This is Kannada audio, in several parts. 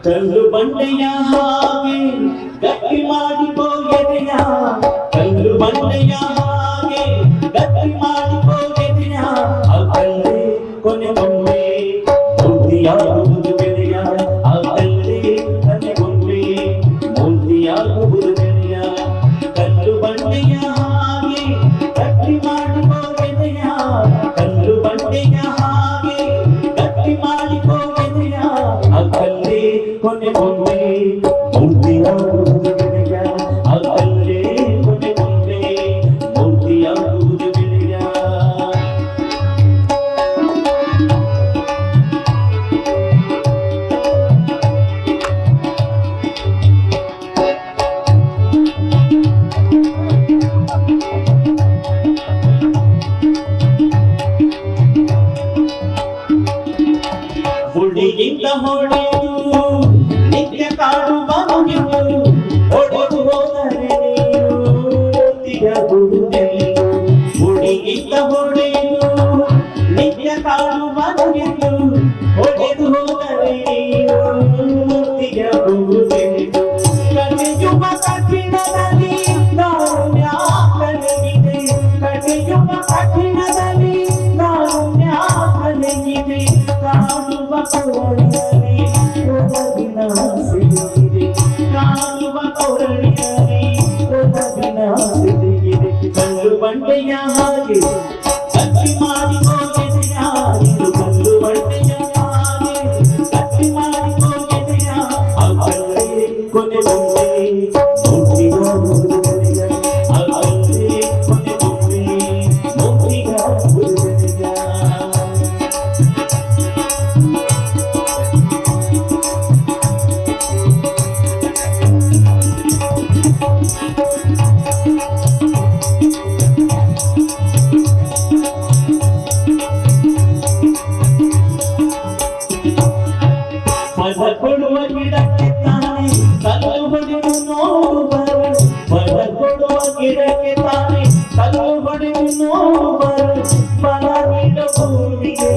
ಕಲ್ಲು ಬಂಡೆಯ ಹಾಗೆ ಗಟ್ಟಿ ಮಾಡಿಕೋ ಎದೆಯ, ಕಲ್ಲು ಬಂಡೆಯ ಹಾಗೆ ಗಟ್ಟಿ ಮಾಡಿಕೋ ಎದೆಯ, ಆಗಲ್ಲೇ ಕೊನೆಗೊಮ್ಮೆ ಮೂರ್ತಿಯಾಗುವುದು ಗೆಳೆಯ, ಆಗಲ್ಲೇ ಕೊನೆಗೊಮ್ಮೆ ಮೂರ್ತಿಯಾಗುವುದು ಗೆಳೆಯ. ಕಲ್ಲು ಬಂಡೆಯ ಹಾಗೆ ಗಟ್ಟಿ ಮಾಡಿಕೋ ಎದೆಯ, ಕಲ್ಲು ಬಂಡೆಯ ಹಾಗೆ ಗಟ್ಟಿ ಮಾಡಿಕೋ ಎದೆಯ, ಆಗಲ್ಲೇ ಕೊನೆಗೊಮ್ಮೆ ಮೂರ್ತಿಯಾಗುವುದು ಗೆಳೆಯ, ಆಗಲ್ಲೇ ಕೊನೆಗೊಮ್ಮೆ ಮೂರ್ತಿಯಾಗುವುದು ಗೆಳೆಯ. ಹುಡಿಯಿಂದ ಹೊಡೆದು ನಿತ್ಯ ಕಾಡುವ ಮುಗಿದು ಹೊಡೆದು ಹೋದರೆ ನೀರು ಹುಡಿಯಿಂದ ಹೊಡೆದು ನಿತ್ಯ ಕಾಡುವ ಮುಗಿದು ಹೊಡೆದು ಹೋದರೆ ನೀರು ಕಲಿಯುವ ಕಠಿಣದಲ್ಲಿ ಕಾರುಣ್ಯ ಕಲಿಗಿದೆ, ಕಲಿಯುವ ಕಠಿಣದಲ್ಲಿ ಕಾರುಣ್ಯ ಕಲಿಗಿದೆ, ಕಾಣುವ ಕೊರಳಿಯಲ್ಲಿ ಒಲವಿನ ಸಿಡಿಗಿದೆ, ಕಾಣುವ ಕೊರಳಿಯಲ್ಲಿ ಒಲವಿನ ಸಿಡಿಗಿದೆ. ಕಲ್ಲು ಬಂಡೆಯ ಹಾಗೆ ಗಟ್ಟಿ ಮಾಡಿಕೋ ಎದೆಯ, ಇದು ಕಲ್ಲು ಬಂಡೆಯ ಹಾಗೆ ಗಟ್ಟಿ ಮಾಡಿಕೋ ಎದೆಯ, ಆಗಲ್ಲೇ ಕೊನೆಗೊಮ್ಮೆ ಮೂರ್ತಿಯಾಗುವುದು ಗೆಳೆಯ, ಆಗಲ್ಲೇ ಕೊನೆಗೊಮ್ಮೆ ಮೂರ್ತಿಯಾಗುವುದು ಗೆಳೆಯ. ಫಲ ಕೊಡುವ ಗಿಡಕ್ಕೆ ತಾನೆ ಕಲ್ಲು ಹೊಡೆದು ನೋಡುವರು, ಫಲ ಕೊಡುವ ಗಿಡಕ್ಕೆ ತಾನೆ ಕಲ್ಲು ಹೊಡೆದು ನೋಡುವರು, ಫಲ ನೀಡ ಭೂಮಿಗೆ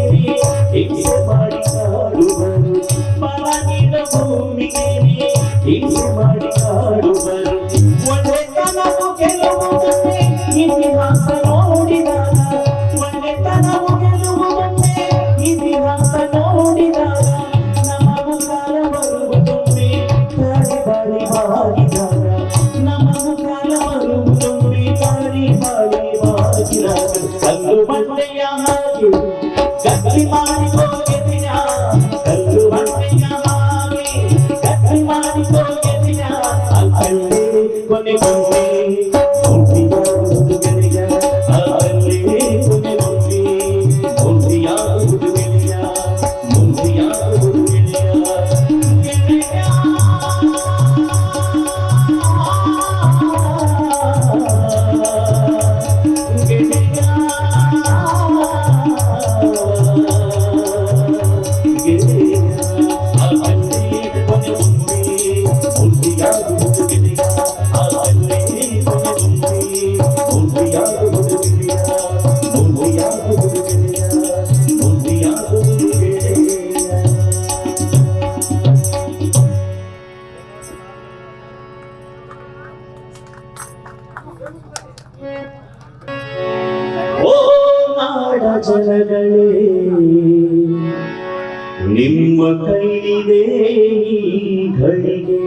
ಹಿಂಸೆ ಮಾಡಿ ಕಾಡುವರು, ಫಲ ನೀಡ ಭೂಮಿಗೆ ಹಿಂಸೆ ಮಾಡಿ ಕಾಡುವರು. ಒಳ್ಳೆತನವು ಗೆಲ್ಲುವುದನ್ನೇ ಇತಿಹಾಸ ನೋಡಿದಾಗ, ಒಳ್ಳೆತನವು ಗೆಲ್ಲುವುದನ್ನೇ ಇತಿಹಾಸ ನೋಡಿದಾಗ, ನಮಗೂ ಕಾಲ ಬರುವುದೊಮ್ಮೆ ದಾರಿ ಬಾಳಿ ಬಾಗಿದಾಗ, ನಮಗೂ ಕಾಲ ಬರುವುದೊಮ್ಮೆ ದಾರಿ ಬಾಳಿ ಬಾಗಿದಾಗ. ಕಲ್ಲು ಬಂಡೆಯ ಹಾಗೆ ಗಟ್ಟಿ ಮಾಡಿಕೋ ಎದೆಯ, ಕಲ್ಲು ಬಂಡೆಯ ಹಾಗೆ ಗಟ್ಟಿ ಮಾಡಿಕೋ ಎದೆಯ, ಆಗಲ್ಲೇ ಕೊನೆಗೊಮ್ಮೆ ಮೂರ್ತಿಯಾಗುವುದು ಗೆಳೆಯ, ಆಗಲ್ಲೇ ಕೊನೆಗೊಮ್ಮೆ ಮೂರ್ತಿಯಾಗುವುದು ಗೆಳೆಯ, ಮೂರ್ತಿಯಾಗುವುದು ಗೆಳೆಯ, ಗೆಳೆಯ. ಓ ನಾಡ ಜನಗಳೇ, ನಿಮ್ಮ ಕೈಲಿದೆ ಈ ಘಳಿಗೆ,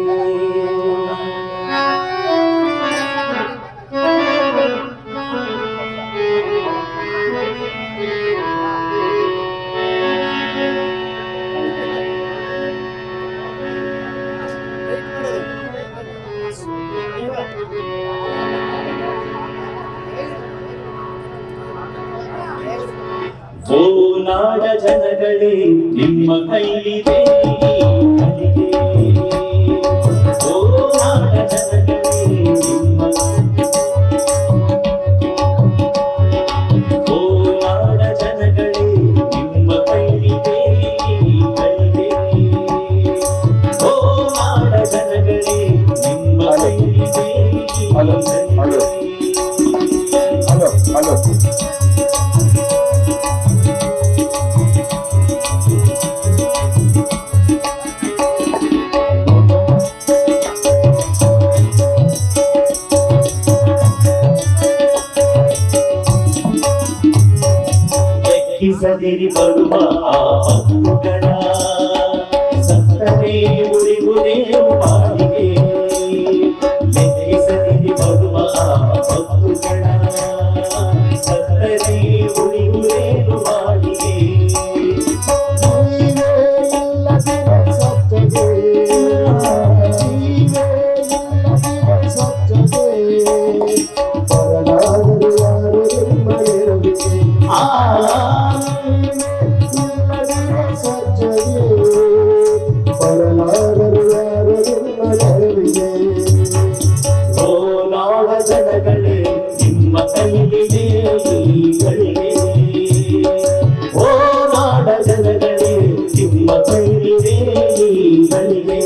ಓ ನಾಡ ಜನಗಳೇ, ನಿಮ್ಮ ಕೈಲಿದೆ ಈ ಘಳಿಗೆ, ಓ ನಾಡ ಜನಗಳೇ, ನಿಮ್ಮ ಓ ನಾಡ ಜನಗಳೇ, ನಿಮ್ಮ ಕೈಲಿದೆ ಈ ಘಳಿಗೆ, ಓ ನಾಡ ಜನಗಳೇ, ನಿಮ್ಮ ಕೈಲಿದೆ ಈ ಘಳಿಗೆ. ಲೆಕ್ಕಿಸದಿರಿ ಬರುವ ಆ ಹಕ್ಕುಗಳ ಸತ್ತರೆ ಉಳಿವುದೇನು ಬಾಳಿಗೆ ಲೆಕ್ಕಿಸದಿರಿ ಬರುವ ಆ ಹಕ್ಕುಗಳ ಸತ್ತರೆ ಉಳಿವುದೇನು ಬಾಳಿಗೆ ಜನಗಳೇ ನಿಮ್ಮ ಕೈಲಿದೆ ಈಗಳಿಗೆ ಓ ನಾಡ ಜನಗಳೇ ನಿಮ್ಮ ಕೈಲಿದೆ ಈಗಳಿಗೆ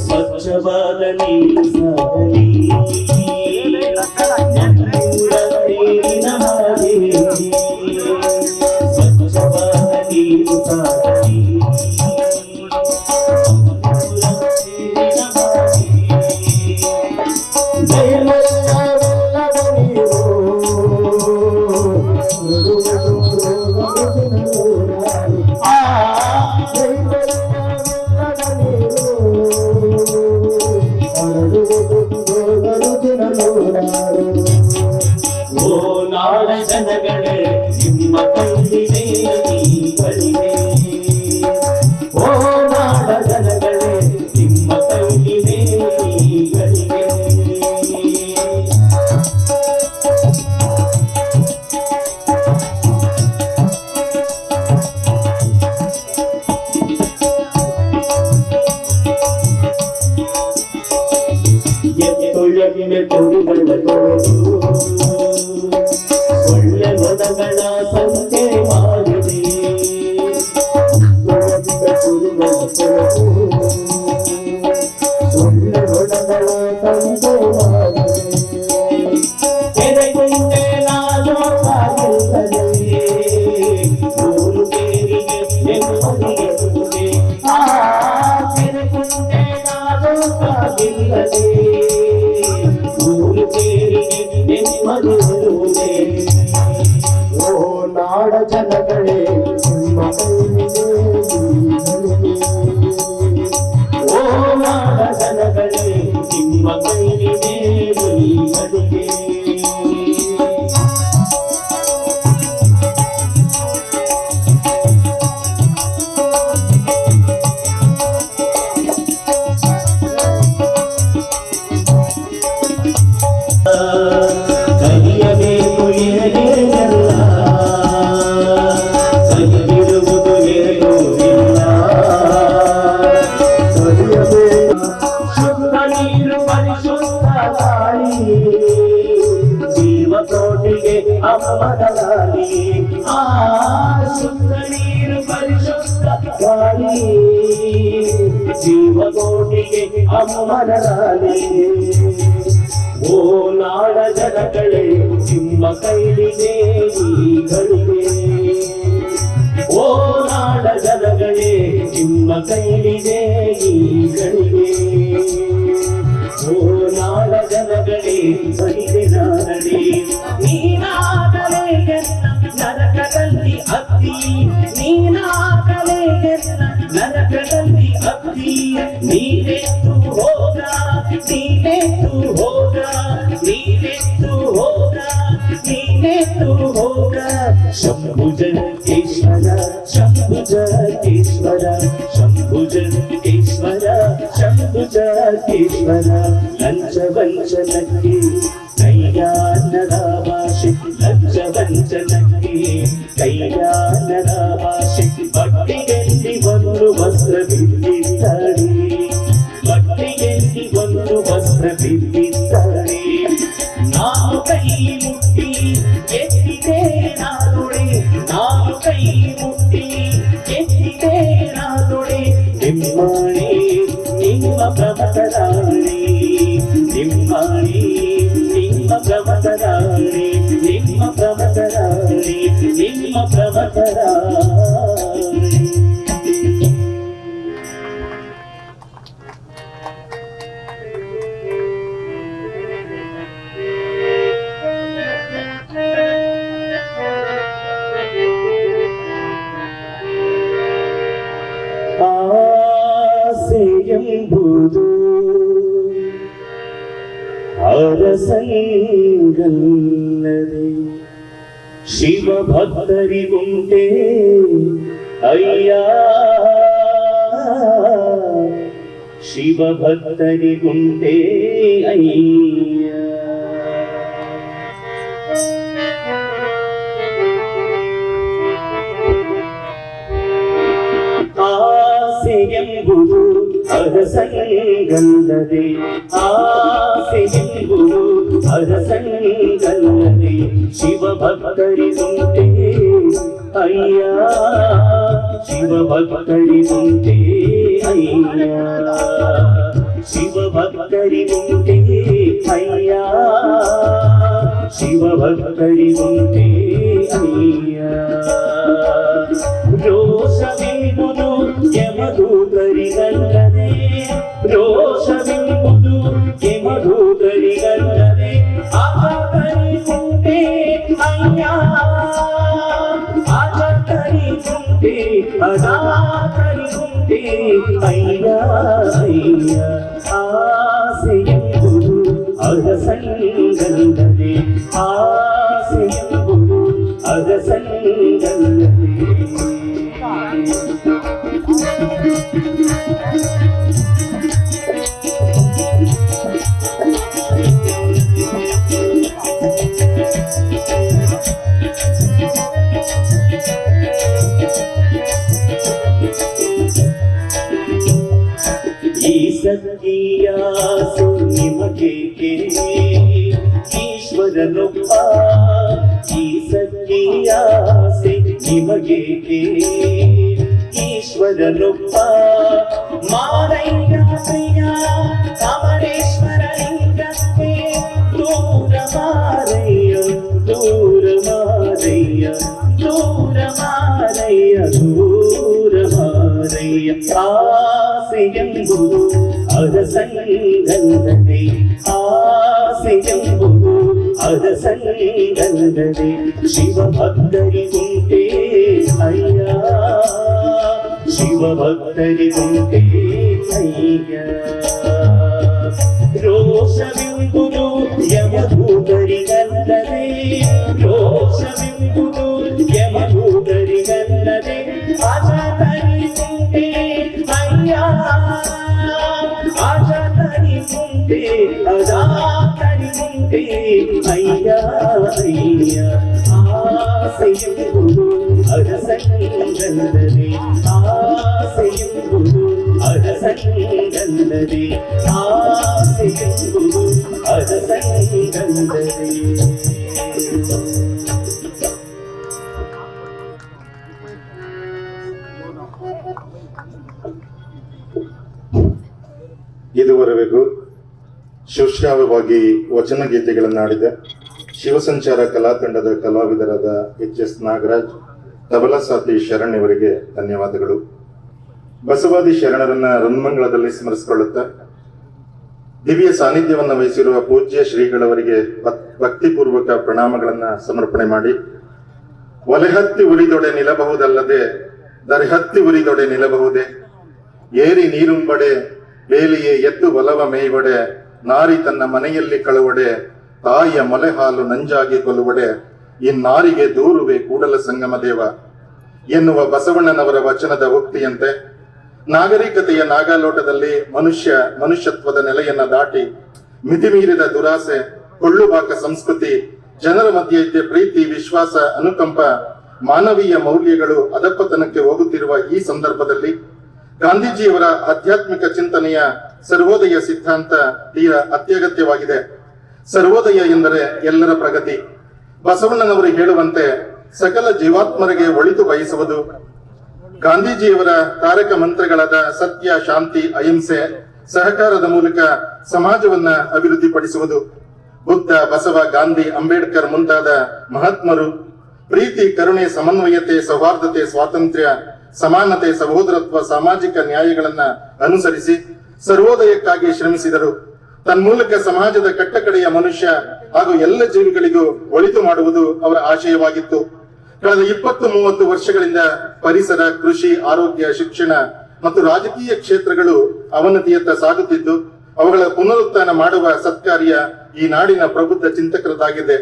ಸ್ವಚ್ಛವಾದ ನೀರು ಸಾಗಲಿ ನೀರಿನ ಹಾಗೆ ಸ್ವಚ್ಛವಾದ ನೀರು ಸಾಗಲಿ ನೀರಿನ ಹಾಗೆ ಓ ನಾಡ ಜನಗಳೇ ನಿಮ್ಮ ಕೈಲಿದೆ ಈಗಳಿಗೆ ಓ ನಾಡ ಜನಗಳೇ ನಿಮ್ಮ ಕೈಲಿದೆ ಈಗಳಿಗೆ ಎತ್ತೊಳಗಿನ ಕೊಡಿಗಳ ತೊಳೆದು ಒಳ್ಳೆ ಮನಗಳ ಸಂತೆ ಮಾಡಿದೆ ಒಳ್ಳೆ ಮನಗಳ ಸಂತೆ ಮಾಡಿದೆ ಕೆರೆಗುಂಟೆ ನಾಜೋಕಾಗಿಲ್ಲದೆ ಊರು ಕೇರಿಗೆ ನೆಮ್ಮದಿಗೆದುದೆ ಆ ಕೆರೆಗುಂಟೆ ನಾಜೋಕಾಗಿಲ್ಲದೆ ಊರು ಕೇರಿಗೆ ನೆಮ್ಮದಿಗೆದುದೆ ಓ ನಾಡ ಜನಗಳೇ ನಿಮ್ಮ ಕೈಲಿದೆ ಓ ನಾಡ ಜನಗಳೇ ನಿಮ್ಮ ಕೈಲಿದೆ ಈಗಳಿಗೆ ಕಲಿಯಬೇಕು ಏನೇನೆಲ್ಲ ಕಲಿಬಿಡುವುದು ಏನೂ ಇಲ್ಲ ಶುದ್ಧ ನೀರು ಪರಿಶುದ್ಧ ಗಾಳಿ ಜೀವಕೋಟಿಗೆ ಅಮ್ಮನ ಲಾಲಿ ಆ ಶುದ್ಧ ನೀರು ಪರಿಶುದ್ಧ ಗಾಳಿ ಜೀವಕೋಟಿಗೆ ಅಮ್ಮನ ಲಾಲಿ ಓ ನಾಡ ಜನಗಳೇ ನಿಮ್ಮ ಕೈಲಿದೆ ಈಗಳಿಗೆ ಓ ನಾಡ ಜನಗಳೇ ನಿಮ್ಮ ಕೈಲಿದೆ ಈಗಳಿಗೆ ಓ ನಾಡ ಜನಗಳೇ ಬರಿದೆ ನಾಡಲೇ ನೀನಾಗಲೇ ನರಕದಲ್ಲಿ ಅತ್ತಿ ನೀನಾಗಲೇ ನರಕದಲ್ಲಿ ಅತ್ತಿ ನೀನೆತ್ತು ಹೋಗ ನೀನೆತ್ತು ಹೋಗ ನೀನೆತ್ತು ಹೋಗ ನೀನೆತ್ತು ಹೋಗ ಶಂಭುಜೇಶ್ವರ ಶಂಭುಜೇಶ್ವರ ಶಂಭುಜೇಶ್ವರ ಶಂಭುಜೇಶ್ವರ ಲಂಚ ವಂಚನಕ್ಕೆ ಕೈಯಾನದ ಭಾಷೆ ಲಂಚ ವಂಚನಕ್ಕೆ ಕೈಯಾನದ ಭಾಷೆ ಬಟ್ಟೆಯಲ್ಲಿ ಒಂದು ವಸ್ತ್ರ ಬಿದ್ದಿದ್ದಾಳೆ ಬಟ್ಟೆಯಲ್ಲಿ ಒಂದು ವಸ್ತ್ರ ಬಿದ್ದಿದ್ದಾಳೆ ನಾನು ಕೈ ಮುಟ್ಟಿ ಎತ್ತಿದೆ ನಾನುಡೆ ನಾನು ಕೈ ಮುಟ್ಟಿ ಎತ್ತಿದೆ ನಾನುಡೆ ನಿಮ್ಮನೆ ನಿಮ್ಮ ಪ್ರಮತರಾಣಿ ಅರಸಂಗಲ್ಲದೆ ಶಿವಭಕ್ತರಿಗುಂಟೆ ಅಯ್ಯ ಶಿವಭಕ್ತರಿಗುಂಟೆ ಅಯ್ಯ ಆಸೆಯೆಂಬುದು ಅರಸಂಗಲ್ಲದೆ ಆಸೆಯೆಂಬುದು ಅರಸಂಗಲ್ಲದೆ ಶಿವಭಕ್ತರಿಗುಂಟೆ ಅಯ್ಯ ಶಿವಭಕ್ತರಿಗುಂಟೆ ಅಯ್ಯ ಶಿವಭಕ್ತರಿಗುಂಟೆ ಅಯ್ಯ ಶಿವಭಕ್ತರಿಗುಂಟೆ ಅಯ್ಯ ರೋಷವೆಂಬುದು ಯಮದೂತರಿಗಲ್ಲದೆ ರೋಷವೆಂಬುದು ಯಮದೂತರಿಗಲ್ಲದೆ ಆತರಿಗುಂಟೆ ಅಯ್ಯ ಆತರಿಗುಂಟೆ ಅದಾತರಿಗುಂಟೆ ಅಯ್ಯ ಅಯ್ಯ ಆಸೆಯೆಂಬುದು ಅರಸಂಗಲ್ಲದೆ ಆಸೆಯೆಂಬುದು ಅರಸಂಗಲ್ಲದೆ ಈ ಸತ್ಯಾಸು ನಿಮಗೆ ಈಶ್ವರನೊಬ್ಬ ಈ ಸತ್ಯಾಸೆ ನಿಮಗೆ ಈಶ್ವರನೊಬ್ಬ ಮಾರಯ್ಯ ಪ್ರಿಯ ಅಮರೇಶ್ವರ ಲಿಂಗಕ್ಕೆ ದೂರ ಮಾರಯ್ಯ ದೂರ ಮಾರಯ್ಯ ದೂರ ಮಾರಯ್ಯ ದೂರ ಮಾರಯ್ಯ ಆಸೆಯೆಂಬುದು ಅರಸಂಗಲ್ಲದೆ ಆಸೆಯೆಂಬುದು ಅರಸಂಗಲ್ಲದೆ ಶಿವಭಕ್ತರಿಗುಂಟೆ ಅಯ್ಯ ಶಿವಭಕ್ತರಿಗುಂಟೆ ಅಯ್ಯ ರೋಷವೆಂಬುದು ಯಮದೂತರಿಗಲ್ಲದೆ ರೋಷವೆಂಬುದು ಯಮದೂತರಿಗಲ್ಲದೆ ಅಜತರಿಗುಂಟೆ ಅಯ್ಯ ಅಜತರಿಗುಂಟೆ ಅಜಾತರಿಗುಂಟೆ ಅಯ್ಯ ಅಯ್ಯ ಆಸೆಯೆಂಬುದು ಅರಸಂಗಲ್ಲದೆ ಆಸೆಯೆಂಬುದು ಅರಸಂಗಲ್ಲದೆ ಆಸೆಯೆಂಬುದು ಅರಸಂಗಲ್ಲದೆ ಇದುವರೆಗೂ ಶಿವಶ್ರಾವ್ಯವಾಗಿ ವಚನ ಗೀತೆಗಳನ್ನಾಡಿದ ಶಿವಸಂಚಾರ ಕಲಾತಂಡದ ಕಲಾವಿದರಾದ ಎಚ್.ಎಸ್. ನಾಗರಾಜ್, ತಬಲಾ ಸಾತಿ ಶರಣ್ ಇವರಿಗೆ ಧನ್ಯವಾದಗಳು. ಬಸವಾದಿ ಶರಣರನ್ನ ಋನ್ಮಂಗಳದಲ್ಲಿ ಸ್ಮರಿಸಿಕೊಳ್ಳುತ್ತಾ ದಿವ್ಯ ಸಾನ್ನಿಧ್ಯವನ್ನು ವಹಿಸಿರುವ ಪೂಜ್ಯ ಶ್ರೀಗಳವರಿಗೆ ಭಕ್ತಿಪೂರ್ವಕ ಪ್ರಣಾಮಗಳನ್ನ ಸಮರ್ಪಣೆ ಮಾಡಿ, ಒಲೆಹತ್ತಿ ಉರಿದೊಡೆ ನಿಲ್ಲಬಹುದಲ್ಲದೆ ದರಿಹತ್ತಿ ಉರಿದೊಡೆ ನಿಲ್ಲಬಹುದೇ, ಏರಿ ನೀರುಂಬಡೆ ಬೇಲಿಯೇ ಎತ್ತು ಒಲವ ಮೇಯ್ವಡೆ, ನಾರಿ ತನ್ನ ಮನೆಯಲ್ಲಿ ಕಳುವಡೆ, ತಾಯಿಯ ಮೊಲೆ ಹಾಲು ನಂಜಾಗಿ ಕೊಲ್ಲುವಡೆ, ಇನ್ನಾರಿಗೆ ದೂರುವೆ ಕೂಡಲ ಸಂಗಮ ದೇವ ಎನ್ನುವ ಬಸವಣ್ಣನವರ ವಚನದ ಉಕ್ತಿಯಂತೆ ನಾಗರಿಕತೆಯ ನಾಗಾಲೋಟದಲ್ಲಿ ಮನುಷ್ಯತ್ವದ ನೆಲೆಯನ್ನ ದಾಟಿ ಮಿತಿಮೀರಿದ ದುರಾಸೆ, ಕೊಳ್ಳುಬಾಕ ಸಂಸ್ಕೃತಿ, ಜನರ ಮಧ್ಯೆ ಇದ್ದ ಪ್ರೀತಿ, ವಿಶ್ವಾಸ, ಅನುಕಂಪ, ಮಾನವೀಯ ಮೌಲ್ಯಗಳು ಅಧಪತನಕ್ಕೆ ಹೋಗುತ್ತಿರುವ ಈ ಸಂದರ್ಭದಲ್ಲಿ ಗಾಂಧೀಜಿಯವರ ಆಧ್ಯಾತ್ಮಿಕ ಚಿಂತನೆಯ ಸರ್ವೋದಯ ಸಿದ್ಧಾಂತ ತೀರ ಅತ್ಯಗತ್ಯವಾಗಿದೆ. ಸರ್ವೋದಯ ಎಂದರೆ ಎಲ್ಲರ ಪ್ರಗತಿ. ಬಸವಣ್ಣನವರು ಹೇಳುವಂತೆ ಸಕಲ ಜೀವಾತ್ಮರಿಗೆ ಒಳಿತು ಬಯಸುವುದು. ಗಾಂಧೀಜಿಯವರ ತಾರಕ ಮಂತ್ರಗಳಾದ ಸತ್ಯ, ಶಾಂತಿ, ಅಹಿಂಸೆ, ಸಹಕಾರದ ಮೂಲಕ ಸಮಾಜವನ್ನ ಅಭಿವೃದ್ಧಿಪಡಿಸುವುದು. ಬುದ್ಧ, ಬಸವ, ಗಾಂಧಿ, ಅಂಬೇಡ್ಕರ್ ಮುಂತಾದ ಮಹಾತ್ಮರು ಪ್ರೀತಿ, ಕರುಣೆ, ಸಮನ್ವಯತೆ, ಸೌಹಾರ್ದತೆ, ಸ್ವಾತಂತ್ರ್ಯ, ಸಮಾನತೆ, ಸಹೋದರತ್ವ, ಸಾಮಾಜಿಕ ನ್ಯಾಯಗಳನ್ನ ಅನುಸರಿಸಿ ಸರ್ವೋದಯಕ್ಕಾಗಿ ಶ್ರಮಿಸಿದರು. ತನ್ಮೂಲಕ ಸಮಾಜದ ಕಟ್ಟಕಡೆಯ ಮನುಷ್ಯ ಹಾಗೂ ಎಲ್ಲ ಜೀವಿಗಳಿಗೂ ಒಳಿತು ಮಾಡುವುದು ಅವರ ಆಶಯವಾಗಿತ್ತು. ಕಳೆದ 20-30 ವರ್ಷಗಳಿಂದ ಪರಿಸರ, ಕೃಷಿ, ಆರೋಗ್ಯ, ಶಿಕ್ಷಣ ಮತ್ತು ರಾಜಕೀಯ ಕ್ಷೇತ್ರಗಳು ಅವನತಿಯತ್ತ ಸಾಗುತ್ತಿದ್ದು, ಅವುಗಳ ಪುನರುತ್ಥಾನ ಮಾಡುವ ಸತ್ಕಾರ್ಯ ಈ ನಾಡಿನ ಪ್ರಬುದ್ಧ ಚಿಂತಕರದಾಗಿದೆ.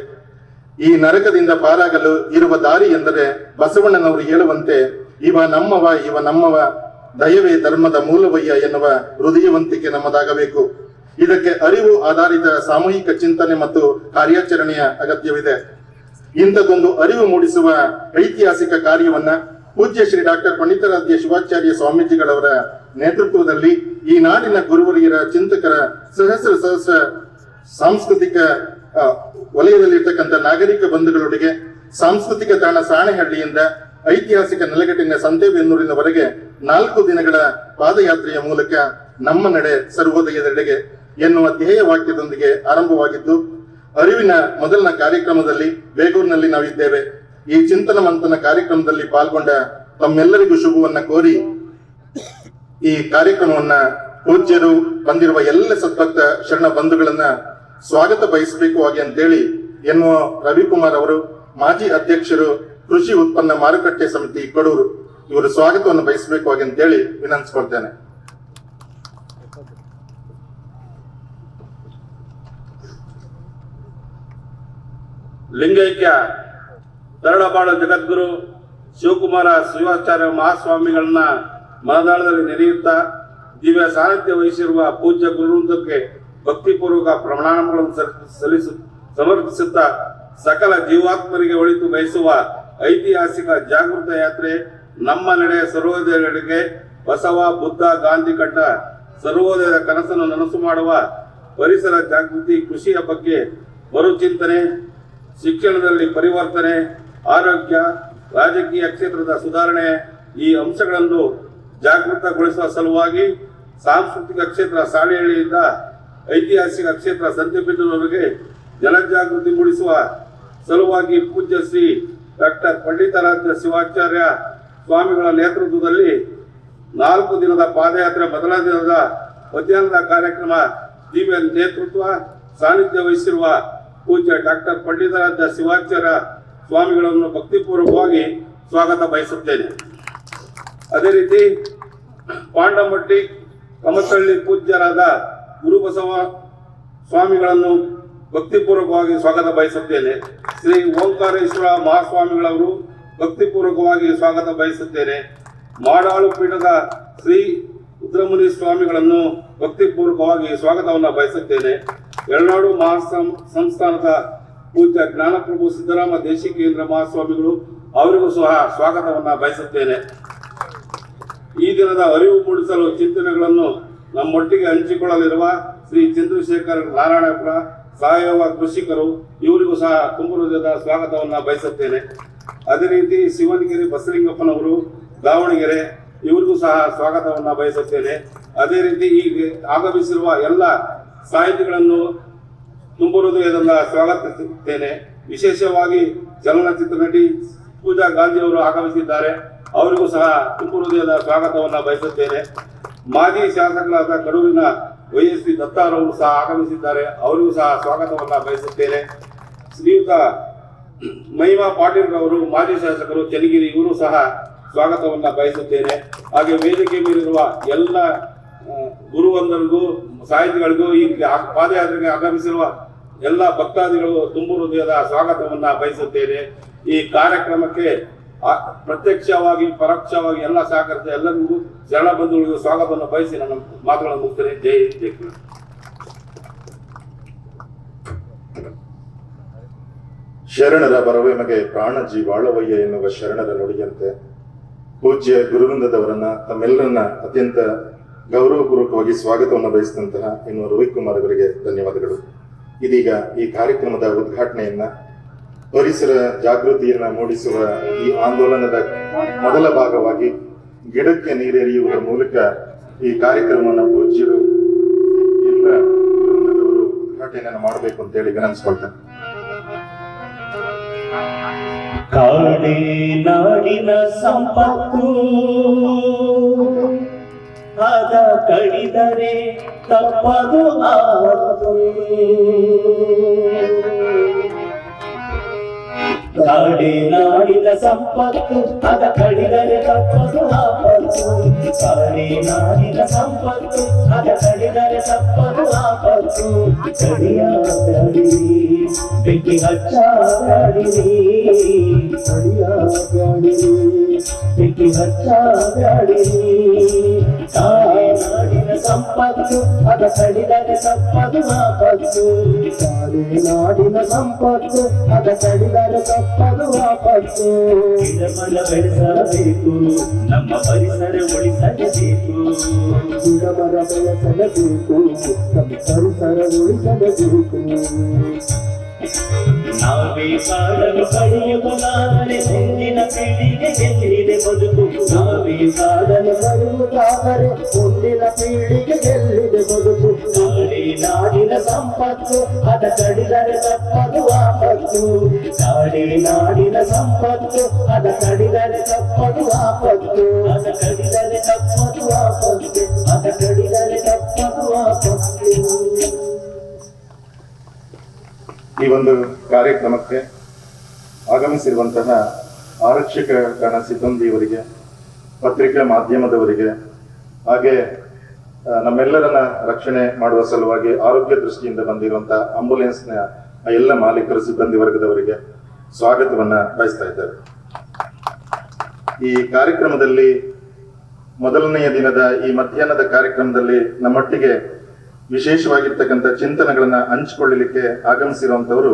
ಈ ನರಕದಿಂದ ಪಾರಾಗಲು ಇರುವ ದಾರಿ ಎಂದರೆ ಬಸವಣ್ಣನವರು ಹೇಳುವಂತೆ ಇವ ನಮ್ಮವ ದಯವೇ ಧರ್ಮದ ಮೂಲವಯ್ಯ ಎನ್ನುವ ಹೃದಯವಂತಿಕೆ ನಮ್ಮದಾಗಬೇಕು. ಇದಕ್ಕೆ ಅರಿವು ಆಧಾರಿತ ಸಾಮೂಹಿಕ ಚಿಂತನೆ ಮತ್ತು ಕಾರ್ಯಾಚರಣೆಯ ಅಗತ್ಯವಿದೆ. ಇಂಥದೊಂದು ಅರಿವು ಮೂಡಿಸುವ ಐತಿಹಾಸಿಕ ಕಾರ್ಯವನ್ನ ಪೂಜ್ಯ ಶ್ರೀ ಡಾಕ್ಟರ್ ಪಂಡಿತಾರಾಧ್ಯ ಶಿವಾಚಾರ್ಯ ಸ್ವಾಮೀಜಿಗಳವರ ನೇತೃತ್ವದಲ್ಲಿ ಈ ನಾಡಿನ ಗುರುವರಿಯರ ಚಿಂತಕರ ಸಹಸ್ರ ಸಾಂಸ್ಕೃತಿಕ ವಲಯದಲ್ಲಿರ್ತಕ್ಕಂಥ ನಾಗರಿಕ ಬಂಧುಗಳೊಟ್ಟಿಗೆ ಸಾಂಸ್ಕೃತಿಕ ತಾಣ ಸಾಣೆಹಳ್ಳಿಯಿಂದ ಐತಿಹಾಸಿಕ ನೆಲಗಟ್ಟಿನ ಸಂತೆಬೆನ್ನೂರಿನವರೆಗೆ 4 ದಿನಗಳ ಪಾದಯಾತ್ರೆಯ ಮೂಲಕ ನಮ್ಮ ನಡೆ ಸರ್ವೋದಯದೆಡೆಗೆ ಎನ್ನುವ ಧ್ಯೇಯ ವಾಕ್ಯದೊಂದಿಗೆ ಆರಂಭವಾಗಿದ್ದು, ಅರಿವಿನ ಮೊದಲನ ಕಾರ್ಯಕ್ರಮದಲ್ಲಿ ಬೇಗೂರಿನಲ್ಲಿ ನಾವಿದ್ದೇವೆ. ಈ ಚಿಂತನ ಮಂಥನ ಕಾರ್ಯಕ್ರಮದಲ್ಲಿ ಪಾಲ್ಗೊಂಡ ತಮ್ಮೆಲ್ಲರಿಗೂ ಶುಭವನ್ನ ಕೋರಿ ಈ ಕಾರ್ಯಕ್ರಮವನ್ನ ಪೂಜ್ಯರು ಬಂದಿರುವ ಎಲ್ಲ ಸದ್ಭಕ್ತ ಶರಣ ಬಂಧುಗಳನ್ನ ಸ್ವಾಗತ ಬಯಸಬೇಕು ಹಾಗೆ ಅಂತೇಳಿ ಎನ್ನುವ ರವಿಕುಮಾರ್ ಅವರು, ಮಾಜಿ ಅಧ್ಯಕ್ಷರು ಕೃಷಿ ಉತ್ಪನ್ನ ಮಾರುಕಟ್ಟೆ ಸಮಿತಿ ಕಡೂರು, ಇವರು ಸ್ವಾಗತವನ್ನು ಬಯಸಬೇಕು ಹಾಗೆ ಅಂತೇಳಿ ವಿನಂತಿಸ್ಕೊಳ್ತೇನೆ. ಲಿಂಗೈಕ್ಯ ತರಳಬಾಳು ಜಗದ್ಗುರು ಶಿವಕುಮಾರ ಶಿವಾಚಾರ್ಯ ಮಹಾಸ್ವಾಮಿಗಳನ್ನ ಮನದಾಳದಲ್ಲಿ ನೆನೆಯುತ್ತಾ ದಿವ್ಯ ಸಾನ್ನಿಧ್ಯ ವಹಿಸಿರುವ ಪೂಜ್ಯ ಗುರುವೃಂದಕ್ಕೆ ಭಕ್ತಿಪೂರ್ವಕ ಪ್ರಣಾಮಗಳನ್ನು ಸಮರ್ಪಿಸುತ್ತಾ ಸಕಲ ಜೀವಾತ್ಮರಿಗೆ ಒಳಿತು ಬಯಸುವ ಐತಿಹಾಸಿಕ ಜಾಗೃತ ಯಾತ್ರೆ ನಮ್ಮ ನಡೆ ಸರ್ವೋದಯಗಳಿಗೆ ಬಸವ ಬುದ್ಧ ಗಾಂಧಿ ಕಂಡ ಸರ್ವೋದಯದ ಕನಸನ್ನು ನನಸು ಮಾಡುವ ಪರಿಸರ ಜಾಗೃತಿ, ಕೃಷಿಯ ಬಗ್ಗೆ ಮರುಚಿಂತನೆ, ಶಿಕ್ಷಣದಲ್ಲಿ ಪರಿವರ್ತನೆ, ಆರೋಗ್ಯ, ರಾಜಕೀಯ ಕ್ಷೇತ್ರದ ಸುಧಾರಣೆ ಈ ಅಂಶಗಳನ್ನು ಜಾಗೃತಗೊಳಿಸುವ ಸಲುವಾಗಿ ಸಾಂಸ್ಕೃತಿಕ ಕ್ಷೇತ್ರ ಸಾಣೆಹಳ್ಳಿಯಿಂದ ಐತಿಹಾಸಿಕ ಕ್ಷೇತ್ರ ಸಂತೆಬೆನ್ನೂರವರೆಗೆ ಜನಜಾಗೃತಿ ಮೂಡಿಸುವ ಸಲುವಾಗಿ ಪೂಜ್ಯ ಶ್ರೀ ಡಾಕ್ಟರ್ ಪಂಡಿತಾರಾಧ್ಯ ಶಿವಾಚಾರ್ಯ ಸ್ವಾಮಿಗಳ ನೇತೃತ್ವದಲ್ಲಿ 4 ದಿನದ ಪಾದಯಾತ್ರೆ ಮೊದಲ ದಿನದ ಮಧ್ಯಾಹ್ನದ ಕಾರ್ಯಕ್ರಮ ದಿವ್ಯ ನೇತೃತ್ವ ಸಾನ್ನಿಧ್ಯ ವಹಿಸಿರುವ ಪೂಜ್ಯ ಡಾಕ್ಟರ್ ಪಂಡಿತಾರಾಧ್ಯ ಶಿವಾಚಾರ್ಯ ಸ್ವಾಮಿಗಳನ್ನು ಭಕ್ತಿಪೂರ್ವಕವಾಗಿ ಸ್ವಾಗತ ಬಯಸುತ್ತೇನೆ. ಅದೇ ರೀತಿ ಪಾಂಡಮಟ್ಟಿ ಕಮತಳ್ಳಿ ಪೂಜ್ಯರಾದ ಗುರುಬಸವ ಸ್ವಾಮಿಗಳನ್ನು ಭಕ್ತಿಪೂರ್ವಕವಾಗಿ ಸ್ವಾಗತ ಬಯಸುತ್ತೇನೆ. ಶ್ರೀ ಓಂಕಾರೇಶ್ವರ ಮಹಾಸ್ವಾಮಿಗಳವರು ಭಕ್ತಿಪೂರ್ವಕವಾಗಿ ಸ್ವಾಗತ ಬಯಸುತ್ತೇನೆ. ಮಾಡಾಳು ಪೀಠದ ಶ್ರೀ ರುದ್ರಮುನಿ ಸ್ವಾಮಿಗಳನ್ನು ಭಕ್ತಿಪೂರ್ವಕವಾಗಿ ಸ್ವಾಗತವನ್ನು ಬಯಸುತ್ತೇನೆ. ಯಳನಾಡು ಸಂಸ್ಥಾನದ ಪೂಜ್ಯ ಜ್ಞಾನಪ್ರಭು ಸಿದ್ದರಾಮ ದೇಶಿಕೇಂದ್ರ ಮಹಾಸ್ವಾಮಿಗಳು ಅವರಿಗೂ ಸಹ ಸ್ವಾಗತವನ್ನು ಬಯಸುತ್ತೇನೆ. ಈ ದಿನದ ಅರಿವು ಮೂಡಿಸಲು ಚಿಂತನೆಗಳನ್ನು ನಮ್ಮೊಟ್ಟಿಗೆ ಹಂಚಿಕೊಳ್ಳಲಿರುವ ಶ್ರೀ ಚಂದ್ರಶೇಖರ್ ನಾರಾಯಣಪುರ ಸಾವಯವ ಕೃಷಿಕರು, ಇವರಿಗೂ ಸಹ ತುಂಬ ಹೃದಯದ ಸ್ವಾಗತವನ್ನು ಬಯಸುತ್ತೇನೆ. ಅದೇ ರೀತಿ ಶಿವನಗಿರಿ ಬಸಲಿಂಗಪ್ಪನವರು ದಾವಣಗೆರೆ, ಇವರಿಗೂ ಸಹ ಸ್ವಾಗತವನ್ನು ಬಯಸುತ್ತೇನೆ. ಅದೇ ರೀತಿ ಈಗ ಆಗಮಿಸಿರುವ ಎಲ್ಲ ಸಾಹಿತಿಗಳನ್ನು ತುಂಬ ಹೃದಯದಿಂದ ಸ್ವಾಗತಿಸುತ್ತೇನೆ. ವಿಶೇಷವಾಗಿ ಚಲನಚಿತ್ರ ನಟಿ ಪೂಜಾ ಗಾಂಧಿ ಅವರು ಆಗಮಿಸಿದ್ದಾರೆ, ಅವರಿಗೂ ಸಹ ತುಂಬ ಹೃದಯದ ಸ್ವಾಗತವನ್ನು ಬಯಸುತ್ತೇನೆ. ಮಾಜಿ ಶಾಸಕರಾದ ಕಡೂರಿನ ವೈಎಸ್ಪಿ ದತ್ತಾರವರು ಸಹ ಆಗಮಿಸಿದ್ದಾರೆ, ಅವರಿಗೂ ಸಹ ಸ್ವಾಗತವನ್ನು ಬಯಸುತ್ತೇನೆ. ಶ್ರೀಯುತ ಮಹಿಮಾ ಪಾಟೀಲ್ ಅವರು ಮಾಜಿ ಶಾಸಕರು ಚನ್ನಗಿರಿ, ಇವರು ಸಹ ಸ್ವಾಗತವನ್ನು ಬಯಸುತ್ತೇನೆ. ಹಾಗೆ ವೇದಿಕೆ ಮೇಲಿರುವ ಎಲ್ಲ ಗುರುವಂದರಿಗೂ ಸಾಹಿತಿಗಳಿಗೂ ಈ ಪಾದಯಾತ್ರೆಗೆ ಆಗಮಿಸಿರುವ ಎಲ್ಲ ಭಕ್ತಾದಿಗಳು ತುಂಬ ಹೃದಯದ ಸ್ವಾಗತವನ್ನು ಬಯಸುತ್ತೇನೆ. ಈ ಕಾರ್ಯಕ್ರಮಕ್ಕೆ ಪ್ರತ್ಯಕ್ಷವಾಗಿ ಪರೋಕ್ಷವಾಗಿ ಎಲ್ಲ ಸಹಕರಿಸಿದ ಎಲ್ಲರಿಗೂ ಶರಣ ಬಂಧುಗಳಿಗೂ ಸ್ವಾಗತವನ್ನು ಬಯಸಿ ನನ್ನ ಮಾತುಗಳನ್ನು ಮುಗಿಸ್ತೇನೆ. ಜೈ ಜೈ. ಶರಣರ ಬರವೆಮಗೆ ಪ್ರಾಣ ಜೀವಾಳವಯ್ಯ ಎನ್ನುವ ಶರಣರ ನುಡಿಯಂತೆ ಪೂಜ್ಯ ಗುರುವೃಂದದವರನ್ನ ತಮ್ಮೆಲ್ಲರನ್ನ ಅತ್ಯಂತ ಗೌರವಪೂರ್ವಕವಾಗಿ ಸ್ವಾಗತವನ್ನು ಬಯಸಿದಂತಹ ಎನ್ನುವ ರವಿಕುಮಾರ್ ಅವರಿಗೆ ಧನ್ಯವಾದಗಳು. ಇದೀಗ ಈ ಕಾರ್ಯಕ್ರಮದ ಉದ್ಘಾಟನೆಯನ್ನ, ಪರಿಸರ ಜಾಗೃತಿಯನ್ನ ಮೂಡಿಸುವ ಈ ಆಂದೋಲನದ ಮೊದಲ ಭಾಗವಾಗಿ ಗಿಡಕ್ಕೆ ನೀರೆರೆಯುವುದರ ಮೂಲಕ ಈ ಕಾರ್ಯಕ್ರಮವನ್ನು ಪೂಜ್ಯರು ಎಲ್ಲ ಗುರುವೃಂದದವರು ಉದ್ಘಾಟನೆಯನ್ನು ಮಾಡಬೇಕು ಅಂತ ಹೇಳಿ ವಿನಂತಿಸ್ಕೊಳ್ತೇನೆ. ಕಾಡೇ ನಾಡಿನ ಸಂಪತ್ತು, ಅದ ಕಡಿದರೆ ತಪ್ಪದು ಆವತ್ತು. ಕಾಡೆ ನಾಡಿನ ಸಂಪತ್ತು ಅದ ಕಡಿದರೆ ತಪ್ಪದು ಆಪತ್ತು. ಕಾಡೆ ನಾಡಿನ ಸಂಪತ್ತು ಅದ ಕಡಿದರೆ ತಪ್ಪದು ಆಪತ್ತು. ಕಡಿಯಾಡಿರಿ ಬೆಂಕಿ ಹಚ್ಚಾಡಿರಿ, ಕಡಿಯಾಡಿರಿ ಬೆಂಕಿ ಹಚ್ಚಾಡಿರಿ. ಕಾಡೆ ನಾಡಿನ ಸಂಪತ್ತು ಅದ ಕಡಿದರೆ ತಪ್ಪದು ಆಪತ್ತು. ಕಾಡೆ ನಾಡಿನ ಸಂಪತ್ತು ಅದ ಕಡಿದರೆ ತಪ್ಪದು ಆಪತ್ತು. ಗಿಡಮರ ಬೆಳೆಸಬೇಕು, ನಮ್ಮ ಪರಿಸರ ಉಳಿಸಲೇಬೇಕು. ಗಿಡಮರ ಬೆಳೆಸಲೇಬೇಕು, ನಮ್ಮ ಪರಿಸರ ಉಳಿಸಲೇಬೇಕು. ನಾವೇ ಕಾಡನ್ನು ಕಳೆಯುವುದಾದರೆ ಮುಂದಿನ ಪೀಳಿಗೆ ಗೆಲ್ಲಿದೆ ಬದುಕು. ನಾವೇ ಕಾಡನ್ನು ಕಳೆಯುವುದಾದರೆ ಮುಂದಿನ ಪೀಳಿಗೆ ಗೆಲ್ಲಿದೆ ಬದುಕು. ಕಾಡೆ ನಾಡಿನ ಸಂಪತ್ತು ಅದ ಕಡಿದರೆ ತಪ್ಪದು ಆಪತ್ತು. ಕಾಡೆ ನಾಡಿನ ಸಂಪತ್ತು ಅದ ಕಡಿದರೆ ತಪ್ಪದು ಆಪತ್ತು. ಅದ ಕಡಿದರೆ ತಪ್ಪದು ಆಪತ್ತು. ಅದ ಕಡಿದರೆ ತಪ್ಪದು ಆಪತ್ತು. ಈ ಒಂದು ಕಾರ್ಯಕ್ರಮಕ್ಕೆ ಆಗಮಿಸಿರುವಂತಹ ಆರಕ್ಷಕ ಗಣ ಸಿಬ್ಬಂದಿಯವರಿಗೆ, ಪತ್ರಿಕಾ ಮಾಧ್ಯಮದವರಿಗೆ, ಹಾಗೆ ನಮ್ಮೆಲ್ಲರನ್ನ ರಕ್ಷಣೆ ಮಾಡುವ ಸಲುವಾಗಿ ಆರೋಗ್ಯ ದೃಷ್ಟಿಯಿಂದ ಬಂದಿರುವಂತಹ ಆಂಬುಲೆನ್ಸ್ನ ಎಲ್ಲ ಮಾಲೀಕರು, ಸಿಬ್ಬಂದಿ ವರ್ಗದವರಿಗೆ ಸ್ವಾಗತವನ್ನ ಬಯಸ್ತಾ ಇದ್ದಾರೆ. ಈ ಕಾರ್ಯಕ್ರಮದಲ್ಲಿ ಮೊದಲನೆಯ ದಿನದ ಈ ಮಧ್ಯಾಹ್ನದ ಕಾರ್ಯಕ್ರಮದಲ್ಲಿ ನಮ್ಮೊಟ್ಟಿಗೆ ವಿಶೇಷವಾಗಿರ್ತಕ್ಕಂಥ ಚಿಂತನೆಗಳನ್ನ ಹಂಚಿಕೊಳ್ಳಲಿಕ್ಕೆ ಆಗಮಿಸಿರುವಂತವರು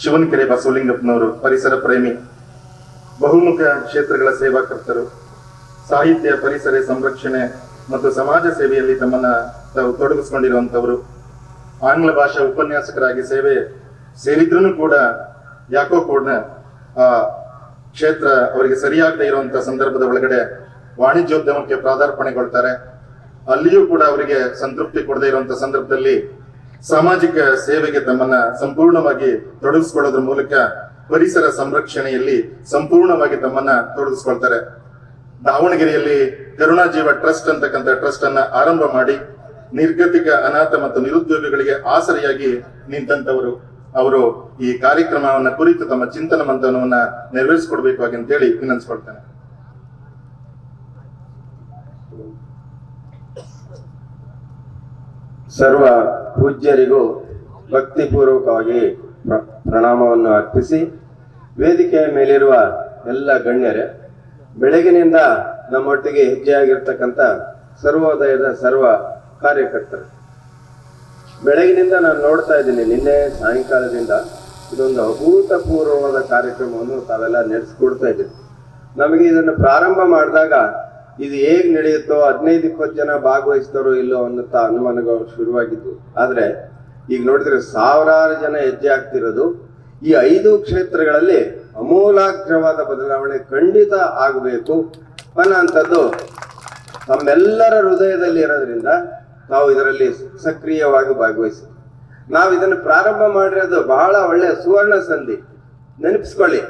ಶಿವನಕೆರೆ ಬಸವಲಿಂಗಪ್ಪನವರು, ಪರಿಸರ ಪ್ರೇಮಿ, ಬಹುಮುಖ ಕ್ಷೇತ್ರಗಳ ಸೇವಾಕರ್ತರು, ಸಾಹಿತ್ಯ, ಪರಿಸರ ಸಂರಕ್ಷಣೆ ಮತ್ತು ಸಮಾಜ ಸೇವೆಯಲ್ಲಿ ತಮ್ಮನ್ನ ತಾವು ತೊಡಗಿಸಿಕೊಂಡಿರುವಂತವರು, ಆಂಗ್ಲ ಭಾಷಾ ಉಪನ್ಯಾಸಕರಾಗಿ ಸೇವೆ ಸೇರಿದ್ರೂ ಕೂಡ ಯಾಕೋ ಕೂಡ ಆ ಕ್ಷೇತ್ರ ಅವರಿಗೆ ಸರಿಯಾಗದೇ ಇರುವಂತಹ ಸಂದರ್ಭದ ಒಳಗಡೆ ವಾಣಿಜ್ಯೋದ್ಯಮಕ್ಕೆ ಪ್ರಾಧಾರ್ಪಣೆಗೊಳ್ತಾರೆ. ಅಲ್ಲಿಯೂ ಕೂಡ ಅವರಿಗೆ ಸಂತೃಪ್ತಿ ಕೊಡದೇ ಇರುವಂತಹ ಸಂದರ್ಭದಲ್ಲಿ ಸಾಮಾಜಿಕ ಸೇವೆಗೆ ತಮ್ಮನ್ನ ಸಂಪೂರ್ಣವಾಗಿ ತೊಡಗಿಸ್ಕೊಳ್ಳೋದ್ರ ಮೂಲಕ ಪರಿಸರ ಸಂರಕ್ಷಣೆಯಲ್ಲಿ ಸಂಪೂರ್ಣವಾಗಿ ತಮ್ಮನ್ನ ತೊಡಗಿಸ್ಕೊಳ್ತಾರೆ. ದಾವಣಗೆರೆಯಲ್ಲಿ ಕರುಣಾಜೀವ ಟ್ರಸ್ಟ್ ಅಂತಕ್ಕಂಥ ಟ್ರಸ್ಟ್ ಅನ್ನ ಆರಂಭ ಮಾಡಿ ನಿರ್ಗತಿಕ, ಅನಾಥ ಮತ್ತು ನಿರುದ್ಯೋಗಿಗಳಿಗೆ ಆಸರೆಯಾಗಿ ನಿಂತಂತವರು. ಅವರು ಈ ಕಾರ್ಯಕ್ರಮವನ್ನ ಕುರಿತು ತಮ್ಮ ಚಿಂತನ ಮಂಥನವನ್ನ ನೆರವೇರಿಸಿಕೊಡ್ಬೇಕಾಗಿ ಅಂತೇಳಿ ವಿನಂತಿಸ್ಕೊಳ್ತೇನೆ. ಸರ್ವ ಪೂಜ್ಯರಿಗೂ ಭಕ್ತಿಪೂರ್ವಕವಾಗಿ ಪ್ರಣಾಮವನ್ನು ಅರ್ಪಿಸಿ, ವೇದಿಕೆಯ ಮೇಲಿರುವ ಎಲ್ಲ ಗಣ್ಯರೇ, ಬೆಳಗಿನಿಂದ ನಮ್ಮೊಟ್ಟಿಗೆ ಹೆಜ್ಜೆಯಾಗಿರ್ತಕ್ಕಂಥ ಸರ್ವೋದಯದ ಸರ್ವ ಕಾರ್ಯಕರ್ತರು, ಬೆಳಗಿನಿಂದ ನಾನು ನೋಡ್ತಾ ಇದ್ದೀನಿ, ನಿನ್ನೆ ಸಾಯಂಕಾಲದಿಂದ ಇದೊಂದು ಅಭೂತಪೂರ್ವವಾದ ಕಾರ್ಯಕ್ರಮವನ್ನು ತಾವೆಲ್ಲ ನಡೆಸಿಕೊಡ್ತಾ ಇದ್ದೀರಿ. ನಮಗೆ ಇದನ್ನು ಪ್ರಾರಂಭ ಮಾಡಿದಾಗ ಇದು ಹೇಗೆ ನಡೆಯುತ್ತೋ, 15-20 ಜನ ಭಾಗವಹಿಸ್ತಾರೋ ಇಲ್ಲೋ ಅನ್ನುತ್ತ ಅನುಮಾನಗಳು ಶುರುವಾಗಿದ್ದು. ಆದ್ರೆ ಈಗ ನೋಡಿದ್ರೆ ಸಾವಿರಾರು ಜನ ಹೆಜ್ಜೆ ಆಗ್ತಿರೋದು. ಈ 5 ಕ್ಷೇತ್ರಗಳಲ್ಲಿ ಅಮೂಲಾಗ್ರವಾದ ಬದಲಾವಣೆ ಖಂಡಿತ ಆಗಬೇಕು ಅನ್ನೋಂಥದ್ದು ತಮ್ಮೆಲ್ಲರ ಹೃದಯದಲ್ಲಿ ಇರೋದ್ರಿಂದ ನಾವು ಇದರಲ್ಲಿ ಸಕ್ರಿಯವಾಗಿ ಭಾಗವಹಿಸಿ, ನಾವು ಇದನ್ನು ಪ್ರಾರಂಭ ಮಾಡಿರೋದು ಬಹಳ ಒಳ್ಳೆಯ ಸುವರ್ಣ ಸಂಧಿ. ನೆನಪಿಸ್ಕೊಳ್ಳಿ,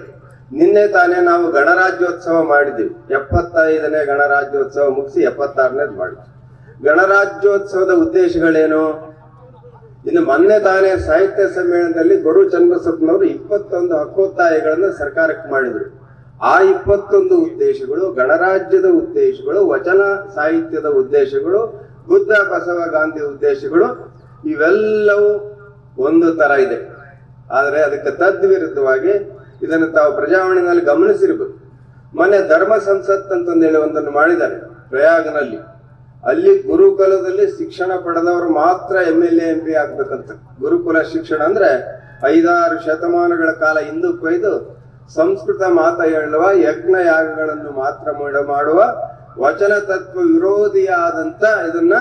ನಿನ್ನೆ ತಾನೇ ನಾವು ಗಣರಾಜ್ಯೋತ್ಸವ ಮಾಡಿದ್ದೀವಿ. 75ನೇ ಗಣರಾಜ್ಯೋತ್ಸವ ಮುಗಿಸಿ 76ನೇದು ಮಾಡಿದ್ವಿ. ಗಣರಾಜ್ಯೋತ್ಸವದ ಉದ್ದೇಶಗಳೇನು? ಇನ್ನು ಮೊನ್ನೆ ತಾನೇ ಸಾಹಿತ್ಯ ಸಮ್ಮೇಳನದಲ್ಲಿ ಗುರು ಚನ್ನಬಸಪ್ಪನವರು 21 ಹಕ್ಕೊತ್ತಾಯಗಳನ್ನು ಸರ್ಕಾರಕ್ಕೆ ಮಾಡಿದ್ರು. ಆ 21 ಉದ್ದೇಶಗಳು, ಗಣರಾಜ್ಯದ ಉದ್ದೇಶಗಳು, ವಚನ ಸಾಹಿತ್ಯದ ಉದ್ದೇಶಗಳು, ಬುದ್ಧ ಬಸವ ಗಾಂಧಿ ಉದ್ದೇಶಗಳು, ಇವೆಲ್ಲವೂ ಒಂದು ತರ ಇದೆ. ಆದರೆ ಅದಕ್ಕೆ ತದ್ವಿರುದ್ಧವಾಗಿ ಇದನ್ನು ತಾವು ಪ್ರಜಾವಾಣಿನಲ್ಲಿ ಗಮನಿಸಿರ್ಬೇಕು. ಮೊನ್ನೆ ಧರ್ಮ ಸಂಸತ್ ಅಂತಂದೇಳಿ ಒಂದನ್ನು ಮಾಡಿದ್ದಾರೆ ಪ್ರಯಾಗ್ನಲ್ಲಿ. ಅಲ್ಲಿ ಗುರುಕುಲದಲ್ಲಿ ಶಿಕ್ಷಣ ಪಡೆದವರು ಮಾತ್ರ MLA MP ಆಗ್ಬೇಕಂತ. ಗುರುಕುಲ ಶಿಕ್ಷಣ ಅಂದ್ರೆ 5-6 ಶತಮಾನಗಳ ಕಾಲ ಹಿಂದಕ್ಕೆ ಒಯ್ದು ಸಂಸ್ಕೃತ ಮಾತ ಹೇಳುವ ಯಜ್ಞ ಯಾಗಗಳನ್ನು ಮಾತ್ರ ಮಾಡುವ ವಚನ ತತ್ವ ವಿರೋಧಿಯಾದಂತ ಇದನ್ನ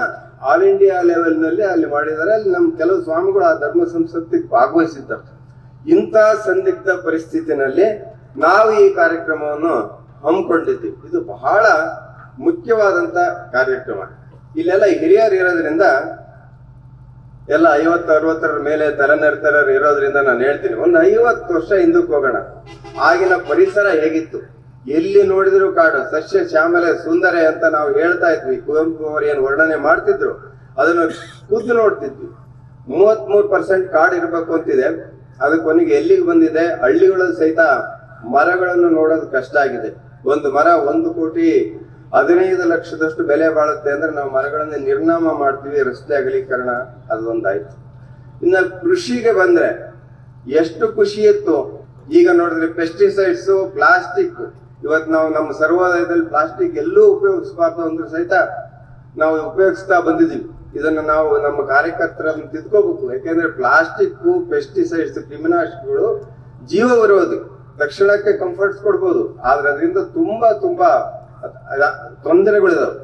ಆಲ್ ಇಂಡಿಯಾ ಲೆವೆಲ್ ನಲ್ಲಿ ಅಲ್ಲಿ ಮಾಡಿದ್ದಾರೆ. ಅಲ್ಲಿ ನಮ್ಮ ಕೆಲವು ಸ್ವಾಮಿಗಳು ಆ ಧರ್ಮ ಸಂಸತ್ತಿಗೆ ಭಾಗವಹಿಸಿದ್ದಾರೆ. ಇಂಥ ಸಂದಿಗ್ಧ ಪರಿಸ್ಥಿತಿನಲ್ಲಿ ನಾವು ಈ ಕಾರ್ಯಕ್ರಮವನ್ನು ಹಮ್ಮಿಕೊಂಡಿದ್ದೀವಿ. ಇದು ಬಹಳ ಮುಖ್ಯವಾದಂತ ಕಾರ್ಯಕ್ರಮ. ಇಲ್ಲೆಲ್ಲ ಹಿರಿಯರು ಇರೋದ್ರಿಂದ, ಎಲ್ಲ 50-60 ಮೇಲೆ ತಲೆನೆರ್ತರರು ಇರೋದ್ರಿಂದ ನಾನು ಹೇಳ್ತೀನಿ, ಒಂದು 50 ವರ್ಷ ಹಿಂದಕ್ಕೆ ಹೋಗೋಣ. ಆಗಿನ ಪರಿಸರ ಹೇಗಿತ್ತು? ಎಲ್ಲಿ ನೋಡಿದ್ರು ಕಾಡು, ಸಸ್ಯ ಶ್ಯಾಮಲೆ ಸುಂದರ ಅಂತ ನಾವು ಹೇಳ್ತಾ ಇದ್ವಿ. ಕುವೆಂಪು ಅವರು ಏನು ವರ್ಣನೆ ಮಾಡ್ತಿದ್ರು ಅದನ್ನು ಖುದ್ದು ನೋಡ್ತಿದ್ವಿ. 33% ಕಾಡು ಇರ್ಬೇಕು ಅಂತಿದೆ. ಅದು ಕೊನೆಗೆ ಎಲ್ಲಿಗೆ ಬಂದಿದೆ? ಹಳ್ಳಿಗಳಲ್ಲಿ ಸಹಿತ ಮರಗಳನ್ನು ನೋಡೋದು ಕಷ್ಟ ಆಗಿದೆ. ಒಂದು ಮರ 1,15,00,000 ಬೆಲೆ ಬಾಳುತ್ತೆ ಅಂದ್ರೆ ನಾವು ಮರಗಳನ್ನ ನಿರ್ನಾಮ ಮಾಡ್ತೀವಿ, ರಸ್ತೆ ಅಗಲೀಕರಣ ಅದೊಂದಾಯ್ತು. ಇನ್ನ ಕೃಷಿಗೆ ಬಂದ್ರೆ ಎಷ್ಟು ಖುಷಿ ಇತ್ತು. ಈಗ ನೋಡಿದ್ರೆ ಪೆಸ್ಟಿಸೈಡ್ಸ್, ಪ್ಲಾಸ್ಟಿಕ್, ಇವತ್ತು ನಾವು ನಮ್ಮ ಸರ್ವೋದಯದಲ್ಲಿ ಪ್ಲಾಸ್ಟಿಕ್ ಎಲ್ಲೂ ಉಪಯೋಗಿಸಬಾರ್ದು ಅಂದ್ರೂ ಸಹಿತ ನಾವು ಉಪಯೋಗಿಸ್ತಾ ಬಂದಿದ್ದೀವಿ. ಇದನ್ನ ನಾವು ನಮ್ಮ ಕಾರ್ಯಕರ್ತರನ್ನು ತಿದ್ಕೋಬೇಕು. ಯಾಕೆಂದ್ರೆ ಪ್ಲಾಸ್ಟಿಕ್, ಪೆಸ್ಟಿಸೈಡ್ಸ್, ಕ್ರಿಮಿನಾಶಕಗಳು ಜೀವ ವಿರೋಧಿ. ತಕ್ಷಣಕ್ಕೆ ಕಂಫರ್ಟ್ಸ್ ಕೊಡ್ಬೋದು, ಆದ್ರೆ ಅದರಿಂದ ತುಂಬಾ ತೊಂದರೆಗಳಿದಾವೆ.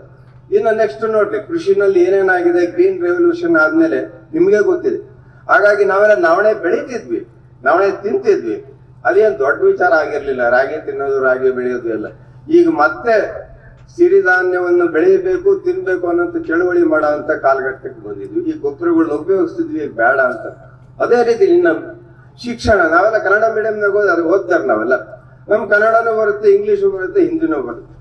ಇನ್ನು ನೆಕ್ಸ್ಟ್ ನೋಡ್ರಿ, ಕೃಷಿನಲ್ಲಿ ಏನೇನಾಗಿದೆ. ಗ್ರೀನ್ ರೆವಲ್ಯೂಷನ್ ಆದ್ಮೇಲೆ ನಿಮ್ಗೆ ಗೊತ್ತಿದೆ. ಹಾಗಾಗಿ ನಾವೆಲ್ಲ ನವಣೆ ಬೆಳಿತಿದ್ವಿ, ನವಣೆ ತಿಂತಿದ್ವಿ, ಅದೇನು ದೊಡ್ಡ ವಿಚಾರ ಆಗಿರ್ಲಿಲ್ಲ. ರಾಗಿ ತಿನ್ನೋದು, ರಾಗಿ ಬೆಳೆಯೋದು ಎಲ್ಲ. ಈಗ ಮತ್ತೆ ಸಿರಿಧಾನ್ಯವನ್ನು ಬೆಳೆಯಬೇಕು, ತಿನ್ಬೇಕು ಅನ್ನೋಂಥ ಚಳುವಳಿ ಮಾಡೋ ಅಂತ ಕಾಲಘಟ್ಟಕ್ಕೆ ಬಂದಿದ್ವಿ. ಈ ಗೊಬ್ಬರಗಳನ್ನ ಉಪಯೋಗಿಸ್ತಿದ್ವಿ, ಈಗ ಬೇಡ ಅಂತ. ಅದೇ ರೀತಿ ಇನ್ನ ಶಿಕ್ಷಣ, ನಾವೆಲ್ಲ ಕನ್ನಡ ಮೀಡಿಯಂನಾಗ ಓದ್ತಾರೆ ನಾವೆಲ್ಲ. ನಮ್ ಕನ್ನಡನೂ ಬರುತ್ತೆ, ಇಂಗ್ಲಿಷು ಬರುತ್ತೆ, ಹಿಂದಿನೂ ಬರುತ್ತೆ.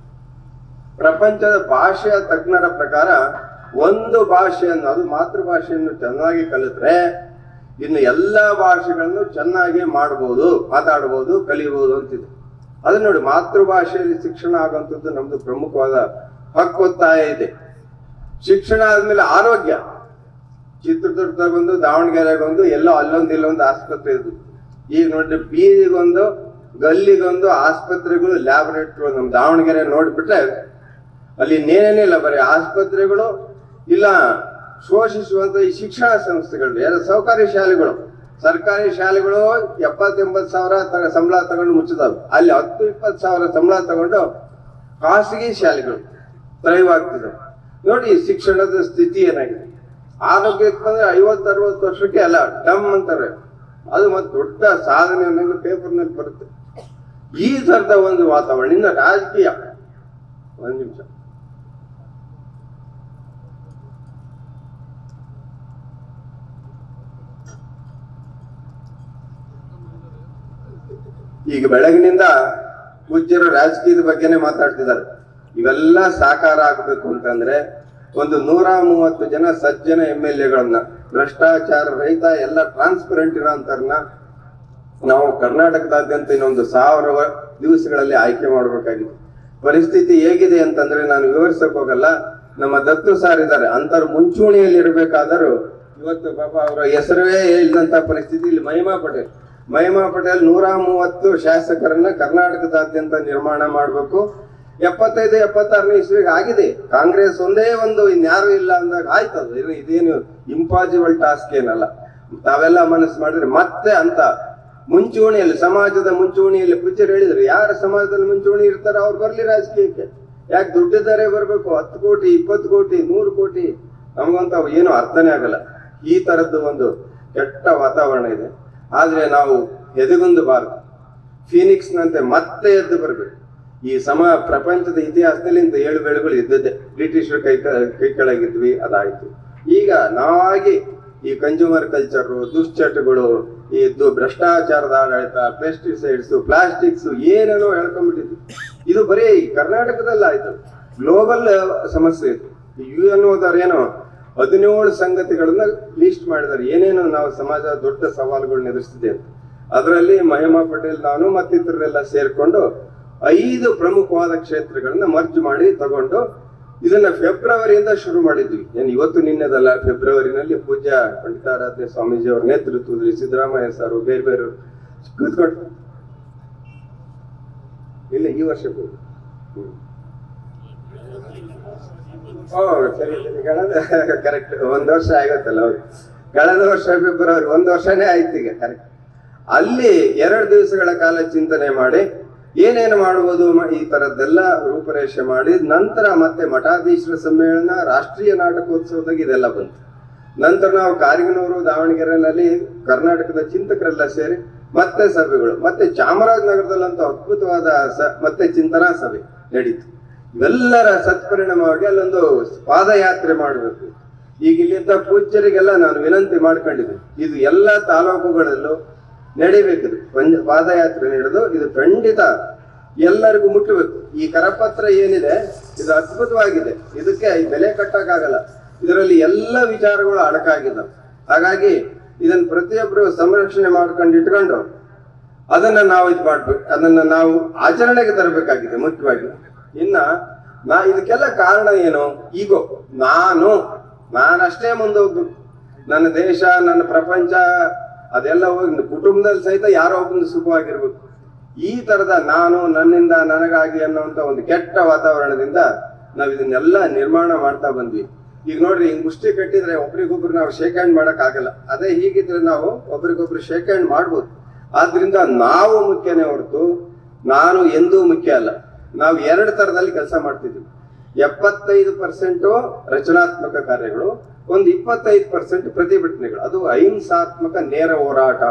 ಪ್ರಪಂಚದ ಭಾಷೆಯ ತಜ್ಞರ ಪ್ರಕಾರ ಒಂದು ಭಾಷೆಯನ್ನು, ಅದು ಮಾತೃಭಾಷೆಯನ್ನು ಚೆನ್ನಾಗಿ ಕಲಿತ್ರೆ ಇನ್ನು ಎಲ್ಲಾ ಭಾಷೆಗಳನ್ನು ಚೆನ್ನಾಗಿ ಮಾಡ್ಬೋದು, ಮಾತಾಡ್ಬೋದು, ಕಲಿಬಹುದು ಅಂತಿದೆ. ಅದನ್ನ ನೋಡಿ, ಮಾತೃಭಾಷೆಯಲ್ಲಿ ಶಿಕ್ಷಣ ಆಗುವಂಥದ್ದು ನಮ್ದು ಪ್ರಮುಖವಾದ ಹಕ್ಕೊತ್ತಾಯ ಇದೆ. ಶಿಕ್ಷಣ ಆದ್ಮೇಲೆ ಆರೋಗ್ಯ. ಚಿತ್ರದುರ್ಗದಾಗೊಂದು, ದಾವಣಗೆರೆಗೊಂದು, ಎಲ್ಲೋ ಅಲ್ಲೊಂದು ಇಲ್ಲೊಂದು ಆಸ್ಪತ್ರೆ ಇದ್ದು. ಈಗ ನೋಡ್ರಿ, ಬೀದಿಗೊಂದು, ಗಲ್ಲಿಗೊಂದು ಆಸ್ಪತ್ರೆಗಳು, ಲ್ಯಾಬೊರೇಟರಿ. ನಮ್ ದಾವಣಗೆರೆ ನೋಡ್ಬಿಟ್ರೆ ಅಲ್ಲಿ ಇನ್ನೇನೇನಿಲ್ಲ, ಬರೀ ಆಸ್ಪತ್ರೆಗಳು ಇಲ್ಲ, ಶೋಷಿಸುವಂತ ಈ ಶಿಕ್ಷಣ ಸಂಸ್ಥೆಗಳು, ಎಲ್ಲ ಸರ್ಕಾರಿ ಶಾಲೆಗಳು. ಸರ್ಕಾರಿ ಶಾಲೆಗಳು 70-80 ಸಾವಿರ ಸಂಬಳ ತಗೊಂಡು ಮುಚ್ಚಿದಾವೆ. ಅಲ್ಲಿ 10-20 ಸಾವಿರ ಸಂಬಳ ತಗೊಂಡು ಖಾಸಗಿ ಶಾಲೆಗಳು ತ್ರಯವಾಗ್ತಿದ್ದಾವೆ. ನೋಡಿ ಶಿಕ್ಷಣದ ಸ್ಥಿತಿ ಏನಾಗಿದೆ. ಆರೋಗ್ಯಕ್ಕೆ ಬಂದ್ರೆ 50-60 ವರ್ಷಕ್ಕೆ ಅಲ್ಲ ಡಮ್ ಅಂತಾರೆ. ಅದು ಮತ್ತೆ ದೊಡ್ಡ ಸಾಧನೆ ಅನ್ನೋದು ಪೇಪರ್ನಲ್ಲಿ ಬರುತ್ತೆ. ಈ ತರದ ಒಂದು ವಾತಾವರಣ. ಇನ್ನು ರಾಜಕೀಯ, ಒಂದ್ ನಿಮಿಷ. ಈಗ ಬೆಳಗಿನಿಂದ ಪೂಜ್ಯರು ರಾಜಕೀಯದ ಬಗ್ಗೆನೆ ಮಾತಾಡ್ತಿದ್ದಾರೆ. ಇವೆಲ್ಲ ಸಾಕಾರ ಆಗ್ಬೇಕು ಅಂತಂದ್ರೆ ಒಂದು 130 ಜನ ಸಜ್ಜನ MLA-ಗಳನ್ನ, ಭ್ರಷ್ಟಾಚಾರ ರಹಿತ, ಎಲ್ಲ ಟ್ರಾನ್ಸ್ಪರೆಂಟ್ ಇರೋಂಥವ್ರನ್ನ ನಾವು ಕರ್ನಾಟಕದಾದ್ಯಂತ ಇನ್ನೊಂದು 1000 ದಿವಸಗಳಲ್ಲಿ ಆಯ್ಕೆ ಮಾಡ್ಬೇಕಾಗಿದೆ. ಪರಿಸ್ಥಿತಿ ಹೇಗಿದೆ ಅಂತಂದ್ರೆ ನಾನು ವಿವರಿಸಕ್ ಹೋಗಲ್ಲ. ನಮ್ಮ ದತ್ತು ಸಾರ್ ಇದ್ದಾರೆ, ಅಂತರ್ ಮುಂಚೂಣಿಯಲ್ಲಿ ಇರಬೇಕಾದರೂ ಇವತ್ತು ಪಾಪ ಅವರ ಹೆಸರೇ ಇಲ್ಲದಂತ ಪರಿಸ್ಥಿತಿ. ಇಲ್ಲಿ ಮಹಿಮಾ ಪಟೇಲ್ 130 ಶಾಸಕರನ್ನ ಕರ್ನಾಟಕದಾದ್ಯಂತ ನಿರ್ಮಾಣ ಮಾಡ್ಬೇಕು. 75-76 ಇಸ್ವಿಗೆ ಆಗಿದೆ. ಕಾಂಗ್ರೆಸ್ ಒಂದೇ ಒಂದು, ಇನ್ಯಾರು ಇಲ್ಲ ಅಂದಾಗ ಆಯ್ತದ. ಇದೇನು ಇಂಪಾಸಿಬಲ್ ಟಾಸ್ಕ್ ಏನಲ್ಲ. ತಾವೆಲ್ಲ ಮನಸ್ಸು ಮಾಡಿದ್ರೆ ಮತ್ತೆ ಅಂತ ಮುಂಚೂಣಿಯಲ್ಲಿ, ಸಮಾಜದ ಮುಂಚೂಣಿಯಲ್ಲಿ ಪೂಜ್ಯರು ಹೇಳಿದ್ರು, ಯಾರ ಸಮಾಜದಲ್ಲಿ ಮುಂಚೂಣಿ ಇರ್ತಾರೋ ಅವ್ರು ಬರ್ಲಿ ರಾಜಕೀಯಕ್ಕೆ. ಯಾಕೆ ದುಡ್ಡಿದ್ದಾರೆ ಬರ್ಬೇಕು? 10 ಕೋಟಿ, 20 ಕೋಟಿ, 100 ಕೋಟಿ, ನಮಗಂತ ಏನು ಅರ್ಥನೇ ಆಗಲ್ಲ. ಈ ತರದ್ದು ಒಂದು ಕೆಟ್ಟ ವಾತಾವರಣ ಇದೆ. ಆದ್ರೆ ನಾವು ಎದೆಗುಂದಬಾರದು. ಫೀನಿಕ್ಸ್ನಂತೆ ಮತ್ತೆ ಎದ್ದು ಬರ್ಬೇಕು. ಈ ಪ್ರಪಂಚದ ಇತಿಹಾಸದಲ್ಲಿ ಇಂಥ 7 ಬೆಳೆಗಳು ಇದ್ದದ್ದೇ. ಬ್ರಿಟಿಷರು ಕೈ ಕೆಳಗಿದ್ವಿ, ಅದಾಯ್ತು. ಈಗ ನಾವಾಗಿ ಈ ಕನ್ಸ್ಯೂಮರ್ ಕಲ್ಚರ್, ದುಶ್ಚಟಗಳು, ಈ ಭ್ರಷ್ಟಾಚಾರದ ಆಡಳಿತ, ಪೆಸ್ಟಿಸೈಡ್ಸ್, ಪ್ಲಾಸ್ಟಿಕ್ಸ್ ಏನೇನೋ ಹೇಳ್ಕೊಂಡ್ಬಿಟ್ಟಿದ್ವಿ. ಇದು ಬರೀ ಕರ್ನಾಟಕದಲ್ಲಿ ಆಯ್ತು, ಗ್ಲೋಬಲ್ ಸಮಸ್ಯೆ ಇದು. UN ಏನೋ 17 ಸಂಗತಿಗಳನ್ನ ಲಿಸ್ಟ್ ಮಾಡಿದ್ದಾರೆ, ಏನೇನು ನಾವು ಸಮಾಜ ದೊಡ್ಡ ಸವಾಲುಗಳನ್ನ ಎದುರಿಸ್ತಿದೆ ಅಂತ. ಅದರಲ್ಲಿ ಮಹಿಮಾ ಪಟೇಲ್, ನಾನು ಮತ್ತಿತರರೆಲ್ಲ ಸೇರ್ಕೊಂಡು 5 ಪ್ರಮುಖವಾದ ಕ್ಷೇತ್ರಗಳನ್ನ ಮರ್ಜ್ ಮಾಡಿ ತಗೊಂಡು ಇದನ್ನ ಫೆಬ್ರವರಿಯಿಂದ ಶುರು ಮಾಡಿದ್ವಿ. ಏನು ಇವತ್ತು ನಿನ್ನೆದಲ್ಲ, ಫೆಬ್ರವರಿನಲ್ಲಿ ಪೂಜ್ಯ ಪಂಡಿತಾರಾಧ್ಯ ಸ್ವಾಮೀಜಿ ಅವರ ನೇತೃತ್ವದಲ್ಲಿ ಸಿದ್ದರಾಮಯ್ಯ ಸರ್ ಬೇರೆ ಕೂತ್ಕೊಂಡು ಇಲ್ಲ ಈ ವರ್ಷ ಸರಿ ಕರೆಕ್ಟ್ 1 ವರ್ಷ ಆಗತ್ತಲ್ಲ. ಹೌದು, ಕಳೆದ ವರ್ಷ ಫೆಬ್ರವರಿ, 1 ವರ್ಷನೇ ಆಯ್ತು ಈಗ. ಕರೆಕ್ಟ್. ಅಲ್ಲಿ 2 ದಿವಸಗಳ ಕಾಲ ಚಿಂತನೆ ಮಾಡಿ ಏನೇನು ಮಾಡುವುದು ಈ ತರದ್ದೆಲ್ಲ ರೂಪರೇಷೆ ಮಾಡಿ, ನಂತರ ಮತ್ತೆ ಮಠಾಧೀಶರ ಸಮ್ಮೇಳನ, ರಾಷ್ಟ್ರೀಯ ನಾಟಕೋತ್ಸವದಾಗ ಇದೆಲ್ಲ ಬಂತು. ನಂತರ ನಾವು ಕಾರಿಗನೂರು, ದಾವಣಗೆರೆಯಲ್ಲಿ ಕರ್ನಾಟಕದ ಚಿಂತಕರೆಲ್ಲ ಸೇರಿ ಮತ್ತೆ ಸಭೆಗಳು, ಮತ್ತೆ ಚಾಮರಾಜನಗರದಲ್ಲಂತ ಅದ್ಭುತವಾದ ಮತ್ತೆ ಚಿಂತನಾ ಸಭೆ ನಡೀತು. ಇವೆಲ್ಲರ ಸತ್ಪರಿಣಾಮವಾಗಿ ಅಲ್ಲೊಂದು ಪಾದಯಾತ್ರೆ ಮಾಡಬೇಕು. ಈಗ ಇಲ್ಲಿಂದ ಪೂಜ್ಯರಿಗೆಲ್ಲ ನಾನು ವಿನಂತಿ ಮಾಡ್ಕೊಂಡಿದ್ದೆ, ಇದು ಎಲ್ಲ ತಾಲೂಕುಗಳಲ್ಲೂ ನಡಿಬೇಕಿದು. ಪಾದಯಾತ್ರೆ ನಡೆದು ಇದು ಖಂಡಿತ ಎಲ್ಲರಿಗೂ ಮುಟ್ಟಬೇಕು. ಈ ಕರಪತ್ರ ಏನಿದೆ ಇದು ಅದ್ಭುತವಾಗಿದೆ, ಇದಕ್ಕೆ ಬೆಲೆ ಕಟ್ಟಕ್ಕಾಗಲ್ಲ. ಇದರಲ್ಲಿ ಎಲ್ಲ ವಿಚಾರಗಳು ಅಡಕಾಗಿದ್ದಾವೆ. ಹಾಗಾಗಿ ಇದನ್ನ ಪ್ರತಿಯೊಬ್ಬರು ಸಂರಕ್ಷಣೆ ಮಾಡ್ಕೊಂಡು ಇಟ್ಕೊಂಡು ಅದನ್ನ ನಾವು ಇದು ಮಾಡ್ಬೇಕು, ಅದನ್ನ ನಾವು ಆಚರಣೆಗೆ ತರಬೇಕಾಗಿದೆ ಮುಖ್ಯವಾಗಿ. ಇನ್ನ ಇದಕ್ಕೆಲ್ಲ ಕಾರಣ ಏನು? ಈಗೋ ನಾನಷ್ಟೇ ಮುಂದೋಗ್ಬೇಕು, ನನ್ನ ದೇಶ, ನನ್ನ ಪ್ರಪಂಚ ಅದೆಲ್ಲ ಹೋಗಿ ಕುಟುಂಬದಲ್ಲಿ ಸಹಿತ ಯಾರೋ ಒಬ್ಬನು ಸುಖವಾಗಿರ್ಬೇಕು. ಈ ತರದ ನಾನು, ನನ್ನಿಂದ, ನನಗಾಗಿ ಅನ್ನುವಂತ ಒಂದು ಕೆಟ್ಟ ವಾತಾವರಣದಿಂದ ನಾವ್ ಇದನ್ನೆಲ್ಲ ನಿರ್ಮಾಣ ಮಾಡ್ತಾ ಬಂದ್ವಿ. ಈಗ ನೋಡ್ರಿ, ಹಿಂಗ್ ಮುಷ್ಟಿ ಕಟ್ಟಿದ್ರೆ ಒಬ್ರಿಗೊಬ್ರು ನಾವು ಶೇಕ್ ಹ್ಯಾಂಡ್ ಮಾಡಕ್ ಆಗಲ್ಲ. ಅದೇ ಹೀಗಿದ್ರೆ ನಾವು ಒಬ್ರಿಗೊಬ್ರು ಶೇಕ್ ಹ್ಯಾಂಡ್ ಮಾಡ್ಬೋದು. ಆದ್ರಿಂದ ನಾವು ಮುಖ್ಯನೇ ಹೊರತು ನಾನು ಎಂದೂ ಮುಖ್ಯ ಅಲ್ಲ. ನಾವು 2 ತರದಲ್ಲಿ ಕೆಲಸ ಮಾಡ್ತಿದ್ವಿ. 75% ರಚನಾತ್ಮಕ ಕಾರ್ಯಗಳು, ಒಂದು 25% ಪ್ರತಿಭಟನೆಗಳು. ಅದು ಅಹಿಂಸಾತ್ಮಕ ನೇರ ಹೋರಾಟ,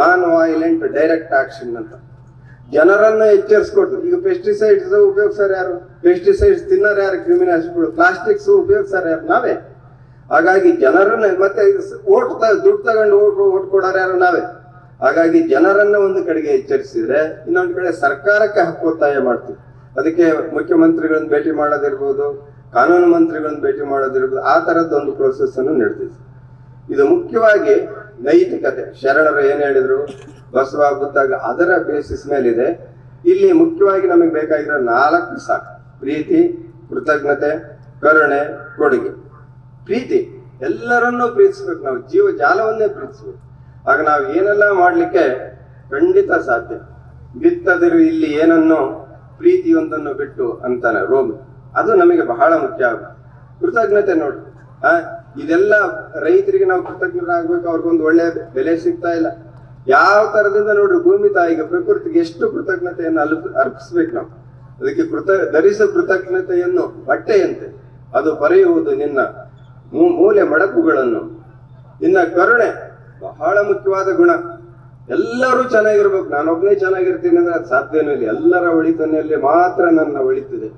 ನಾನ್ ವೈಲೆಂಟ್ ಡೈರೆಕ್ಟ್ ಆಕ್ಷನ್ ಅಂತ ಜನರನ್ನ ಎಚ್ಚರಿಸ್ಕೊಟ್ಟು. ಈಗ ಪೆಸ್ಟಿಸೈಡ್ಸ್ ಉಪಯೋಗಿಸ್ತಾರೆ ಯಾರು? ಪೆಸ್ಟಿಸೈಡ್ಸ್ ತಿನ್ನೋರು ಯಾರು? ಕ್ರಿಮಿನಾಶಕಗಳು. ಪ್ಲಾಸ್ಟಿಕ್ಸ್ ಉಪಯೋಗಿಸ್ತಾರೆ ಯಾರು? ನಾವೇ. ಹಾಗಾಗಿ ಜನರನ್ನ ಮತ್ತೆ ದುಡ್ಡು ತಗೊಂಡು ಓಟ್ ಕೊಡೋರು ಯಾರು? ನಾವೇ. ಹಾಗಾಗಿ ಜನರನ್ನ ಒಂದು ಕಡೆಗೆ ಎಚ್ಚರಿಸಿದ್ರೆ ಇನ್ನೊಂದು ಕಡೆ ಸರ್ಕಾರಕ್ಕೆ ಹಕ್ಕು ಒತ್ತಾಯ ಮಾಡ್ತೀವಿ. ಅದಕ್ಕೆ ಮುಖ್ಯಮಂತ್ರಿಗಳನ್ನ ಭೇಟಿ ಮಾಡೋದಿರ್ಬೋದು, ಕಾನೂನು ಮಂತ್ರಿಗಳನ್ನ ಭೇಟಿ ಮಾಡೋದಿರ್ಬೋದು, ಆ ತರದ್ದೊಂದು ಪ್ರೋಸೆಸ್ ಅನ್ನು ನಡೆದಿದೆ. ಇದು ಮುಖ್ಯವಾಗಿ ನೈತಿಕತೆ. ಶರಣರು ಏನ್ ಹೇಳಿದ್ರು, ಬಸವ ಬುದ್ಧಾಗ, ಅದರ ಬೇಸಿಸ್ ಮೇಲಿದೆ. ಇಲ್ಲಿ ಮುಖ್ಯವಾಗಿ ನಮಗೆ ಬೇಕಾಗಿರೋ 4 ಸಾಕು: ಪ್ರೀತಿ, ಕೃತಜ್ಞತೆ, ಕರುಣೆ, ಕೊಡುಗೆ. ಪ್ರೀತಿ, ಎಲ್ಲರನ್ನೂ ಪ್ರೀತಿಸ್ಬೇಕು. ನಾವು ಜೀವ ಜಾಲವನ್ನೇ ಪ್ರೀತಿಸ್ಬೇಕು. ಆಗ ನಾವು ಏನೆಲ್ಲ ಮಾಡ್ಲಿಕ್ಕೆ ಖಂಡಿತ ಸಾಧ್ಯ. ಬಿತ್ತದಿರು ಇಲ್ಲಿ ಏನನ್ನು ಪ್ರೀತಿಯೊಂದನ್ನು ಬಿಟ್ಟು ಅಂತಾನೆ ರೋಮ್. ಅದು ನಮಗೆ ಬಹಳ ಮುಖ್ಯ ಆಗುತ್ತೆ. ಕೃತಜ್ಞತೆ ನೋಡ್ರಿ, ಇದೆಲ್ಲ ರೈತರಿಗೆ ನಾವು ಕೃತಜ್ಞರಾಗ್ಬೇಕು. ಅವ್ರಿಗೊಂದು ಒಳ್ಳೆ ಬೆಲೆ ಸಿಗ್ತಾ ಇಲ್ಲ. ಯಾವ ತರದಿಂದ ನೋಡ್ರಿ, ಭೂಮಿ ತಾಯಿಗೆ, ಪ್ರಕೃತಿಗೆ ಎಷ್ಟು ಕೃತಜ್ಞತೆಯನ್ನು ಅರ್ಪಿಸ್ಬೇಕು ನಾವು. ಅದಕ್ಕೆ ಧರಿಸ ಕೃತಜ್ಞತೆಯನ್ನು ಬಟ್ಟೆಯಂತೆ ಅದು ಪರೆಯುವುದು ನಿನ್ನ ಮೂಲೆ ಮಡಕುಗಳನ್ನು. ಇನ್ನ ಕರುಣೆ ಬಹಳ ಮುಖ್ಯವಾದ ಗುಣ. ಎಲ್ಲರೂ ಚೆನ್ನಾಗಿರ್ಬೇಕು. ನಾನೊಬ್ಬನೇ ಚೆನ್ನಾಗಿರ್ತೀನಿ ಅಂದ್ರೆ ಅದು ಸಾಧ್ಯನೂ ಇಲ್ಲ. ಎಲ್ಲರ ಒಳಿತನಲ್ಲಿ ಮಾತ್ರ ನನ್ನ ಒಳಿತಿದೆ.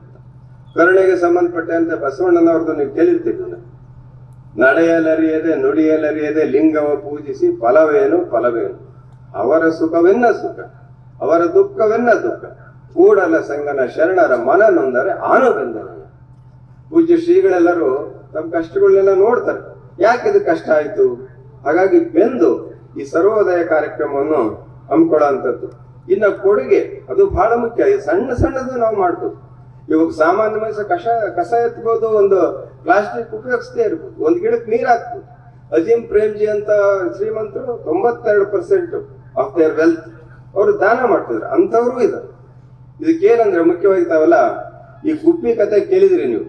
ಕರುಣೆಗೆ ಸಂಬಂಧಪಟ್ಟಂತೆ ಬಸವಣ್ಣನವ್ರದ್ದು ನೀವು ಕೇಳಿರ್ತೀರಿ. ನಡೆಯಲರಿಯದೆ ನುಡಿಯಲರಿಯದೆ ಲಿಂಗವ ಪೂಜಿಸಿ ಫಲವೇನು ಅವರ ಸುಖವೆನ್ನ ಸುಖ, ಅವರ ದುಃಖವೆನ್ನ ದುಃಖ. ಕೂಡಲ ಸಂಗನ ಶರಣರ ಮನ ನೊಂದರೆ ಆನುಬೆಂದನ. ಪೂಜ್ಯ ಶ್ರೀಗಳೆಲ್ಲರೂ ತಮ್ಮ ಕಷ್ಟಗಳನ್ನೆಲ್ಲ ನೋಡ್ತಾರೆ. ಯಾಕೆ ಇದು ಕಷ್ಟ ಆಯ್ತು? ಹಾಗಾಗಿ ಬೆಂದು ಈ ಸರ್ವೋದಯ ಕಾರ್ಯಕ್ರಮವನ್ನು ಹಮ್ಮಿಕೊಳ್ಳುವಂಥದ್ದು. ಇನ್ನ ಕೊಡುಗೆ, ಅದು ಬಹಳ ಮುಖ್ಯ. ಈ ಸಣ್ಣದು ನಾವು ಮಾಡ್ಬೋದು. ಇವಾಗ ಸಾಮಾನ್ಯ ಮನುಷ್ಯ ಕಸ ಎತ್ಬೋದು, ಒಂದು ಪ್ಲಾಸ್ಟಿಕ್ ಉಪಯೋಗಿಸದೇ ಇರ್ಬೋದು, ಒಂದು ಗಿಡಕ್ಕೆ ನೀರ್ ಹಾಕ್ಬೋದು. ಅಜೀಂ ಪ್ರೇಮ್ಜಿ ಅಂತ ಶ್ರೀಮಂತರು 92% ಆಫ್ ದೇರ್ ವೆಲ್ತ್ ಅವರು ದಾನ ಮಾಡ್ತಿದ್ರು. ಅಂಥವ್ರು ಇದ್ದಾರೆ. ಇದಕ್ಕೇನಂದ್ರೆ ಮುಖ್ಯವಾಗಿ ತಾವೆಲ್ಲ ಈ ಗುಬ್ಬಿ ಕತೆ ಕೇಳಿದ್ರಿ ನೀವು.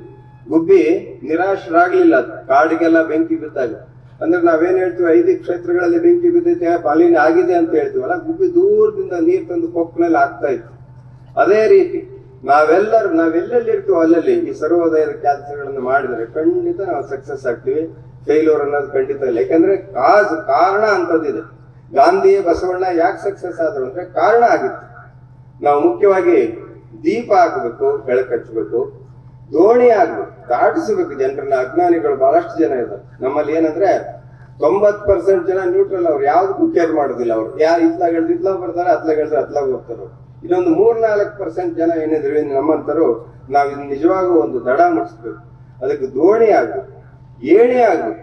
ಗುಬ್ಬಿ ನಿರಾಶರಾಗ್ಲಿಲ್ಲ. ಅದು ಕಾಡಿಗೆಲ್ಲ ಬೆಂಕಿ ಬಿದ್ದಾಗ ಅಂದ್ರೆ ನಾವೇನ್ ಹೇಳ್ತೀವಿ, 5 ಕ್ಷೇತ್ರಗಳಲ್ಲಿ ಬೆಂಕಿ ಬಿದ್ದೈತೆ, ಮಾಲಿನ್ಯ ಆಗಿದೆ ಅಂತ ಹೇಳ್ತೀವಲ್ಲ, ಗುಬ್ಬಿ ದೂರದಿಂದ ನೀರ್ ತಂದು ಕೊಕ್ಕನಲ್ಲಿ ಹಾಕ್ತಾ ಇತ್ತು. ಅದೇ ರೀತಿ ನಾವೆಲ್ಲೆಲ್ಲಿ ಇರ್ತೀವೋ ಅಲ್ಲಲ್ಲಿ ಈ ಸರ್ವೋದಯದ ಕೆಲಸಗಳನ್ನು ಮಾಡಿದ್ರೆ ಖಂಡಿತ ನಾವು ಸಕ್ಸಸ್ ಆಗ್ತೀವಿ. ಫೇಲ್ಯೂರ್ ಅನ್ನೋದು ಖಂಡಿತ ಇಲ್ಲ. ಯಾಕಂದ್ರೆ ಕಾರಣ ಅಂತದಿದೆ. ಗಾಂಧಿ, ಬಸವಣ್ಣ ಯಾಕೆ ಸಕ್ಸಸ್ ಆದ್ರು ಅಂದ್ರೆ ಕಾರಣ ಆಗಿತ್ತು. ನಾವು ಮುಖ್ಯವಾಗಿ ದೀಪ ಹಾಕ್ಬೇಕು, ಬೆಳಕಚ್ಚಬೇಕು, ದೋಣಿ ಆಗ್ಬೇಕು, ದಾಟಿಸ್ಬೇಕು ಜನರನ್ನ. ಅಜ್ಞಾನಿಗಳು ಬಹಳಷ್ಟು ಜನ ಇದ್ದಾರೆ ನಮ್ಮಲ್ಲಿ. ಏನಂದ್ರೆ 90% ಜನ ನ್ಯೂಟ್ರಲ್. ಅವ್ರು ಯಾವ್ದಕ್ಕೂ ಕೇರ್ ಮಾಡೋದಿಲ್ಲ. ಅವ್ರು ಯಾರು ಇತ್ಲಾಗ ಬರ್ತಾರೆ, ಅತ್ಲಾಗ ಹೋಗ್ತಾರೆ. ಇನ್ನೊಂದು 3-4% ಜನ ಏನಿದ್ರು ನಮ್ಮಂತರು, ನಾವ್ ಇದನ್ನ ನಿಜವಾಗೂ ಒಂದು ದಡ ಮುಟ್ಟಿಸ್ಬೇಕು. ಅದಕ್ಕೆ ದೋಣಿ ಆಗ್ಬೇಕು, ಏಣಿ ಆಗ್ಬೇಕು.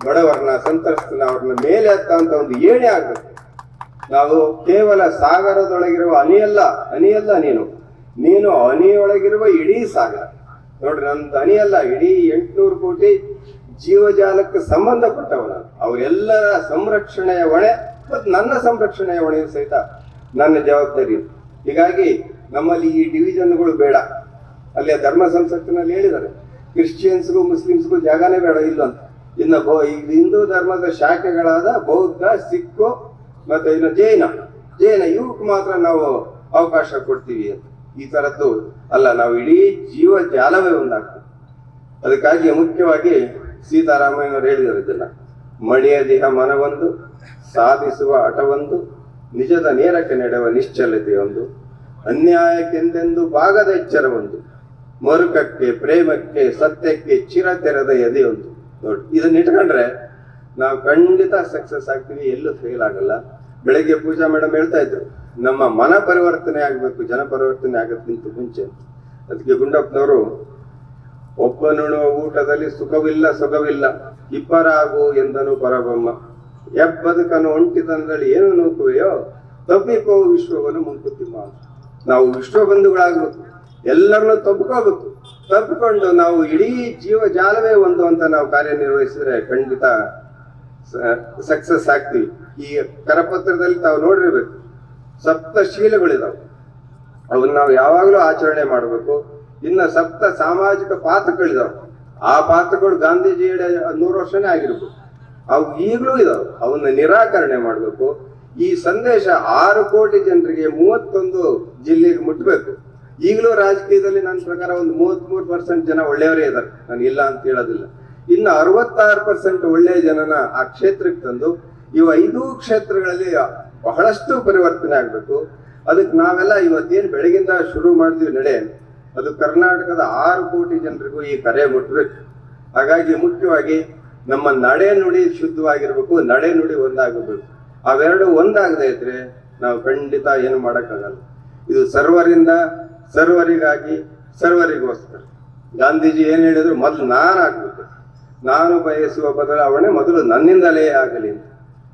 ಬಡವರನ್ನ, ಸಂತ್ರಸ್ತನ, ಅವ್ರನ್ನ ಮೇಲೆ ಹತ್ತಂತ ಒಂದು ಏಣಿ ಆಗ್ಬೇಕು. ನಾವು ಕೇವಲ ಸಾಗರದೊಳಗಿರುವ ಅನಿಯಲ್ಲ ನೀನು ಅನಿಯೊಳಗಿರುವ ಇಡೀ ಸಾಗರ. ನೋಡ್ರಿ, ನಂದು ಅನಿಯಲ್ಲ, ಇಡೀ 800 ಕೋಟಿ ಜೀವಜಾಲಕ್ಕೆ ಸಂಬಂಧಪಟ್ಟವ ನಾನು. ಅವರೆಲ್ಲರ ಸಂರಕ್ಷಣೆಯ ಹೊಣೆ ಮತ್ತು ನನ್ನ ಸಂರಕ್ಷಣೆಯ ಹೊಣೆಯು ಸಹಿತ ನನ್ನ ಜವಾಬ್ದಾರಿ. ಹೀಗಾಗಿ ನಮ್ಮಲ್ಲಿ ಈ ಡಿವಿಷನ್ಗಳು ಬೇಡ. ಅಲ್ಲಿ ಧರ್ಮ ಸಂಸತ್ತಿನಲ್ಲಿ ಹೇಳಿದ್ದಾರೆ, ಕ್ರಿಶ್ಚಿಯನ್ಸ್ಗೂ ಮುಸ್ಲಿಮ್ಸ್ಗೂ ಜಾಗನೇ ಬೇಡ ಇಲ್ಲ ಅಂತ. ಇನ್ನು ಹಿಂದೂ ಧರ್ಮದ ಶಾಖೆಗಳಾದ ಬೌದ್ಧ, ಸಿಖ್ ಮತ್ತೆ ಇನ್ನು ಜೈನ ಇವಕ್ಕೆ ಮಾತ್ರ ನಾವು ಅವಕಾಶ ಕೊಡ್ತೀವಿ ಅಂತ. ಈ ತರದ್ದು ಅಲ್ಲ, ನಾವು ಇಡೀ ಜೀವ ಜಾಲವೇ ಒಂದಾಗ್ತದೆ. ಅದಕ್ಕಾಗಿ ಮುಖ್ಯವಾಗಿ ಸೀತಾರಾಮಯ್ಯನವರು ಹೇಳಿದರು ಇದನ್ನ, ಮಣಿಯ ದೇಹ ಮನವೊಂದು, ಸಾಧಿಸುವ ಹಠವೊಂದು, ನಿಜದ ನೇರಕ್ಕೆ ನಡೆಯುವ ನಿಶ್ಚಲತೆಯೊಂದು, ಅನ್ಯಾಯಕ್ಕೆಂದೆಂದು ಭಾಗದ ಎಚ್ಚರವೊಂದು, ಮರುಕಕ್ಕೆ, ಪ್ರೇಮಕ್ಕೆ, ಸತ್ಯಕ್ಕೆ ಚಿರತೆರೆದ ಎದೆಯೊಂದು. ನೋಡಿ, ಇದನ್ನ ಇಟ್ಕೊಂಡ್ರೆ ನಾವು ಖಂಡಿತ ಸಕ್ಸಸ್ ಆಗ್ತೀವಿ, ಎಲ್ಲೂ ಫೇಲ್ ಆಗಲ್ಲ. ಬೆಳಗ್ಗೆ ಪೂಜಾ ಮೇಡಮ್ ಹೇಳ್ತಾ ಇದ್ರು, ನಮ್ಮ ಮನ ಪರಿವರ್ತನೆ ಆಗ್ಬೇಕು, ಜನ ಪರಿವರ್ತನೆ ಆಗೋದ್ಕಿಂತ ಮುಂಚೆ. ಅದಕ್ಕೆ ಗುಂಡಪ್ಪನವರು, ಒಬ್ಬನುಣುವ ಊಟದಲ್ಲಿ ಸುಖವಿಲ್ಲ ಸೊಗವಿಲ್ಲ, ಇಬ್ಬರಾಗು ಎಂದನು ಪರಬ್ರಹ್ಮ. ಬದುಕನ್ನು ಒಂಟಿತನದಲ್ಲಿ ಏನು ನೂಕುವೆಯೋ ತಪ್ಪಿಕೋ ವಿಶ್ವವನ್ನು ಮುಂಕುತ್ತಿಮ್ಮ. ನಾವು ವಿಶ್ವಬಂಧುಗಳಾಗ್ಬೇಕು, ಎಲ್ಲರನ್ನೂ ತಪ್ಪಿಕೋಬೇಕು. ತಪ್ಪಿಕೊಂಡು ನಾವು ಇಡೀ ಜೀವಜಾಲವೇ ಒಂದು ಅಂತ ನಾವು ಕಾರ್ಯನಿರ್ವಹಿಸಿದ್ರೆ ಖಂಡಿತ ಸಕ್ಸಸ್ ಆಗ್ತೀವಿ. ಈ ಕರಪತ್ರದಲ್ಲಿ ತಾವು ನೋಡಿರ್ಬೇಕು, ಸಪ್ತಶೀಲಗಳಿದಾವೆ, ಅವನ್ನ ನಾವು ಯಾವಾಗಲೂ ಆಚರಣೆ ಮಾಡಬೇಕು. ಇನ್ನು ಸಪ್ತ ಸಾಮಾಜಿಕ ಪಾತ್ರಗಳಿದಾವೆ, ಆ ಪಾತ್ರಗಳು ಗಾಂಧೀಜಿ 100 ವರ್ಷನೇ ಆಗಿರ್ಬೇಕು, ಅವು ಈಗಲೂ ಇದಾವೆ, ಅವನ್ನ ನಿರಾಕರಣೆ ಮಾಡಬೇಕು. ಈ ಸಂದೇಶ 6 ಕೋಟಿ ಜನರಿಗೆ 31 ಜಿಲ್ಲೆಗೆ ಮುಟ್ಟಬೇಕು. ಈಗಲೂ ರಾಜಕೀಯದಲ್ಲಿ ನನ್ನ ಪ್ರಕಾರ ಒಂದು 33% ಜನ ಒಳ್ಳೆಯವರೇ ಇದ್ದಾರೆ, ನಾನು ಇಲ್ಲ ಅಂತ ಹೇಳೋದಿಲ್ಲ. ಇನ್ನು 66% ಒಳ್ಳೆಯ ಜನನ ಆ ಕ್ಷೇತ್ರಕ್ಕೆ ತಂದು ಇವು 5 ಕ್ಷೇತ್ರಗಳಲ್ಲಿ ಬಹಳಷ್ಟು ಪರಿವರ್ತನೆ ಆಗ್ಬೇಕು. ಅದಕ್ಕೆ ನಾವೆಲ್ಲ ಇವತ್ತೇನು ಬೆಳಗಿಂದ ಶುರು ಮಾಡಿದ್ವಿ ನಡೆ, ಅದು ಕರ್ನಾಟಕದ 6 ಕೋಟಿ ಜನರಿಗೂ ಈ ಕರೆ ಮುಟ್ಟಬೇಕು. ಹಾಗಾಗಿ ಮುಖ್ಯವಾಗಿ ನಮ್ಮ ನಡೆ ನುಡಿ ಶುದ್ಧವಾಗಿರ್ಬೇಕು, ನಡೆ ನುಡಿ ಒಂದಾಗಬೇಕು. ಅವೆರಡು ಒಂದಾಗದೇ ಇದ್ರೆ ನಾವು ಖಂಡಿತ ಏನು ಮಾಡೋಕ್ಕಾಗಲ್ಲ. ಇದು ಸರ್ವರಿಂದ ಸರ್ವರಿಗಾಗಿ ಸರ್ವರಿಗೋಸ್ಕರ. ಗಾಂಧೀಜಿ ಏನ್ ಹೇಳಿದ್ರು, ಮೊದಲು ನಾನು ಆಗ್ಬೇಕು, ನಾನು ಬಯಸುವ ಬದಲಾವಣೆ ಮೊದಲು ನನ್ನಿಂದಲೇ ಆಗಲಿ ಅಂತ.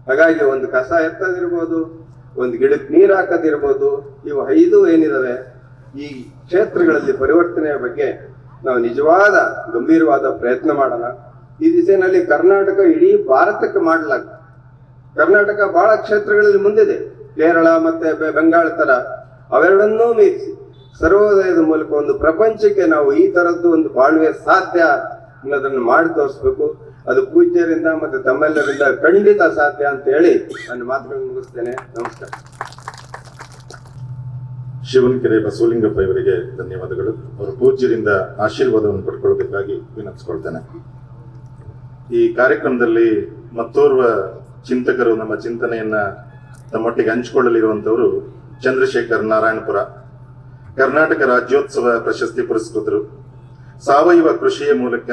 ಹಾಗಾಗಿ ಒಂದು ಕಸ ಎತ್ತದಿರ್ಬೋದು, ಒಂದು ಗಿಡಕ್ಕೆ ನೀರು ಹಾಕೋದಿರ್ಬೋದು, ಇವು 5 ಏನಿದಾವೆ ಈ ಕ್ಷೇತ್ರಗಳಲ್ಲಿ ಪರಿವರ್ತನೆಯ ಬಗ್ಗೆ ನಾವು ನಿಜವಾದ ಗಂಭೀರವಾದ ಪ್ರಯತ್ನ ಮಾಡೋಣ. ಈ ದಿಸೆಯಲ್ಲಿ ಕರ್ನಾಟಕ ಇಡೀ ಭಾರತಕ್ಕೆ ಮಾಡಲಾಗ್ತದೆ. ಕರ್ನಾಟಕ ಬಹಳ ಕ್ಷೇತ್ರಗಳಲ್ಲಿ ಮುಂದಿದೆ, ಕೇರಳ ಮತ್ತೆ ಬೆಂಗಾಳ ತರ. ಅವೆರಡನ್ನೂ ಮೀರಿಸಿ ಸರ್ವೋದಯದ ಮೂಲಕ ಒಂದು ಪ್ರಪಂಚಕ್ಕೆ ನಾವು ಈ ತರದ್ದು ಒಂದು ಬಾಳ್ವೆ ಸಾಧ್ಯ ಅನ್ನೋದನ್ನು ಮಾಡಿ ತೋರಿಸ್ಬೇಕು. ಅದು ಪೂಜ್ಯರಿಂದ ಮತ್ತೆ ತಮ್ಮೆಲ್ಲರಿಂದ ಖಂಡಿತ ಸಾಧ್ಯ ಅಂತ ಹೇಳಿ ನನ್ನ ಮಾತುಗಳನ್ನು ಮುಗಿಸ್ತೇನೆ. ನಮಸ್ಕಾರ. ಶಿವನಕೆರೆ ಬಸವಲಿಂಗಪ್ಪ ಇವರಿಗೆ ಧನ್ಯವಾದಗಳು. ಅವರು ಪೂಜ್ಯರಿಂದ ಆಶೀರ್ವಾದವನ್ನು ಪಡ್ಕೊಳ್ಳಬೇಕಾಗಿ ವಿನಂತಿಸ್ಕೊಳ್ತೇನೆ. ಈ ಕಾರ್ಯಕ್ರಮದಲ್ಲಿ ಮತ್ತೋರ್ವ ಚಿಂತಕರು ನಮ್ಮ ಚಿಂತನೆಯನ್ನ ತಮ್ಮೊಟ್ಟಿಗೆ ಹಂಚಿಕೊಳ್ಳಲಿರುವಂತವರು ಚಂದ್ರಶೇಖರ್ ನಾರಾಯಣಪುರ, ಕರ್ನಾಟಕ ರಾಜ್ಯೋತ್ಸವ ಪ್ರಶಸ್ತಿ ಪುರಸ್ಕೃತರು. ಸಾವಯವ ಕೃಷಿಯ ಮೂಲಕ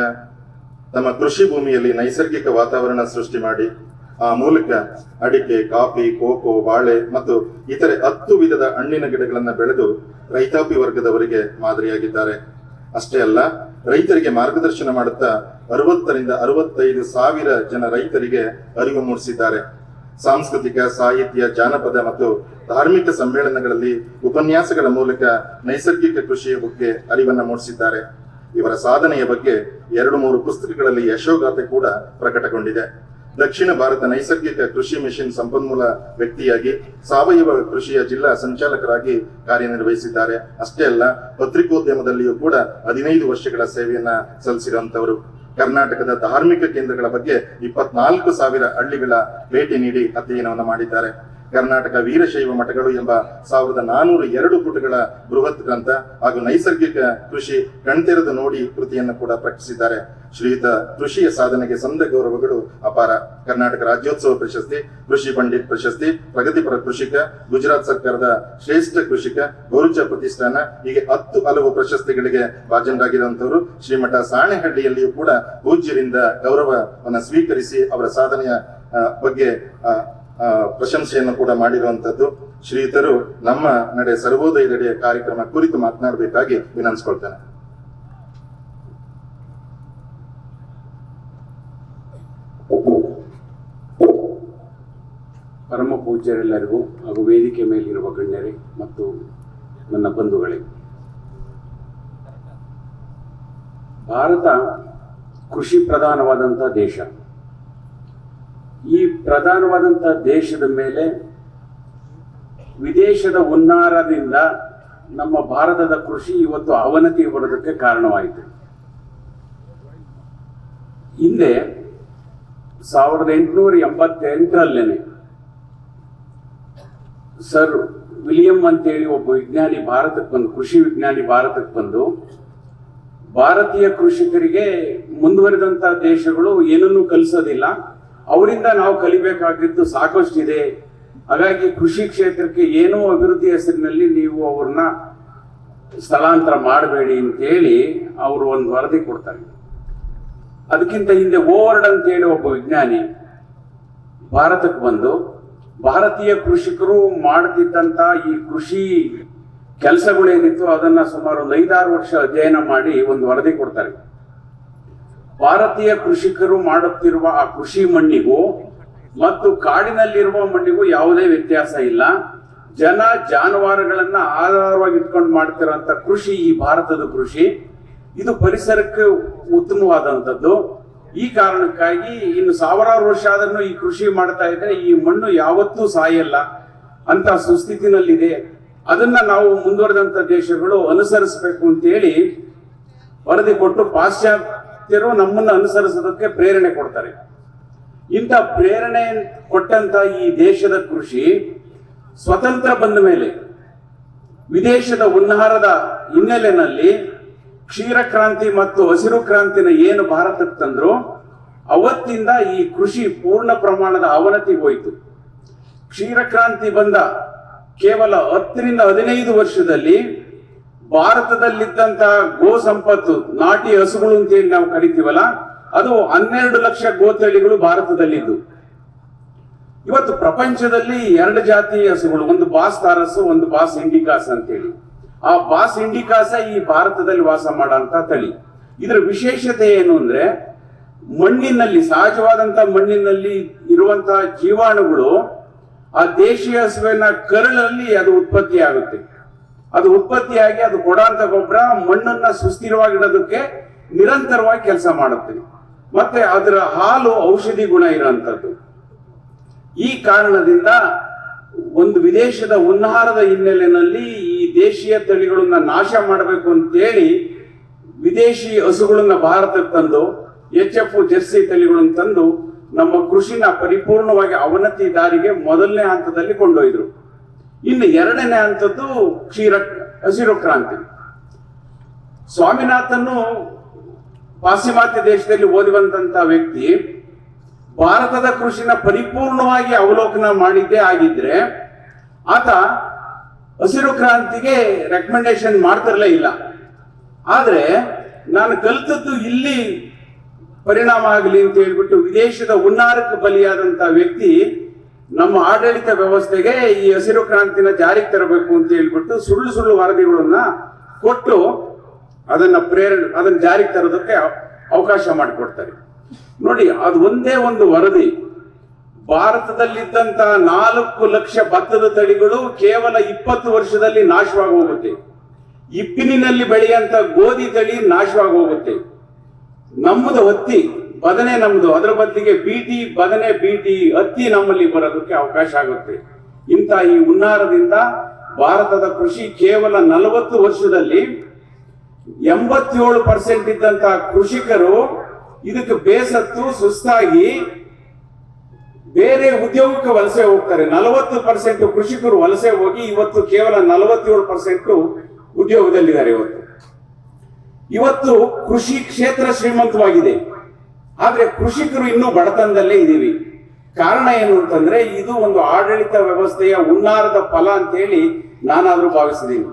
ತಮ್ಮ ಕೃಷಿ ಭೂಮಿಯಲ್ಲಿ ನೈಸರ್ಗಿಕ ವಾತಾವರಣ ಸೃಷ್ಟಿ ಮಾಡಿ ಆ ಮೂಲಕ ಅಡಿಕೆ, ಕಾಫಿ, ಕೋಕೋ, ಬಾಳೆ ಮತ್ತು ಇತರೆ 10 ವಿಧದ ಹಣ್ಣಿನ ಗಿಡಗಳನ್ನು ಬೆಳೆದು ರೈತಾಪಿ ವರ್ಗದವರಿಗೆ ಮಾದರಿಯಾಗಿದ್ದಾರೆ. ಅಷ್ಟೇ ಅಲ್ಲ, ರೈತರಿಗೆ ಮಾರ್ಗದರ್ಶನ ಮಾಡುತ್ತಾ 60ರಿಂದ 65 ಸಾವಿರ ಜನ ರೈತರಿಗೆ ಅರಿವು ಮೂಡಿಸಿದ್ದಾರೆ. ಸಾಂಸ್ಕೃತಿಕ, ಸಾಹಿತ್ಯ, ಜಾನಪದ ಮತ್ತು ಧಾರ್ಮಿಕ ಸಮ್ಮೇಳನಗಳಲ್ಲಿ ಉಪನ್ಯಾಸಗಳ ಮೂಲಕ ನೈಸರ್ಗಿಕ ಕೃಷಿಯ ಬಗ್ಗೆ ಅರಿವನ್ನ ಮೂಡಿಸಿದ್ದಾರೆ. ಇವರ ಸಾಧನೆಯ ಬಗ್ಗೆ 2-3 ಪುಸ್ತಕಗಳಲ್ಲಿ ಯಶೋಗಾಥೆ ಕೂಡ ಪ್ರಕಟಗೊಂಡಿದೆ. ದಕ್ಷಿಣ ಭಾರತ ನೈಸರ್ಗಿಕ ಕೃಷಿ ಮಿಷನ್ ಸಂಪನ್ಮೂಲ ವ್ಯಕ್ತಿಯಾಗಿ ಸಾವಯವ ಕೃಷಿಯ ಜಿಲ್ಲಾ ಸಂಚಾಲಕರಾಗಿ ಕಾರ್ಯನಿರ್ವಹಿಸಿದ್ದಾರೆ. ಅಷ್ಟೇ ಅಲ್ಲ, ಪತ್ರಿಕೋದ್ಯಮದಲ್ಲಿಯೂ ಕೂಡ 15 ವರ್ಷಗಳ ಸೇವೆಯನ್ನ ಸಲ್ಲಿಸಿರುವಂತವರು. ಕರ್ನಾಟಕದ ಧಾರ್ಮಿಕ ಕೇಂದ್ರಗಳ ಬಗ್ಗೆ 24,000 ಹಳ್ಳಿಗಳ ಭೇಟಿ ನೀಡಿ ಅಧ್ಯಯನವನ್ನು ಮಾಡಿದ್ದಾರೆ. ಕರ್ನಾಟಕ ವೀರಶೈವ ಮಠಗಳು ಎಂಬ 1402 ಪುಟಗಳ ಬೃಹತ್ ಗ್ರಂಥ ಹಾಗೂ ನೈಸರ್ಗಿಕ ಕೃಷಿ ಕಣ್ತೆರೆದು ನೋಡಿ ಕೃತಿಯನ್ನು ಕೂಡ ಪ್ರಕಟಿಸಿದ್ದಾರೆ. ಶ್ರೀಯುತ ಕೃಷಿಯ ಸಾಧನೆಗೆ ಸಂದ ಗೌರವಗಳು ಅಪಾರ. ಕರ್ನಾಟಕ ರಾಜ್ಯೋತ್ಸವ ಪ್ರಶಸ್ತಿ, ಕೃಷಿ ಪಂಡಿತ್ ಪ್ರಶಸ್ತಿ, ಪ್ರಗತಿಪರ ಕೃಷಿಕ, ಗುಜರಾತ್ ಸರ್ಕಾರದ ಶ್ರೇಷ್ಠ ಕೃಷಿಕ, ಬಹುರುಚ ಪ್ರತಿಷ್ಠಾನ, ಹೀಗೆ 10 ಹಲವು ಪ್ರಶಸ್ತಿಗಳಿಗೆ ಭಾಜನರಾಗಿರುವಂತವರು. ಶ್ರೀಮಠ ಸಾಣೆಹಳ್ಳಿಯಲ್ಲಿಯೂ ಕೂಡ ಪೂಜ್ಯರಿಂದ ಗೌರವವನ್ನು ಸ್ವೀಕರಿಸಿ ಅವರ ಸಾಧನೆಯ ಬಗ್ಗೆ ಪ್ರಶಂಸೆಯನ್ನು ಕೂಡ ಮಾಡಿರುವಂತದ್ದು. ಶ್ರೀಯುತರು ನಮ್ಮ ನಡೆ ಸರ್ವೋದಯದೆಡೆಯ ಕಾರ್ಯಕ್ರಮ ಕುರಿತು ಮಾತನಾಡಬೇಕಾಗಿ ವಿನಂತಿಸಿಕೊಳ್ತೇನೆ. ಪರಮ ಪೂಜ್ಯರೆಲ್ಲರಿಗೂ ಹಾಗೂ ವೇದಿಕೆ ಮೇಲಿರುವ ಗಣ್ಯರೇ ಮತ್ತು ನನ್ನ ಬಂಧುಗಳೇ, ಭಾರತ ಕೃಷಿ ಪ್ರಧಾನವಾದಂಥ ದೇಶ. ಈ ಪ್ರಧಾನವಾದಂಥ ದೇಶದ ಮೇಲೆ ವಿದೇಶದ ಹುನ್ನಾರದಿಂದ ನಮ್ಮ ಭಾರತದ ಕೃಷಿ ಇವತ್ತು ಅವನತಿ ಬರೋದಕ್ಕೆ ಕಾರಣವಾಯಿತು. ಹಿಂದೆ 1888ರಲ್ಲೇನೆ ಸರ್ ವಿಲಿಯಂ ಅಂತೇಳಿ ಒಬ್ಬ ವಿಜ್ಞಾನಿ ಭಾರತಕ್ಕೆ ಬಂದು, ಕೃಷಿ ವಿಜ್ಞಾನಿ ಭಾರತಕ್ಕೆ ಬಂದು, ಭಾರತೀಯ ಕೃಷಿಕರಿಗೆ ಮುಂದುವರಿದಂತ ದೇಶಗಳು ಏನನ್ನೂ ಕಲಿಸೋದಿಲ್ಲ, ಅವರಿಂದ ನಾವು ಕಲಿಬೇಕಾಗಿದ್ದು ಸಾಕಷ್ಟಿದೆ, ಹಾಗಾಗಿ ಕೃಷಿ ಕ್ಷೇತ್ರಕ್ಕೆ ಏನೋ ಅಭಿವೃದ್ಧಿ ಹೆಸರಿನಲ್ಲಿ ನೀವು ಅವ್ರನ್ನ ಸ್ಥಳಾಂತರ ಮಾಡಬೇಡಿ ಅಂತೇಳಿ ಅವರು ಒಂದು ವರದಿ ಕೊಡ್ತಾರೆ. ಅದಕ್ಕಿಂತ ಹಿಂದೆ ಓವರ್ಡ್ ಅಂತೇಳಿ ಒಬ್ಬ ವಿಜ್ಞಾನಿ ಭಾರತಕ್ಕೆ ಬಂದು ಭಾರತೀಯ ಕೃಷಿಕರು ಮಾಡ್ತಿದ್ದಂತ ಈ ಕೃಷಿ ಕೆಲಸಗಳೇನಿತ್ತು ಅದನ್ನ ಸುಮಾರು 5-6 ವರ್ಷ ಅಧ್ಯಯನ ಮಾಡಿ ಒಂದು ವರದಿ ಕೊಡ್ತಾರೆ. ಭಾರತೀಯ ಕೃಷಿಕರು ಮಾಡುತ್ತಿರುವ ಆ ಕೃಷಿ ಮಣ್ಣಿಗೂ ಮತ್ತು ಕಾಡಿನಲ್ಲಿರುವ ಮಣ್ಣಿಗೂ ಯಾವುದೇ ವ್ಯತ್ಯಾಸ ಇಲ್ಲ. ಜನ ಜಾನುವಾರುಗಳನ್ನ ಆಧಾರವಾಗಿ ಇಟ್ಕೊಂಡು ಮಾಡ್ತಿರೋಂಥ ಕೃಷಿ ಈ ಭಾರತದ ಕೃಷಿ. ಇದು ಪರಿಸರಕ್ಕೆ ಉತ್ತಮವಾದಂಥದ್ದು. ಈ ಕಾರಣಕ್ಕಾಗಿ ಇನ್ನು ಸಾವಿರಾರು ವರ್ಷ ಆದ್ರೂ ಈ ಕೃಷಿ ಮಾಡ್ತಾ ಇದ್ರೆ ಈ ಮಣ್ಣು ಯಾವತ್ತೂ ಸಾಯಲ್ಲ ಅಂತ ಸುಸ್ಥಿತಿನಲ್ಲಿದೆ. ಅದನ್ನ ನಾವು ಮುಂದುವರೆದಂತ ದೇಶಗಳು ಅನುಸರಿಸಬೇಕು ಅಂತೇಳಿ ವರದಿ ಕೊಟ್ಟು ಪಾಶ್ಚಾತ್ಯರು ನಮ್ಮನ್ನು ಅನುಸರಿಸೋದಕ್ಕೆ ಪ್ರೇರಣೆ ಕೊಡ್ತಾರೆ. ಇಂಥ ಪ್ರೇರಣೆ ಕೊಟ್ಟಂತ ಈ ದೇಶದ ಕೃಷಿ ಸ್ವತಂತ್ರ ಬಂದ ಮೇಲೆ ವಿದೇಶದ ಹುನ್ನಾರದ ಹಿನ್ನೆಲೆಯಲ್ಲಿ ಕ್ಷೀರ ಕ್ರಾಂತಿ ಮತ್ತು ಹಸಿರು ಕ್ರಾಂತಿನ ಏನು ಭಾರತಕ್ಕೆ ತಂದ್ರು, ಅವತ್ತಿಂದ ಈ ಕೃಷಿ ಪೂರ್ಣ ಪ್ರಮಾಣದ ಅವನತಿಗೆ ಹೋಯಿತು. ಕ್ಷೀರ ಕ್ರಾಂತಿ ಬಂದ ಕೇವಲ 10 ರಿಂದ 15 ವರ್ಷದಲ್ಲಿ ಭಾರತದಲ್ಲಿದ್ದಂತಹ ಗೋ ಸಂಪತ್ತು, ನಾಟಿ ಹಸುಗಳು ಅಂತೇಳಿ ನಾವು ಕರಿತೀವಲ್ಲ, ಅದು 12 ಲಕ್ಷ ಗೋತಳಿಗಳು ಭಾರತದಲ್ಲಿದ್ದು. ಇವತ್ತು ಪ್ರಪಂಚದಲ್ಲಿ 2 ಜಾತಿ ಹಸುಗಳು, ಒಂದು ಬಾಸ್ ತಾರಸ್, ಒಂದು ಬಾಸ್ ಇಂಡಿಕಾಸ್ ಅಂತೇಳಿ. ಆ ಬಾಸ್ ಇಂಡಿಕಾಸ ಈ ಭಾರತದಲ್ಲಿ ವಾಸ ಮಾಡಂತ ತಳಿ. ಇದರ ವಿಶೇಷತೆ ಏನು ಅಂದ್ರೆ, ಮಣ್ಣಿನಲ್ಲಿ, ಸಹಜವಾದಂತ ಮಣ್ಣಿನಲ್ಲಿ ಇರುವಂತಹ ಜೀವಾಣುಗಳು ಆ ದೇಶೀಯ ಹಸುವಿನ ಕರುಳಲ್ಲಿ ಅದು ಉತ್ಪತ್ತಿ ಆಗುತ್ತೆ. ಅದು ಉತ್ಪತ್ತಿಯಾಗಿ ಅದು ಕೊಡಂತ ಗೊಬ್ಬರ ಮಣ್ಣನ್ನ ಸುಸ್ಥಿರವಾಗಿಡೋದಕ್ಕೆ ನಿರಂತರವಾಗಿ ಕೆಲಸ ಮಾಡುತ್ತೆ. ಮತ್ತೆ ಅದರ ಹಾಲು ಔಷಧಿ ಗುಣ ಇರುವಂತದ್ದು. ಈ ಕಾರಣದಿಂದ ಒಂದು ವಿದೇಶದ ಹುನ್ನಾರದ ಹಿನ್ನೆಲೆಯಲ್ಲಿ ಈ ದೇಶೀಯ ತಳಿಗಳನ್ನ ನಾಶ ಮಾಡಬೇಕು ಅಂತೇಳಿ ವಿದೇಶಿ ಹಸುಗಳನ್ನ ಭಾರತಕ್ಕೆ ತಂದು HF ಜೆರ್ಸಿ ತಳಿಗಳನ್ನ ತಂದು ನಮ್ಮ ಕೃಷಿನ ಪರಿಪೂರ್ಣವಾಗಿ ಅವನತಿ ದಾರಿಗೆ ಮೊದಲನೇ ಹಂತದಲ್ಲಿ ಕೊಂಡೊಯ್ದ್ರು. ಇನ್ನು 2ನೇ ಹಂತದ್ದು ಹಸಿರು ಕ್ರಾಂತಿ. ಸ್ವಾಮಿನಾಥನ್ ಪಾಶ್ಚಿಮಾತ್ಯ ದೇಶದಲ್ಲಿ ಓದುವಂತ ವ್ಯಕ್ತಿ ಭಾರತದ ಕೃಷಿನ ಪರಿಪೂರ್ಣವಾಗಿ ಅವಲೋಕನ ಮಾಡಿದ್ದೇ ಆಗಿದ್ರೆ ಆತ ಹಸಿರು ಕ್ರಾಂತಿಗೆ ರೆಕಮೆಂಡೇಶನ್ ಮಾಡ್ತಿರ್ಲೇ ಇಲ್ಲ. ಆದ್ರೆ ನಾನು ಕಲಿತದ್ದು ಇಲ್ಲಿ ಪರಿಣಾಮ ಆಗಲಿ ಅಂತ ಹೇಳ್ಬಿಟ್ಟು ವಿದೇಶದ ಹುನ್ನಾರಕ್ಕೆ ಬಲಿಯಾದಂತ ವ್ಯಕ್ತಿ ನಮ್ಮ ಆಡಳಿತ ವ್ಯವಸ್ಥೆಗೆ ಈ ಹಸಿರು ಕ್ರಾಂತಿನ ಜಾರಿಗೆ ತರಬೇಕು ಅಂತ ಹೇಳ್ಬಿಟ್ಟು ಸುಳ್ಳು ವರದಿಗಳನ್ನ ಕೊಟ್ಟು ಅದನ್ನ ಜಾರಿಗೆ ತರೋದಕ್ಕೆ ಅವಕಾಶ ಮಾಡಿಕೊಡ್ತಾರೆ. ನೋಡಿ, ಅದು ಒಂದೇ ಒಂದು ವರದಿ ಭಾರತದಲ್ಲಿದ್ದಂತ 4 ಲಕ್ಷ ಭತ್ತದ ತಳಿಗಳು ಕೇವಲ 20 ವರ್ಷದಲ್ಲಿ ನಾಶವಾಗಿ ಹೋಗುತ್ತೆ. ಇಬ್ಬಿನಿನಲ್ಲಿ ಬೆಳೆಯಂತ ಗೋಧಿ ತಳಿ ನಾಶವಾಗಿ ಹೋಗುತ್ತೆ. ನಮ್ಮದು ಹತ್ತಿ, ಬದನೆ ನಮ್ದು, ಅದರ ಬದಲಿಗೆ ಬೀಟಿ, ಬದನೆ ಬೀಟಿ, ಹತ್ತಿ ನಮ್ಮಲ್ಲಿ ಬರೋದಕ್ಕೆ ಅವಕಾಶ ಆಗುತ್ತೆ. ಇಂಥ ಈ ಹುನ್ನಾರದಿಂದ ಭಾರತದ ಕೃಷಿ ಕೇವಲ 40 ವರ್ಷದಲ್ಲಿ 87% ಇದ್ದಂತ ಕೃಷಿಕರು ಇದಕ್ಕೆ ಬೇಸತ್ತು ಸುಸ್ತಾಗಿ ಬೇರೆ ಉದ್ಯೋಗಕ್ಕೆ ವಲಸೆ ಹೋಗ್ತಾರೆ. 40% ಕೃಷಿಕರು ವಲಸೆ ಹೋಗಿ ಇವತ್ತು ಕೇವಲ 47% ಉದ್ಯೋಗದಲ್ಲಿದ್ದಾರೆ. ಇವತ್ತು ಕೃಷಿ ಕ್ಷೇತ್ರ ಶ್ರೀಮಂತವಾಗಿದೆ, ಆದ್ರೆ ಕೃಷಿಕರು ಇನ್ನೂ ಬಡತನದಲ್ಲೇ ಇದ್ದೀವಿ. ಕಾರಣ ಏನು ಅಂತಂದ್ರೆ, ಇದು ಒಂದು ಆಡಳಿತ ವ್ಯವಸ್ಥೆಯ ಹುನ್ನಾರದ ಫಲ ಅಂತ ಹೇಳಿ ನಾನಾದ್ರೂ ಭಾವಿಸಿದ್ದೀನಿ.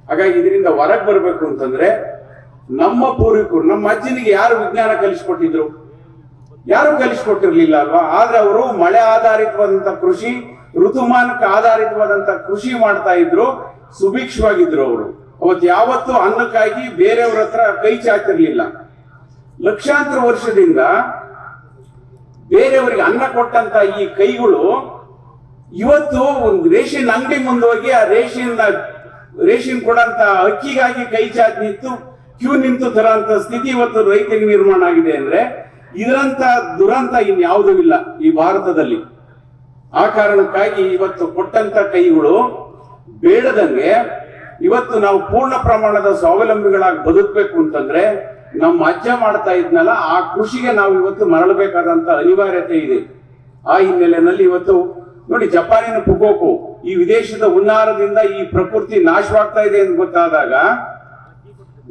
ಹಾಗಾಗಿ ಇದರಿಂದ ಹೊರಗೆ ಬರಬೇಕು ಅಂತಂದ್ರೆ ನಮ್ಮ ಪೂರ್ವಿಕರು, ನಮ್ಮ ಅಜ್ಜನಿಗೆ ಯಾರು ವಿಜ್ಞಾನ ಕಲಿಸ್ಕೊಟ್ಟಿದ್ರು? ಯಾರು ಕಲಿಸ್ಕೊಟ್ಟಿರ್ಲಿಲ್ಲ ಅಲ್ವಾ? ಆದ್ರೆ ಅವರು ಮಳೆ ಆಧಾರಿತವಾದಂತ ಕೃಷಿ, ಋತುಮಾನಕ್ಕೆ ಆಧಾರಿತವಾದಂತ ಕೃಷಿ ಮಾಡ್ತಾ ಇದ್ರು, ಸುಭಿಕ್ಷವಾಗಿದ್ರು ಅವರು. ಅವತ್ತು ಯಾವತ್ತು ಅನ್ನಕ್ಕಾಗಿ ಬೇರೆಯವ್ರ ಹತ್ರ ಕೈ ಚಾಚಿರ್ಲಿಲ್ಲ. ಲಕ್ಷಾಂತರ ವರ್ಷದಿಂದ ಬೇರೆಯವರಿಗೆ ಅನ್ನ ಕೊಟ್ಟಂತ ಈ ಕೈಗಳು ಇವತ್ತು ಒಂದು ರೇಷನ್ ಅಂಗಡಿ ಮುಂದೋಗಿ ಆ ರೇಷನ್ ಕೊಡಂತ ಅಕ್ಕಿಗಾಗಿ ಕೈ ಚಾಚಿ ನಿಂತು ಕ್ಯೂ ನಿಂತು ತರಂತ ಸ್ಥಿತಿ ಇವತ್ತು ರೈತರಿಗೆ ನಿರ್ಮಾಣ ಆಗಿದೆ ಅಂದ್ರೆ ಇದರಂತ ದುರಂತ ಇನ್ಯಾವುದೂ ಇಲ್ಲ ಈ ಭಾರತದಲ್ಲಿ. ಆ ಕಾರಣಕ್ಕಾಗಿ ಇವತ್ತು ಕೊಟ್ಟಂತ ಕೈಗಳು ಬೇಡದಂಗೆ ಇವತ್ತು ನಾವು ಪೂರ್ಣ ಪ್ರಮಾಣದ ಸ್ವಾವಲಂಬಿಗಳಾಗಿ ಬದುಕಬೇಕು ಅಂತಂದ್ರೆ ನಮ್ಮ ಅಜ್ಜ ಮಾಡ್ತಾ ಇದ್ನಲ್ಲ ಆ ಕೃಷಿಗೆ ನಾವು ಇವತ್ತು ಮರಳಬೇಕಾದಂತ ಅನಿವಾರ್ಯತೆ ಇದೆ. ಆ ಹಿನ್ನೆಲೆಯಲ್ಲಿ ಇವತ್ತು ನೋಡಿ, ಜಪಾನಿನ ಫುಕೋಕು ಈ ವಿದೇಶದ ಹುನ್ನಾರದಿಂದ ಈ ಪ್ರಕೃತಿ ನಾಶವಾಗ್ತಾ ಇದೆ ಅಂತ ಗೊತ್ತಾದಾಗ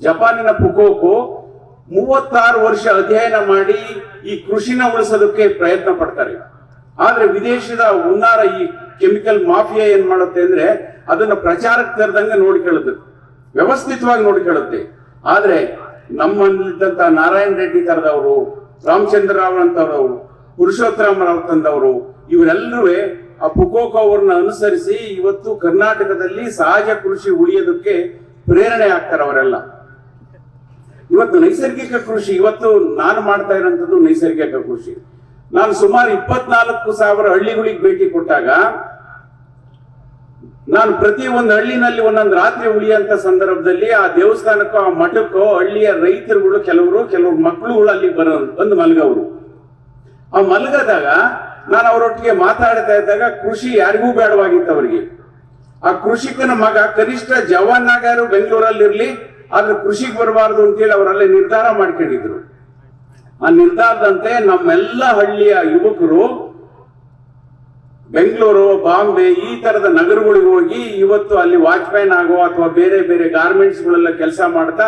ಜಪಾನಿನ ಫುಕೋಕು 36 ವರ್ಷ ಅಧ್ಯಯನ ಮಾಡಿ ಈ ಕೃಷಿನ ಉಳಿಸೋದಕ್ಕೆ ಪ್ರಯತ್ನ ಪಡ್ತಾರೆ. ಆದ್ರೆ ವಿದೇಶದ ಹುನ್ನಾರ, ಈ ಕೆಮಿಕಲ್ ಮಾಫಿಯಾ ಏನ್ ಮಾಡುತ್ತೆ ಅಂದ್ರೆ ಅದನ್ನ ಪ್ರಚಾರಕ್ಕೆ ತರದಂಗೆ ನೋಡಿಕೊಳ್ಳುತ್ತೆ, ವ್ಯವಸ್ಥಿತವಾಗಿ ನೋಡಿಕೊಳ್ಳುತ್ತೆ. ಆದ್ರೆ ನಮ್ಮಲ್ಲಿದ್ದಂತ ನಾರಾಯಣ ರೆಡ್ಡಿ ತರದವರು, ರಾಮಚಂದ್ರ ರಾವ್ ಅಂತವ್ರವರು, ಪುರುಷೋತ್ತಮ ರಾವ್ ತಂದವರು, ಇವರೆಲ್ಲರೂ ಆ ಫುಕೋಕೋ ಅವ್ರನ್ನ ಅನುಸರಿಸಿ ಇವತ್ತು ಕರ್ನಾಟಕದಲ್ಲಿ ಸಹಜ ಕೃಷಿ ಉಳಿಯೋದಕ್ಕೆ ಪ್ರೇರಣೆ ಆಗ್ತಾರೆ ಅವರೆಲ್ಲ. ಇವತ್ತು ನೈಸರ್ಗಿಕ ಕೃಷಿ, ಇವತ್ತು ನಾನು ಮಾಡ್ತಾ ಇರೋಂಥದ್ದು ನೈಸರ್ಗಿಕ ಕೃಷಿ. ನಾನು ಸುಮಾರು 24,000 ಹಳ್ಳಿಗಳಿಗೆ ಭೇಟಿ ಕೊಟ್ಟಾಗ ನಾನು ಪ್ರತಿ ಒಂದು ಹಳ್ಳಿನಲ್ಲಿ ಒಂದೊಂದು ರಾತ್ರಿ ಉಳಿಯಂತ ಸಂದರ್ಭದಲ್ಲಿ ಆ ದೇವಸ್ಥಾನಕ್ಕೋ ಆ ಮಠಕ್ಕೋ ಹಳ್ಳಿಯ ರೈತರುಗಳು ಕೆಲವರು ಮಕ್ಕಳುಗಳು ಅಲ್ಲಿ ಬಂದು ಮಲಗವರು. ಆ ಮಲಗದಾಗ ನಾನು ಅವರೊಟ್ಟಿಗೆ ಮಾತಾಡ್ತಾ ಇದ್ದಾಗ ಕೃಷಿ ಯಾರಿಗೂ ಬೇಡವಾಗಿತ್ತು ಅವರಿಗೆ. ಆ ಕೃಷಿಕನ ಮಗ ಕನಿಷ್ಠ ಜವಾನ್ನಾಗಾರು ಬೆಂಗಳೂರಲ್ಲಿ ಇರ್ಲಿ, ಆದ್ರೆ ಕೃಷಿಗೆ ಬರಬಾರ್ದು ಅಂತೇಳಿ ಅವರಲ್ಲಿ ನಿರ್ಧಾರ ಮಾಡ್ಕೊಂಡಿದ್ರು. ಆ ನಿರ್ಧಾರದಂತೆ ನಮ್ಮೆಲ್ಲ ಹಳ್ಳಿಯ ಯುವಕರು ಬೆಂಗಳೂರು, ಬಾಂಬೆ ಈ ತರದ ನಗರಗಳಿಗೆ ಹೋಗಿ ಇವತ್ತು ಅಲ್ಲಿ ವಾಚ್ಮ್ಯಾನ್ ಆಗೋ ಅಥವಾ ಬೇರೆ ಬೇರೆ ಗಾರ್ಮೆಂಟ್ಸ್ ಗಳೆಲ್ಲ ಕೆಲಸ ಮಾಡ್ತಾ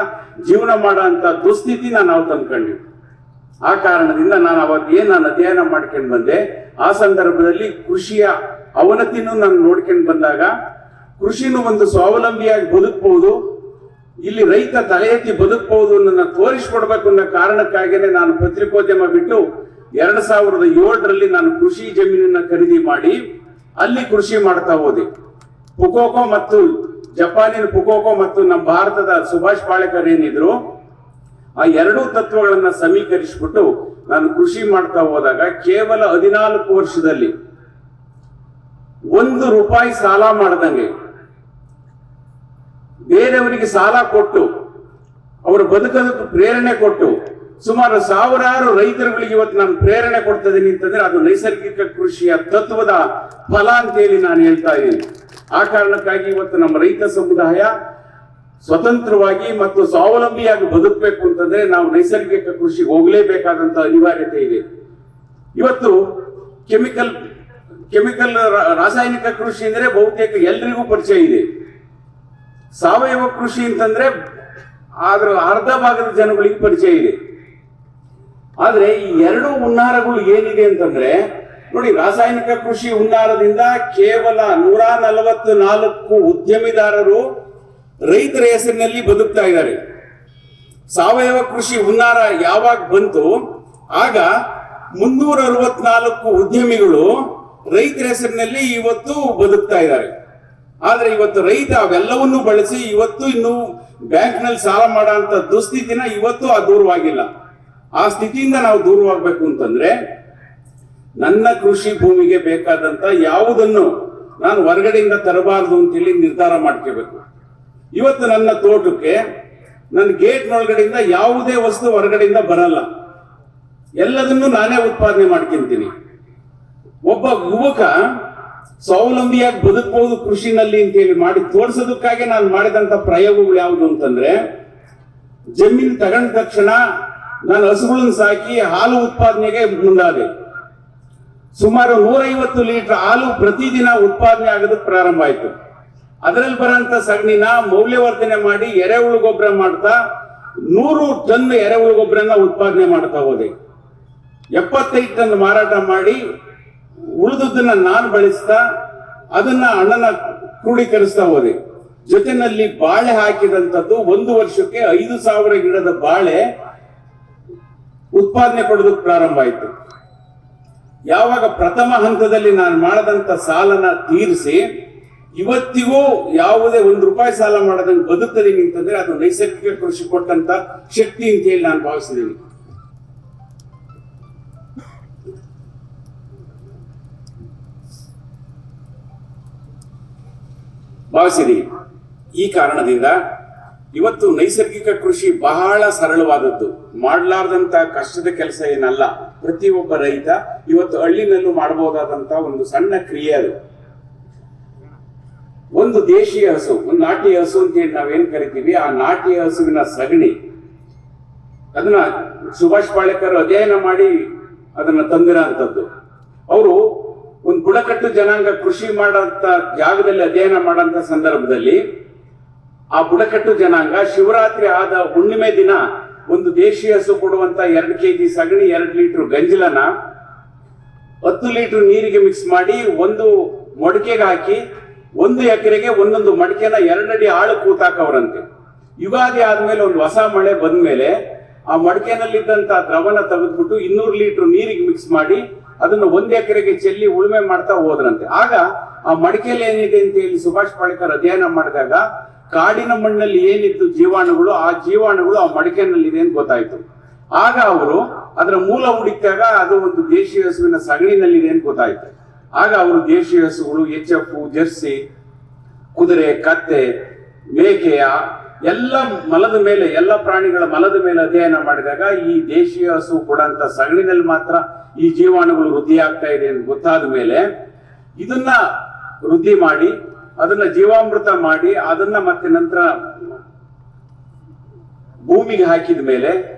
ಜೀವನ ಮಾಡೋ ಅಂತ ದುಸ್ಥಿತಿನ ನಾವು ತಂದ್ಕೊಂಡ್ವಿ. ಆ ಕಾರಣದಿಂದ ನಾನು ನಾನು ಅಧ್ಯಯನ ಮಾಡ್ಕೊಂಡು ಬಂದೆ. ಆ ಸಂದರ್ಭದಲ್ಲಿ ಕೃಷಿಯ ಅವನತಿನೂ ನಾನು ನೋಡ್ಕೊಂಡು ಬಂದಾಗ ಕೃಷಿನೂ ಒಂದು ಸ್ವಾವಲಂಬಿಯಾಗಿ ಬದುಕಬಹುದು, ಇಲ್ಲಿ ರೈತ ತಲೆ ಎತ್ತಿ ಬದುಕಬಹುದು ಅನ್ನೋದನ್ನ ತೋರಿಸ್ಕೊಡ್ಬೇಕು ಅನ್ನೋ ಕಾರಣಕ್ಕಾಗಿಯೇ ನಾನು ಪತ್ರಿಕೋದ್ಯಮ ಬಿಟ್ಟು 2007ರಲ್ಲಿ ನಾನು ಕೃಷಿ ಜಮೀನನ್ನ ಖರೀದಿ ಮಾಡಿ ಅಲ್ಲಿ ಕೃಷಿ ಮಾಡ್ತಾ ಹೋದೆ. ಪುಕೋಕೋ ಮತ್ತು ಜಪಾನಿನ ಪುಕೋಕೋ ಮತ್ತು ನಮ್ಮ ಭಾರತದ ಸುಭಾಷ್ ಪಾಳೇಕರ್ ಏನಿದ್ರು ಆ ಎರಡೂ ತತ್ವಗಳನ್ನ ಸಮೀಕರಿಸಿಬಿಟ್ಟು ನಾನು ಕೃಷಿ ಮಾಡ್ತಾ ಹೋದಾಗ ಕೇವಲ 14 ವರ್ಷದಲ್ಲಿ ₹1 ಸಾಲ ಮಾಡದಂಗೆ ಬೇರೆಯವರಿಗೆ ಸಾಲ ಕೊಟ್ಟು ಅವರು ಬದುಕೋದಕ್ಕೆ ಪ್ರೇರಣೆ ಕೊಟ್ಟು ಸುಮಾರು ಸಾವಿರಾರು ರೈತರುಗಳಿಗೆ ಇವತ್ತು ನಾನು ಪ್ರೇರಣೆ ಕೊಡ್ತಾ ಇದ್ದೀನಿ ಅಂತಂದ್ರೆ ಅದು ನೈಸರ್ಗಿಕ ಕೃಷಿಯ ತತ್ವದ ಫಲ ಅಂತೇಳಿ ನಾನು ಹೇಳ್ತಾ ಇದ್ದೀನಿ. ಆ ಕಾರಣಕ್ಕಾಗಿ ಇವತ್ತು ನಮ್ಮ ರೈತ ಸಮುದಾಯ ಸ್ವತಂತ್ರವಾಗಿ ಮತ್ತು ಸ್ವಾವಲಂಬಿಯಾಗಿ ಬದುಕಬೇಕು ಅಂತಂದ್ರೆ ನಾವು ನೈಸರ್ಗಿಕ ಕೃಷಿಗೆ ಹೋಗಲೇಬೇಕಾದಂತ ಅನಿವಾರ್ಯತೆ ಇದೆ. ಇವತ್ತು ಕೆಮಿಕಲ್ ರಾಸಾಯನಿಕ ಕೃಷಿ ಅಂದ್ರೆ ಬಹುತೇಕ ಎಲ್ರಿಗೂ ಪರಿಚಯ ಇದೆ. ಸಾವಯವ ಕೃಷಿ ಅಂತಂದ್ರೆ ಆದ್ರ ಅರ್ಧ ಭಾಗದ ಜನಗಳಿಗೆ ಪರಿಚಯ ಇದೆ. ಆದ್ರೆ ಈ ಎರಡು ಹುನ್ನಾರಗಳು ಏನಿದೆ ಅಂತಂದ್ರೆ ನೋಡಿ, ರಾಸಾಯನಿಕ ಕೃಷಿ ಹುನ್ನಾರದಿಂದ ಕೇವಲ 144 ಉದ್ಯಮಿದಾರರು ರೈತರ ಹೆಸರಿನಲ್ಲಿ ಬದುಕ್ತಾ ಇದ್ದಾರೆ. ಸಾವಯವ ಕೃಷಿ ಹುನ್ನಾರ ಯಾವಾಗ ಬಂತು ಆಗ 364 ಉದ್ಯಮಿಗಳು ರೈತರ ಹೆಸರಿನಲ್ಲಿ ಇವತ್ತು ಬದುಕ್ತಾ ಇದ್ದಾರೆ. ಆದ್ರೆ ಇವತ್ತು ರೈತ ಅವೆಲ್ಲವನ್ನೂ ಬಳಸಿ ಇವತ್ತು ಇನ್ನು ಬ್ಯಾಂಕ್ನಲ್ಲಿ ಸಾಲ ಮಾಡೋ ಅಂತ ದುಸ್ಥಿತಿನ ಇವತ್ತು ದೂರವಾಗಿಲ್ಲ. ಆ ಸ್ಥಿತಿಯಿಂದ ನಾವು ದೂರವಾಗಬೇಕು ಅಂತಂದ್ರೆ ನನ್ನ ಕೃಷಿ ಭೂಮಿಗೆ ಬೇಕಾದಂತ ಯಾವುದನ್ನು ನಾನು ಹೊರಗಡೆಯಿಂದ ತರಬಾರದು ಅಂತೇಳಿ ನಿರ್ಧಾರ ಮಾಡ್ಕೋಬೇಕು. ಇವತ್ತು ನನ್ನ ತೋಟಕ್ಕೆ ನನ್ನ ಗೇಟ್ನೊಳಗಡೆಯಿಂದ ಯಾವುದೇ ವಸ್ತು ಹೊರಗಡೆಯಿಂದ ಬರಲ್ಲ, ಎಲ್ಲದನ್ನು ನಾನೇ ಉತ್ಪಾದನೆ ಮಾಡ್ಕೊಂತೀನಿ. ಒಬ್ಬ ಯುವಕ ಸ್ವಾವಲಂಬಿಯಾಗಿ ಬದುಕಬಹುದು ಕೃಷಿನಲ್ಲಿ ಅಂತೇಳಿ ಮಾಡಿ ತೋರಿಸೋದಕ್ಕಾಗಿ ನಾನು ಮಾಡಿದಂತ ಪ್ರಯೋಗಗಳು ಯಾವುದು ಅಂತಂದ್ರೆ, ಜಮೀನು ತಗೊಂಡ ತಕ್ಷಣ ನಾನು ಹಸುಗಳನ್ನು ಸಾಕಿ ಹಾಲು ಉತ್ಪಾದನೆಗೆ ಮುಂದಾದೆ. ಸುಮಾರು 150 ಲೀಟರ್ ಹಾಲು ಪ್ರತಿದಿನ ಉತ್ಪಾದನೆ ಆಗೋದಕ್ಕೆ ಪ್ರಾರಂಭ ಆಯ್ತು. ಅದರಲ್ಲಿ ಬರೋಂಥ ಸಗಣಿನ ಮೌಲ್ಯವರ್ಧನೆ ಮಾಡಿ ಎರೆಹುಳು ಗೊಬ್ಬರ ಮಾಡ್ತಾ 100 ಟನ್ ಎರೆಹುಳು ಗೊಬ್ಬರನ ಉತ್ಪಾದನೆ ಮಾಡ್ತಾ ಹೋದೆ. 75 ಟನ್ ಮಾರಾಟ ಮಾಡಿ ಉಳಿದದನ್ನ ನಾನು ಬಳಸ್ತಾ ಅದನ್ನ ಹಣನ ಕ್ರೋಢೀಕರಿಸ್ತಾ ಹೋದೆ. ಜೊತೆನಲ್ಲಿ ಬಾಳೆ ಹಾಕಿದಂಥದ್ದು 1 ವರ್ಷಕ್ಕೆ 5,000 ಗಿಡದ ಬಾಳೆ ಉತ್ಪಾದನೆ ಕೊಡೋದಕ್ಕೆ ಪ್ರಾರಂಭ ಆಯ್ತು. ಯಾವಾಗ ಪ್ರಥಮ ಹಂತದಲ್ಲಿ ನಾನು ಮಾಡದಂತ ಸಾಲನ ತೀರಿಸಿ ಇವತ್ತಿಗೂ ಯಾವುದೇ ₹1 ಸಾಲ ಮಾಡದಂಗೆ ಬದುಕ್ತದೀನಿ ಅಂತಂದ್ರೆ ಅದು ನೈಸರ್ಗಿಕ ಕೃಷಿ ಕೊಟ್ಟಂತ ಶಕ್ತಿ ಅಂತ ಹೇಳಿ ನಾನು ಭಾವಿಸಿದ್ದೀನಿ. ಈ ಕಾರಣದಿಂದ ಇವತ್ತು ನೈಸರ್ಗಿಕ ಕೃಷಿ ಬಹಳ ಸರಳವಾದದ್ದು, ಮಾಡಲಾರ್ದಂತ ಕಷ್ಟದ ಕೆಲಸ ಏನಲ್ಲ. ಪ್ರತಿಯೊಬ್ಬ ರೈತ ಇವತ್ತು ಹಳ್ಳಿನಲ್ಲೂ ಮಾಡಬಹುದಾದಂತ ಒಂದು ಸಣ್ಣ ಕ್ರಿಯೆ ಅದು. ಒಂದು ದೇಶೀಯ ಹಸು, ಒಂದು ನಾಟಿ ಹಸು ಅಂತ ಹೇಳಿ ನಾವೇನ್ ಕರಿತೀವಿ, ಆ ನಾಟಿ ಹಸುವಿನ ಸಗಣಿ ಅದನ್ನ ಸುಭಾಷ್ ಪಾಳೇಕರ್ ಅಧ್ಯಯನ ಮಾಡಿ ಅದನ್ನ ತಂದಿರೋಂಥದ್ದು. ಅವರು ಒಂದು ಬುಡಕಟ್ಟು ಜನಾಂಗ ಕೃಷಿ ಮಾಡಂತ ಜಾಗದಲ್ಲಿ ಅಧ್ಯಯನ ಮಾಡಂತ ಸಂದರ್ಭದಲ್ಲಿ ಆ ಬುಡಕಟ್ಟು ಜನಾಂಗ ಶಿವರಾತ್ರಿ ಆದ ಹುಣ್ಣಿಮೆ ದಿನ ಒಂದು ದೇಶೀಯ ಹಸು ಕೊಡುವಂತ 2 kg ಸಗಣಿ, 2 ಲೀಟರ್ ಗಂಜಲನ 10 ಲೀಟರ್ ನೀರಿಗೆ ಮಿಕ್ಸ್ ಮಾಡಿ ಒಂದು ಮಡಿಕೆಗೆ ಹಾಕಿ 1 ಎಕರೆಗೆ ಒಂದೊಂದು ಮಡಿಕೆನ 2 ಅಡಿ ಆಳು ಕೂತಾಕವ್ರಂತೆ. ಯುಗಾದಿ ಆದ್ಮೇಲೆ ಒಂದು ಹೊಸ ಮಳೆ ಬಂದ್ಮೇಲೆ ಆ ಮಡಿಕೆನಲ್ಲಿದ್ದಂತ ದ್ರವನ ತೆಗೆದ್ಬಿಟ್ಟು 200 ಲೀಟರ್ ನೀರಿಗೆ ಮಿಕ್ಸ್ ಮಾಡಿ ಅದನ್ನ 1 ಎಕರೆಗೆ ಚೆಲ್ಲಿ ಉಳುಮೆ ಮಾಡ್ತಾ ಹೋದ್ರಂತೆ. ಆಗ ಆ ಮಡಿಕೆಯಲ್ಲಿ ಏನಿದೆ ಅಂತ ಹೇಳಿ ಸುಭಾಷ್ ಪಾಳೇಕರ್ ಅಧ್ಯಯನ ಮಾಡಿದಾಗ ಕಾಡಿನ ಮಣ್ಣಲ್ಲಿ ಏನಿತ್ತು ಜೀವಾಣುಗಳು, ಆ ಜೀವಾಣುಗಳು ಆ ಮಡಿಕೆನಲ್ಲಿದೆ ಅಂತ ಗೊತ್ತಾಯ್ತು. ಆಗ ಅವರು ಅದರ ಮೂಲ ಹುಡುಕಿದಾಗ ಅದು ಒಂದು ದೇಶೀಯ ಹಸುವಿನ ಸಗಣಿನಲ್ಲಿದೆ ಅಂತ ಗೊತ್ತಾಯ್ತು. ಆಗ ಅವರು ದೇಶೀಯ ಹಸುಗಳು, HF, ಜರ್ಸಿ, ಕುದುರೆ, ಕತ್ತೆ, ಮೇಕೆಯ ಎಲ್ಲ ಮಲದ ಮೇಲೆ, ಎಲ್ಲ ಪ್ರಾಣಿಗಳ ಮಲದ ಮೇಲೆ ಅಧ್ಯಯನ ಮಾಡಿದಾಗ ಈ ದೇಶೀಯ ಹಸು ಕೊಡಂತ ಸಗಣಿನಲ್ಲಿ ಮಾತ್ರ ಈ ಜೀವಾಣುಗಳು ವೃದ್ಧಿ ಆಗ್ತಾ ಇದೆ ಅಂತ ಗೊತ್ತಾದ ಮೇಲೆ ಇದನ್ನ ವೃದ್ಧಿ ಮಾಡಿ ಅದನ್ನ ಜೀವಾಮೃತ ಮಾಡಿ ಅದನ್ನ ಮತ್ತೆ ನಂತರ ಭೂಮಿಗೆ ಹಾಕಿದ ಮೇಲೆ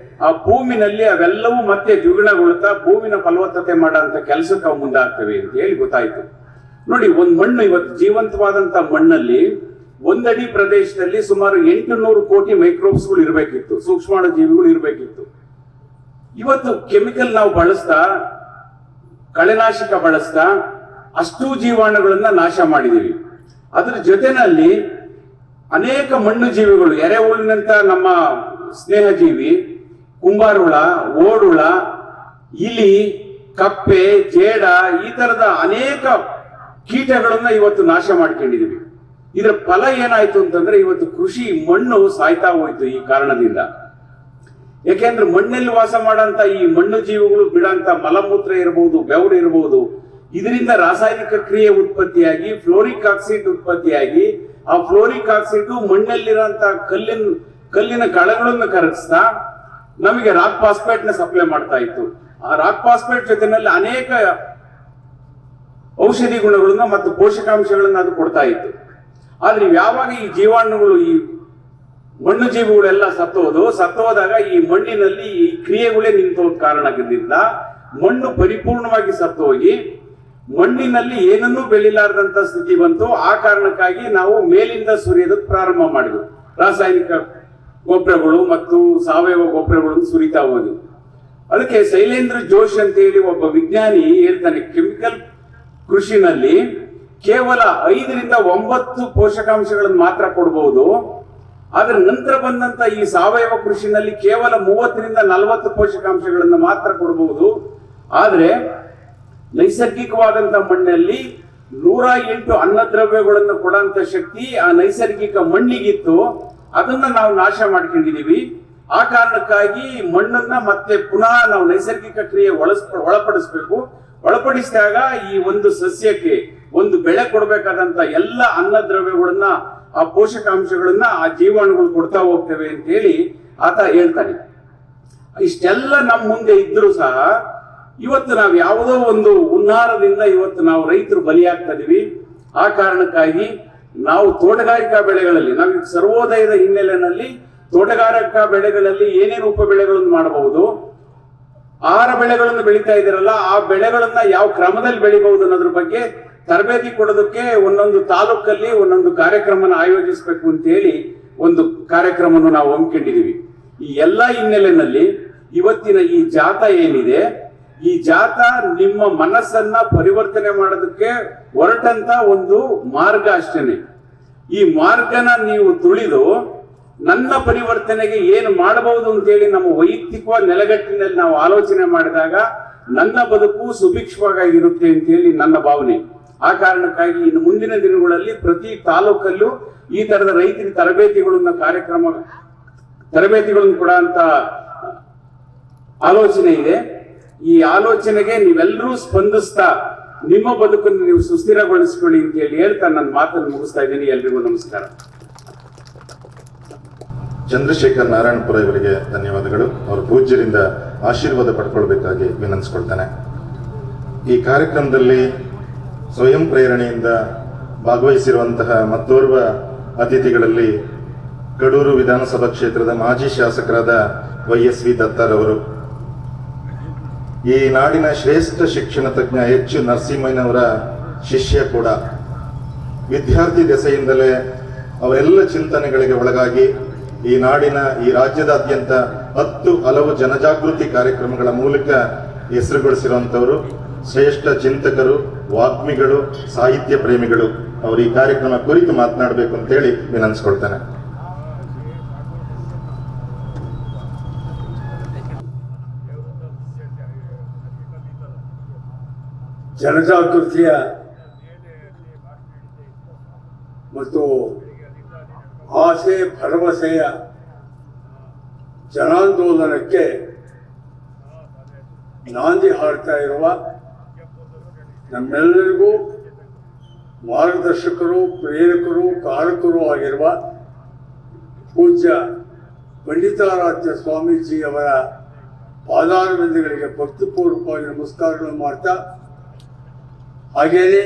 ಆ ಭೂಮಿನಲ್ಲಿ ಅವೆಲ್ಲವೂ ಮತ್ತೆ ದ್ವಿಗುಣಗೊಳ್ಳುತ್ತಾ ಭೂಮಿನ ಫಲವತ್ತತೆ ಮಾಡೋಂಥ ಕೆಲಸಕ್ಕೆ ಅವು ಮುಂದಾಗ್ತವೆ ಅಂತ ಹೇಳಿ ಗೊತ್ತಾಯ್ತು. ನೋಡಿ, ಒಂದ್ ಮಣ್ಣು ಇವತ್ತು ಜೀವಂತವಾದಂತ ಮಣ್ಣಲ್ಲಿ 1 ಅಡಿ ಪ್ರದೇಶದಲ್ಲಿ ಸುಮಾರು 800 ಕೋಟಿ ಮೈಕ್ರೋಬ್ಸ್ಗಳು ಇರಬೇಕಿತ್ತು, ಸೂಕ್ಷ್ಮಾಣು ಜೀವಿಗಳು ಇರಬೇಕಿತ್ತು. ಇವತ್ತು ಕೆಮಿಕಲ್ ನಾವು ಬಳಸ್ತಾ, ಕಳೆನಾಶಕ ಬಳಸ್ತಾ ಅಷ್ಟು ಜೀವಾಣುಗಳನ್ನ ನಾಶ ಮಾಡಿದೀವಿ. ಅದ್ರ ಜೊತೆನಲ್ಲಿ ಅನೇಕ ಮಣ್ಣು ಜೀವಿಗಳು, ಎರೆಹುಳಿನಂತ ನಮ್ಮ ಸ್ನೇಹ ಜೀವಿ, ಕುಂಬಾರುಳ, ಓಡುಳ, ಇಲಿ, ಕಪ್ಪೆ, ಜೇಡ, ಈ ತರದ ಅನೇಕ ಕೀಟಗಳನ್ನ ಇವತ್ತು ನಾಶ ಮಾಡ್ಕೊಂಡಿದೀವಿ. ಇದರ ಫಲ ಏನಾಯ್ತು ಅಂತಂದ್ರೆ ಇವತ್ತು ಕೃಷಿ ಮಣ್ಣು ಸಾಯ್ತಾ ಹೋಯ್ತು ಈ ಕಾರಣದಿಂದ. ಯಾಕೆಂದ್ರೆ ಮಣ್ಣಲ್ಲಿ ವಾಸ ಮಾಡಂತ ಈ ಮಣ್ಣು ಜೀವಿಗಳು ಬಿಡಂತ ಮಲಮೂತ್ರ ಇರಬಹುದು, ಬೆವರು ಇರಬಹುದು, ಇದರಿಂದ ರಾಸಾಯನಿಕ ಕ್ರಿಯೆ ಉತ್ಪತ್ತಿಯಾಗಿ ಫ್ಲೋರಿಕ್ ಆಕ್ಸೈಡ್ ಉತ್ಪತ್ತಿಯಾಗಿ ಆ ಫ್ಲೋರಿಕ್ ಆಕ್ಸೈಡ್ ಮಣ್ಣಲ್ಲಿರೋಂತ ಕಲ್ಲಿನ ಕಣಗಳನ್ನು ಕರಗಿಸ್ತಾ ನಮಗೆ ರಾಕ್ ಫಾಸ್ಫೇಟ್ ನ ಸಪ್ಲೈ ಮಾಡ್ತಾ ಇತ್ತು. ಆ ರಾಕ್ ಫಾಸ್ಫೇಟ್ ಜೊತೆನಲ್ಲಿ ಅನೇಕ ಔಷಧಿ ಗುಣಗಳನ್ನ ಮತ್ತು ಪೋಷಕಾಂಶಗಳನ್ನ ಅದು ಕೊಡ್ತಾ ಇತ್ತು. ಆದ್ರೆ ಯಾವಾಗ ಈ ಜೀವಾಣುಗಳು, ಈ ಮಣ್ಣು ಜೀವಿಗಳೆಲ್ಲ ಸತ್ತೋದಾಗ ಈ ಮಣ್ಣಿನಲ್ಲಿ ಈ ಕ್ರಿಯೆಗಳೇ ನಿಂತೋದ ಕಾರಣದಿಂದ ಮಣ್ಣು ಪರಿಪೂರ್ಣವಾಗಿ ಸತ್ತೋಗಿ ಮಣ್ಣಿನಲ್ಲಿ ಏನನ್ನೂ ಬೆಳಿಲಾರದಂತ ಸ್ಥಿತಿ ಬಂತು. ಆ ಕಾರಣಕ್ಕಾಗಿ ನಾವು ಮೇಲಿಂದ ಸುರಿಯೋದಕ್ಕೆ ಪ್ರಾರಂಭ ಮಾಡಿದ್ವು. ರಾಸಾಯನಿಕ ಗೊಬ್ಬರಗಳು ಮತ್ತು ಸಾವಯವ ಗೊಬ್ಬರಗಳನ್ನು ಸುರಿತಾ ಹೋದ್ವು. ಅದಕ್ಕೆ ಶೈಲೇಂದ್ರ ಜೋಶ್ ಅಂತ ಹೇಳಿ ಒಬ್ಬ ವಿಜ್ಞಾನಿ ಹೇಳ್ತಾನೆ, ಕೆಮಿಕಲ್ ಕೃಷಿನಲ್ಲಿ ಕೇವಲ 5 ರಿಂದ 9 ಪೋಷಕಾಂಶಗಳನ್ನು ಮಾತ್ರ ಕೊಡಬಹುದು. ಆದ್ರೆ ನಂತರ ಬಂದಂತ ಈ ಸಾವಯವ ಕೃಷಿನಲ್ಲಿ ಕೇವಲ 30 ರಿಂದ 40 ಪೋಷಕಾಂಶಗಳನ್ನು ಮಾತ್ರ ಕೊಡಬಹುದು. ಆದ್ರೆ ನೈಸರ್ಗಿಕವಾದಂತ ಮಣ್ಣಲ್ಲಿ 108 ಅನ್ನದ್ರವ್ಯಗಳನ್ನು ಕೊಡಂತ ಶಕ್ತಿ ಆ ನೈಸರ್ಗಿಕ ಮಣ್ಣಿಗಿತ್ತು. ಅದನ್ನ ನಾವು ನಾಶ ಮಾಡ್ಕೊಂಡಿದೀವಿ. ಆ ಕಾರಣಕ್ಕಾಗಿ ಮಣ್ಣನ್ನ ಮತ್ತೆ ಪುನಃ ನಾವು ನೈಸರ್ಗಿಕ ಕ್ರಿಯೆ ಒಳಪಡಿಸ್ಬೇಕು. ಒಳಪಡಿಸಿದಾಗ ಈ ಒಂದು ಸಸ್ಯಕ್ಕೆ ಒಂದು ಬೆಳೆ ಕೊಡ್ಬೇಕಾದಂತ ಎಲ್ಲ ಅನ್ನದ್ರವ್ಯಗಳನ್ನ, ಆ ಪೋಷಕಾಂಶಗಳನ್ನ ಆ ಜೀವಾಣುಗಳು ಕೊಡ್ತಾ ಹೋಗ್ತೇವೆ ಅಂತ ಹೇಳಿ ಆತ ಹೇಳ್ತಾನೆ. ಇಷ್ಟೆಲ್ಲ ನಮ್ಮ ಮುಂದೆ ಇದ್ರೂ ಸಹ ಇವತ್ತು ನಾವು ಯಾವುದೋ ಒಂದು ಹುನ್ನಾರದಿಂದ ಇವತ್ತು ನಾವು ರೈತರು ಬಲಿಯಾಗ್ತಾ ಇದೀವಿ. ಆ ಕಾರಣಕ್ಕಾಗಿ ನಾವು ತೋಟಗಾರಿಕಾ ಬೆಳೆಗಳಲ್ಲಿ, ನಾವು ಸರ್ವೋದಯದ ಹಿನ್ನೆಲೆಯಲ್ಲಿ ತೋಟಗಾರಿಕಾ ಬೆಳೆಗಳಲ್ಲಿ ಏನೇನು ಉಪ ಬೆಳೆಗಳನ್ನು ಮಾಡಬಹುದು, ಆಹಾರ ಬೆಳೆಗಳನ್ನು ಬೆಳೀತಾ ಇದ್ದೀರಲ್ಲ, ಆ ಬೆಳೆಗಳನ್ನ ಯಾವ ಕ್ರಮದಲ್ಲಿ ಬೆಳಿಬಹುದು ಅನ್ನೋದ್ರ ಬಗ್ಗೆ ತರಬೇತಿ ಕೊಡೋದಕ್ಕೆ ಒಂದೊಂದು ತಾಲೂಕಲ್ಲಿ ಒಂದೊಂದು ಕಾರ್ಯಕ್ರಮನ ಆಯೋಜಿಸಬೇಕು ಅಂತ ಹೇಳಿ ಒಂದು ಕಾರ್ಯಕ್ರಮವನ್ನು ನಾವು ಹಮ್ಮಿಕೊಂಡಿದೀವಿ. ಈ ಎಲ್ಲಾ ಹಿನ್ನೆಲೆಯಲ್ಲಿ ಇವತ್ತಿನ ಈ ಜಾಥಾ ಏನಿದೆ, ಈ ಜಾಥಾ ನಿಮ್ಮ ಮನಸ್ಸನ್ನ ಪರಿವರ್ತನೆ ಮಾಡೋದಕ್ಕೆ ಹೊರಟಂತ ಒಂದು ಮಾರ್ಗ ಅಷ್ಟೇನೆ. ಈ ಮಾರ್ಗನ ನೀವು ತುಳಿದು ನನ್ನ ಪರಿವರ್ತನೆಗೆ ಏನು ಮಾಡಬಹುದು ಅಂತೇಳಿ ನಮ್ಮ ವೈಯಕ್ತಿಕ ನೆಲೆಗಟ್ಟಿನಲ್ಲಿ ನಾವು ಆಲೋಚನೆ ಮಾಡಿದಾಗ ನನ್ನ ಬದುಕು ಸುಭಿಕ್ಷವಾಗಿರುತ್ತೆ ಅಂತ ಹೇಳಿ ನನ್ನ ಭಾವನೆ. ಆ ಕಾರಣಕ್ಕಾಗಿ ಇನ್ನು ಮುಂದಿನ ದಿನಗಳಲ್ಲಿ ಪ್ರತಿ ತಾಲೂಕಲ್ಲೂ ಈ ತರದ ರೈತರಿಗೆ ತರಬೇತಿಗಳನ್ನು ಕೊಡುವಂತ ಆಲೋಚನೆ ಇದೆ. ಈ ಆಲೋಚನೆಗೆ ನೀವೆಲ್ಲರೂ ಸ್ಪಂದಿಸ್ತಾ ನಿಮ್ಮ ಬದುಕನ್ನು ನೀವು ಸುಸ್ಥಿರಗೊಳಿಸಿಕೊಳ್ಳಿ ಅಂತ ಹೇಳಿ ಹೇಳ್ತಾ ನನ್ನ ಮಾತನ್ನು ಮುಗಿಸ್ತಾ ಇದ್ದೀನಿ. ಎಲ್ರಿಗೂ ನಮಸ್ಕಾರ. ಚಂದ್ರಶೇಖರ್ ನಾರಾಯಣಪುರ ಇವರಿಗೆ ಧನ್ಯವಾದಗಳು. ಅವರು ಪೂಜ್ಯರಿಂದ ಆಶೀರ್ವಾದ ಪಡ್ಕೊಳ್ಬೇಕಾಗಿ ವಿನಂತಿಸ್ಕೊಳ್ತಾನೆ. ಈ ಕಾರ್ಯಕ್ರಮದಲ್ಲಿ ಸ್ವಯಂ ಪ್ರೇರಣೆಯಿಂದ ಭಾಗವಹಿಸಿರುವಂತಹ ಮತ್ತೋರ್ವ ಅತಿಥಿಗಳಲ್ಲಿ ಕಡೂರು ವಿಧಾನಸಭಾ ಕ್ಷೇತ್ರದ ಮಾಜಿ ಶಾಸಕರಾದ YSV ದತ್ತರವರು, ಈ ನಾಡಿನ ಶ್ರೇಷ್ಠ ಶಿಕ್ಷಣ ತಜ್ಞ H ನರಸಿಂಹಯ್ಯನವರ ಶಿಷ್ಯ ಕೂಡ. ವಿದ್ಯಾರ್ಥಿ ದೆಸೆಯಿಂದಲೇ ಅವರೆಲ್ಲ ಚಿಂತನೆಗಳಿಗೆ ಒಳಗಾಗಿ ಈ ನಾಡಿನ, ಈ ರಾಜ್ಯದಾದ್ಯಂತ 10 ಹಲವು ಜನಜಾಗೃತಿ ಕಾರ್ಯಕ್ರಮಗಳ ಮೂಲಕ ಹೆಸರುಗೊಳಿಸಿರುವಂತವರು, ಶ್ರೇಷ್ಠ ಚಿಂತಕರು, ವಾಗ್ಮಿಗಳು, ಸಾಹಿತ್ಯ ಪ್ರೇಮಿಗಳು. ಅವರು ಈ ಕಾರ್ಯಕ್ರಮ ಕುರಿತು ಮಾತನಾಡಬೇಕು ಅಂತ ಹೇಳಿ ವಿನಂತಿಸ್ಕೊಳ್ತಾನೆ. ಜನಜಾಗೃತಿಯ ಮತ್ತು ಆಸೆ ಭರವಸೆಯ ಜನಾಂದೋಲನಕ್ಕೆ ನಾಂದಿ ಹಾಡ್ತಾ ಇರುವ ನಮ್ಮೆಲ್ಲರಿಗೂ ಮಾರ್ಗದರ್ಶಕರು, ಪ್ರೇರಕರು, ಕಾರಕರು ಆಗಿರುವ ಪೂಜ್ಯ ಪಂಡಿತಾರಾಧ್ಯ ಸ್ವಾಮೀಜಿಯವರ ಪಾದಾರವಿಂದಗಳಿಗೆ ಭಕ್ತಿಪೂರ್ವಕವಾಗಿ ನಮಸ್ಕಾರಗಳನ್ನು ಮಾಡ್ತಾ, ಹಾಗೆಯೇ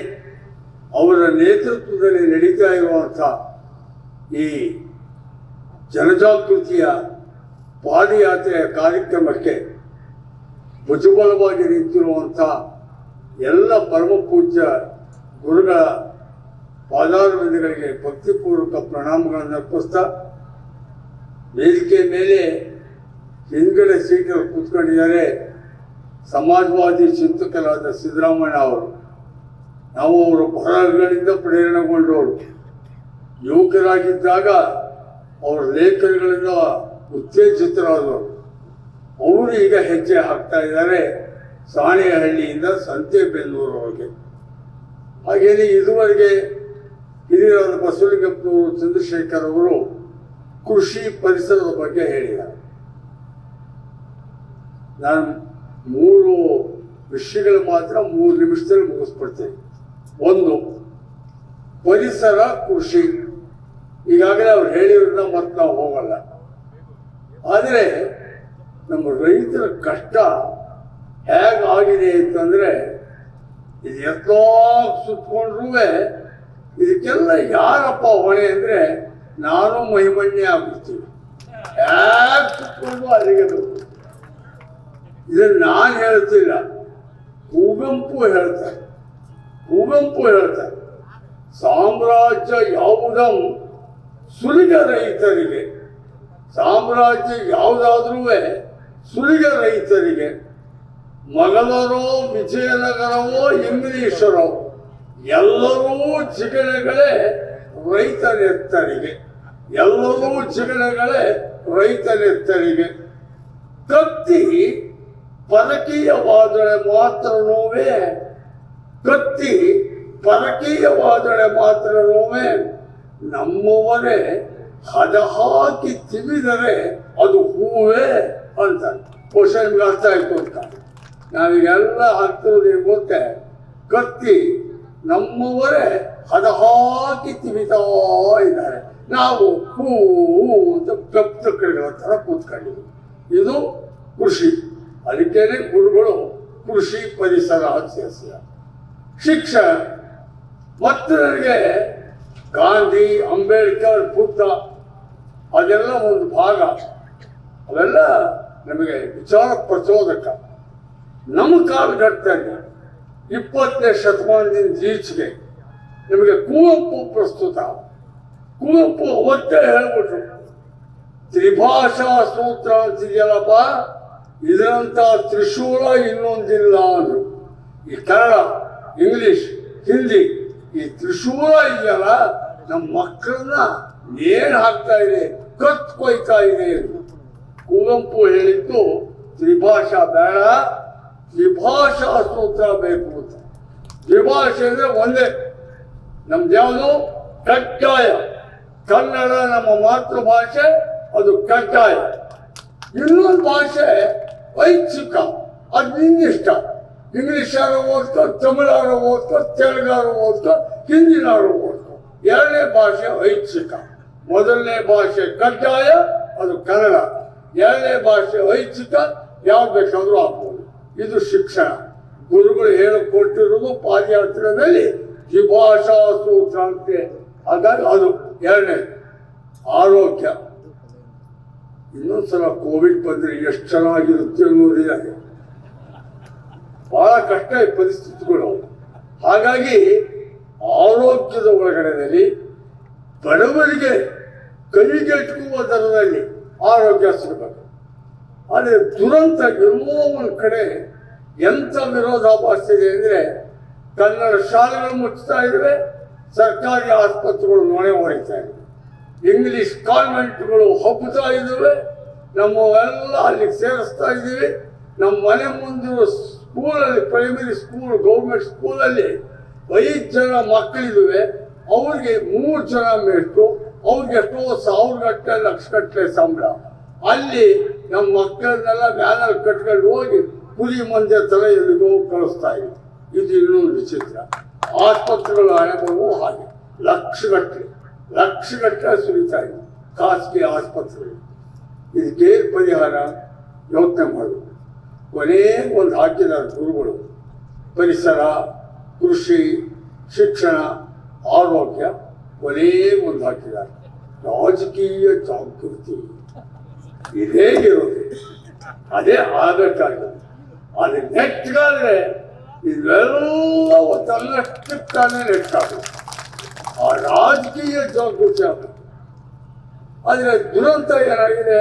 ಅವರ ನೇತೃತ್ವದಲ್ಲಿ ನಡೀತಾ ಇರುವಂಥ ಈ ಜನಜಾಗೃತಿಯ ಪಾದಯಾತ್ರೆಯ ಕಾರ್ಯಕ್ರಮಕ್ಕೆ ಭುಜಬಲವಾಗಿ ನಿಂತಿರುವಂಥ ಎಲ್ಲ ಪರಮ ಪೂಜ್ಯ ಗುರುಗಳ ಪಾದಾರವಿಂದಗಳಿಗೆ ಭಕ್ತಿಪೂರ್ವಕ ಪ್ರಣಾಮಗಳನ್ನು ಅರ್ಪಿಸ್ತಾ, ವೇದಿಕೆ ಮೇಲೆ ಹಿಂದ್ಗಡೆ ಸೀಟಲ್ಲಿ ಕೂತ್ಕೊಂಡಿದ್ದಾರೆ ಸಮಾಜವಾದಿ ಚಿಂತಕರಾದ ಸಿದ್ದರಾಮಯ್ಯ ಅವರು. ನಾವು ಅವರ ಬರಹಗಳಿಂದ ಪ್ರೇರಣೆಗೊಂಡವರು. ಯುವಕರಾಗಿದ್ದಾಗ ಅವರ ಲೇಖನಗಳಿಂದ ಉತ್ತೇಜಿತರಾದವರು. ಅವರು ಈಗ ಹೆಜ್ಜೆ ಹಾಕ್ತಾ ಇದ್ದಾರೆ ಸಾಣೆಹಳ್ಳಿಯಿಂದ ಸಂತೆಬೆನ್ನೂರವರೆಗೆ. ಹಾಗೆಯೇ ಇದುವರೆಗೆ ಹಿರಿಯರಾದ ಬಸವಲಿಂಗಪ್ಪನವರು, ಚಂದ್ರಶೇಖರ್ ಅವರು ಕೃಷಿ ಪರಿಸರದ ಬಗ್ಗೆ ಹೇಳಿದ್ದಾರೆ. ನಾನು 3 ವಿಷಯಗಳು ಮಾತ್ರ 3 ನಿಮಿಷದಲ್ಲಿ ಮುಗಿಸ್ಬಿಡ್ತೇನೆ. 1, ಪರಿಸರ, ಕೃಷಿ. ಈಗಾಗಲೇ ಅವ್ರು ಹೇಳಿರೋದನ್ನ ಮತ್ತೆ ನಾವು ಹೋಗಲ್ಲ. ಆದರೆ ನಮ್ಮ ರೈತರ ಕಷ್ಟ ಹೇಗಾಗಿದೆ ಅಂತಂದ್ರೆ, ಇದು ಎಷ್ಟೋ ಸುತ್ಕೊಂಡ್ರೂ ಇದಕ್ಕೆಲ್ಲ ಯಾರಪ್ಪ ಹೊಣೆ ಅಂದ್ರೆ ನಾನು ಮಹಿಮಣ್ಯ ಆಗ್ಬಿಡ್ತೀವಿ. ಹೇಗೆ ಸುತ್ಕೊಂಡು ಅಲ್ಲಿಗೆ ಬೇಕು. ಇದನ್ನು ನಾನು ಹೇಳ್ತಿಲ್ಲ, ಕುವೆಂಪು ಹೇಳ್ತಾರೆ. ಸಾಮ್ರಾಜ್ಯ ಯಾವುದಂ ಸುಲಿಗ ರೈತರಿಗೆ. ಸಾಮ್ರಾಜ್ಯ ಯಾವುದಾದ್ರೂ ಸುಲಿಗ ರೈತರಿಗೆ. ಮೊಘಲರೋ, ವಿಜಯನಗರವೋ, ಇಂಗ್ಲಿಷರೋ, ಎಲ್ಲರೂ ಜಿಗಣೆಗಳೇ ರೈತನೆತ್ತರಿಗೆ. ರೈತನೆತ್ತರಿಗೆ. ಕತ್ತಿ ಪರಕೀಯವಾದಳೆ ಮಾತ್ರ ನೋವೇ ನಮ್ಮವರೇ ಹದ ಹಾಕಿ ತಿವಿದರೆ ಅದು ಹೂವೇ ಅಂತ. ಬಹುಶಃ ನಿಮ್ಗೆ ಅರ್ಥ ಆಯ್ತು ಅಂತ. ನಾವೀಗೆಲ್ಲ ಹಾಕ್ತಿರೋದು ಏನು ಗೊತ್ತೇ, ಕತ್ತಿ ನಮ್ಮವರೇ ಹದ ಹಾಕಿ ತಿವಿತಾ ಇದ್ದಾರೆ. ನಾವು ಹೂ ಅಂತ ಕಪ್ಪುಗಳ ಥರ ಕೂತ್ಕೊಂಡಿದ್ವಿ. ಇದು ಕೃಷಿ. ಅದಕ್ಕೇನೆ ಗುರುಗಳು ಕೃಷಿ ಪರಿಸರ ಅಂತ ಸೇರಿಸಿದ್ದಾರೆ. ಶಿಕ್ಷಣ ಮತ್ತು ನನಗೆ ಗಾಂಧಿ, ಅಂಬೇಡ್ಕರ್, ಬುದ್ಧ ಅದೆಲ್ಲ ಒಂದು ಭಾಗ. ಅವೆಲ್ಲ ನಮಗೆ ವಿಚಾರ ಪ್ರಚೋದಕ. ನಮ್ಮ ಕಾಲಘಟ್ಟದಲ್ಲಿ 20ನೇ ಶತಮಾನದಿಂದ ಈಚೆಗೆ ನಮಗೆ ಕುವೆಂಪು ಪ್ರಸ್ತುತ. ಕುವೆಂಪು ಅವತ್ತೇ ಹೇಳ್ಬಿಟ್ರು, ತ್ರಿಭಾಷಾ ಸೂತ್ರ ಅಂತಿದೆಯಲ್ಲಪ್ಪ, ಇದರಂತ ತ್ರಿಶೂಲ ಇನ್ನೊಂದಿಲ್ಲ ಅಂದ್ರು. ಈ ಕನ್ನಡ, ಇಂಗ್ಲಿಷ್, ಹಿಂದಿ, ಈ ತ್ರಿಶೂಲ ಇದೆಯಲ್ಲ ನಮ್ಮ ಮಕ್ಕಳನ್ನ ನೇಣು ಹಾಕ್ತಾ ಇದೆ, ಕೊಯ್ತಾ ಇದೆ. ಕುವೆಂಪು ಹೇಳಿದ್ದು ತ್ರಿಭಾಷಾ ಬೇಡ, ದ್ವಿಭಾಷಾ ಸೂತ್ರ ಬೇಕು ಅಂತ. ದ್ವಿಭಾಷೆ ಅಂದ್ರೆ ಒಂದೇ. ನಮ್ದು ಯಾವುದು ಕಡ್ಡಾಯ. ಕನ್ನಡ ನಮ್ಮ ಮಾತೃಭಾಷೆ, ಅದು ಕಡ್ಡಾಯ. ಇನ್ನೊಂದು ಭಾಷೆ ಐಚ್ಛಿಕ, ಅದು ನಿನ್ನಿಷ್ಟ. ಇಂಗ್ಲಿಷಾರು ಓದ್ಕೋ, ತಮಿಳಾರು ಓದ್ಕೋ, ತೆಲುಗಾರು ಓದ್ಕೋ, ಹಿಂದಿನಾರು ಓದ್ಕೋ. 2ನೇ ಭಾಷೆ ಐಚ್ಛಿಕ. 1ನೇ ಭಾಷೆ ಕಡ್ಡಾಯ, ಅದು ಕನ್ನಡ. 2ನೇ ಭಾಷೆ ಐಚ್ಛಿಕ, ಯಾವ್ದು ಬೇಕಾದ್ರೂ ಆಗ್ಬೋದು. ಇದು ಶಿಕ್ಷಣ. ಗುರುಗಳು ಹೇಳಿಕೊಟ್ಟಿರೋದು ಪಾದಯಾತ್ರೆಯಲ್ಲಿ ದ್ವಿಭಾಷಾ ಸೂತ್ರ ಅಂತೆ. ಹಾಗಾಗಿ ಅದು 2ನೇ. ಆರೋಗ್ಯ. ಇನ್ನೊಂದ್ಸಲ ಕೋವಿಡ್ ಬಂದ್ರೆ ಎಷ್ಟು ಚೆನ್ನಾಗಿರುತ್ತೆ ಅನ್ನೋದಿದೆ. ಬಹಳ ಕಷ್ಟ ಈ ಪರಿಸ್ಥಿತಿಗಳು. ಹಾಗಾಗಿ ಆರೋಗ್ಯದ ಒಳಗಡೆಯಲ್ಲಿ ಬಡವರಿಗೆ ಕೈಗೆಟುಕುವ ದರದಲ್ಲಿ ಆರೋಗ್ಯ ಸಿಗಬೇಕು. ಆದರೆ ದುರಂತ ಎಲ್ಲೋ ಒಂದು ಕಡೆ ಎಂಥ ವಿರೋಧಾಭಾಸ ಇದೆ ಅಂದರೆ, ಕನ್ನಡ ಶಾಲೆಗಳು ಮುಚ್ಚುತ್ತಾ ಇದ್ದಾವೆ, ಸರ್ಕಾರಿ ಆಸ್ಪತ್ರೆಗಳು ನೊಣೆ ಹೊಡಿತಾ ಇವೆ, ಇಂಗ್ಲಿಷ್ ಕಾನ್ವೆಂಟ್ಗಳು ಹಬ್ಬುತ್ತಾ ಇದ್ದಾವೆ, ನಮ್ಮವೆಲ್ಲ ಅಲ್ಲಿಗೆ ಸೇರಿಸ್ತಾ ಇದ್ದೀವಿ. ನಮ್ಮ ಮನೆ ಮುಂದಿರೋ ಸ್ಕೂಲಲ್ಲಿ, ಪ್ರೈಮರಿ ಸ್ಕೂಲ್, ಗೌರ್ಮೆಂಟ್ ಸ್ಕೂಲಲ್ಲಿ 5 ಜನ ಮಕ್ಕಳಿದ್ದಾವೆ. ಅವ್ರಿಗೆ 3 ಜನ ಮೇಷ್ಟ್ರು, ಅವ್ರಿಗೆ ಎಷ್ಟೋ 1000 ಗಟ್ಟಲೆ, ಲಕ್ಷ ಗಟ್ಟಲೆ ಸಂಬಳ. ಅಲ್ಲಿ ನಮ್ಮ ಮಕ್ಕಳನ್ನೆಲ್ಲ ವ್ಯಾನಲ್ಲಿ ಕಟ್ಕೊಂಡು ಹೋಗಿ ಕುರಿ ಮಂದೆ ಥರ ಎಲ್ಲಿಗೋ ಕಳಿಸ್ತಾ ಇದೆ. ಇದು ಇನ್ನೊಂದು ವಿಚಿತ್ರ. ಆಸ್ಪತ್ರೆಗಳ ಹಣವು ಹಾಗೆ ಲಕ್ಷಗಟ್ಟಲೆ ಸುರಿತಾ ಇದೆ ಖಾಸಗಿ ಆಸ್ಪತ್ರೆಗಳು. ಇದಕ್ಕೆ ಪರಿಹಾರ ಯೋಚನೆ ಮಾಡೋದು. ಕೊನೆಗೆ ಒಂದು ಹಾಕಿದ್ದಾರೆ ಗುರುಗಳು, ಪರಿಸರ, ಕೃಷಿ, ಶಿಕ್ಷಣ, ಆರೋಗ್ಯ, ಕೊನೆಗೆ ಒಂದು ಹಾಕಿದ್ದಾರೆ ರಾಜಕೀಯ ಜಾಗೃತಿ. ಇದೇ ಇರೋದು, ಅದೇ ಆಗಕ್ಕಾಗಲ್ಲ. ಅದು ನೆಟ್ಗಾದ್ರೆ ಇವೆಲ್ಲವೂ ತನ್ನಷ್ಟಕ್ಕಾನೆ ನೆಟ್ಟಾಗುತ್ತೆ. ಆ ರಾಜಕೀಯ ಜಾಗೃತಿ ಆಗುತ್ತೆ. ಆದರೆ ದುರಂತ ಏನಾಗಿದೆ,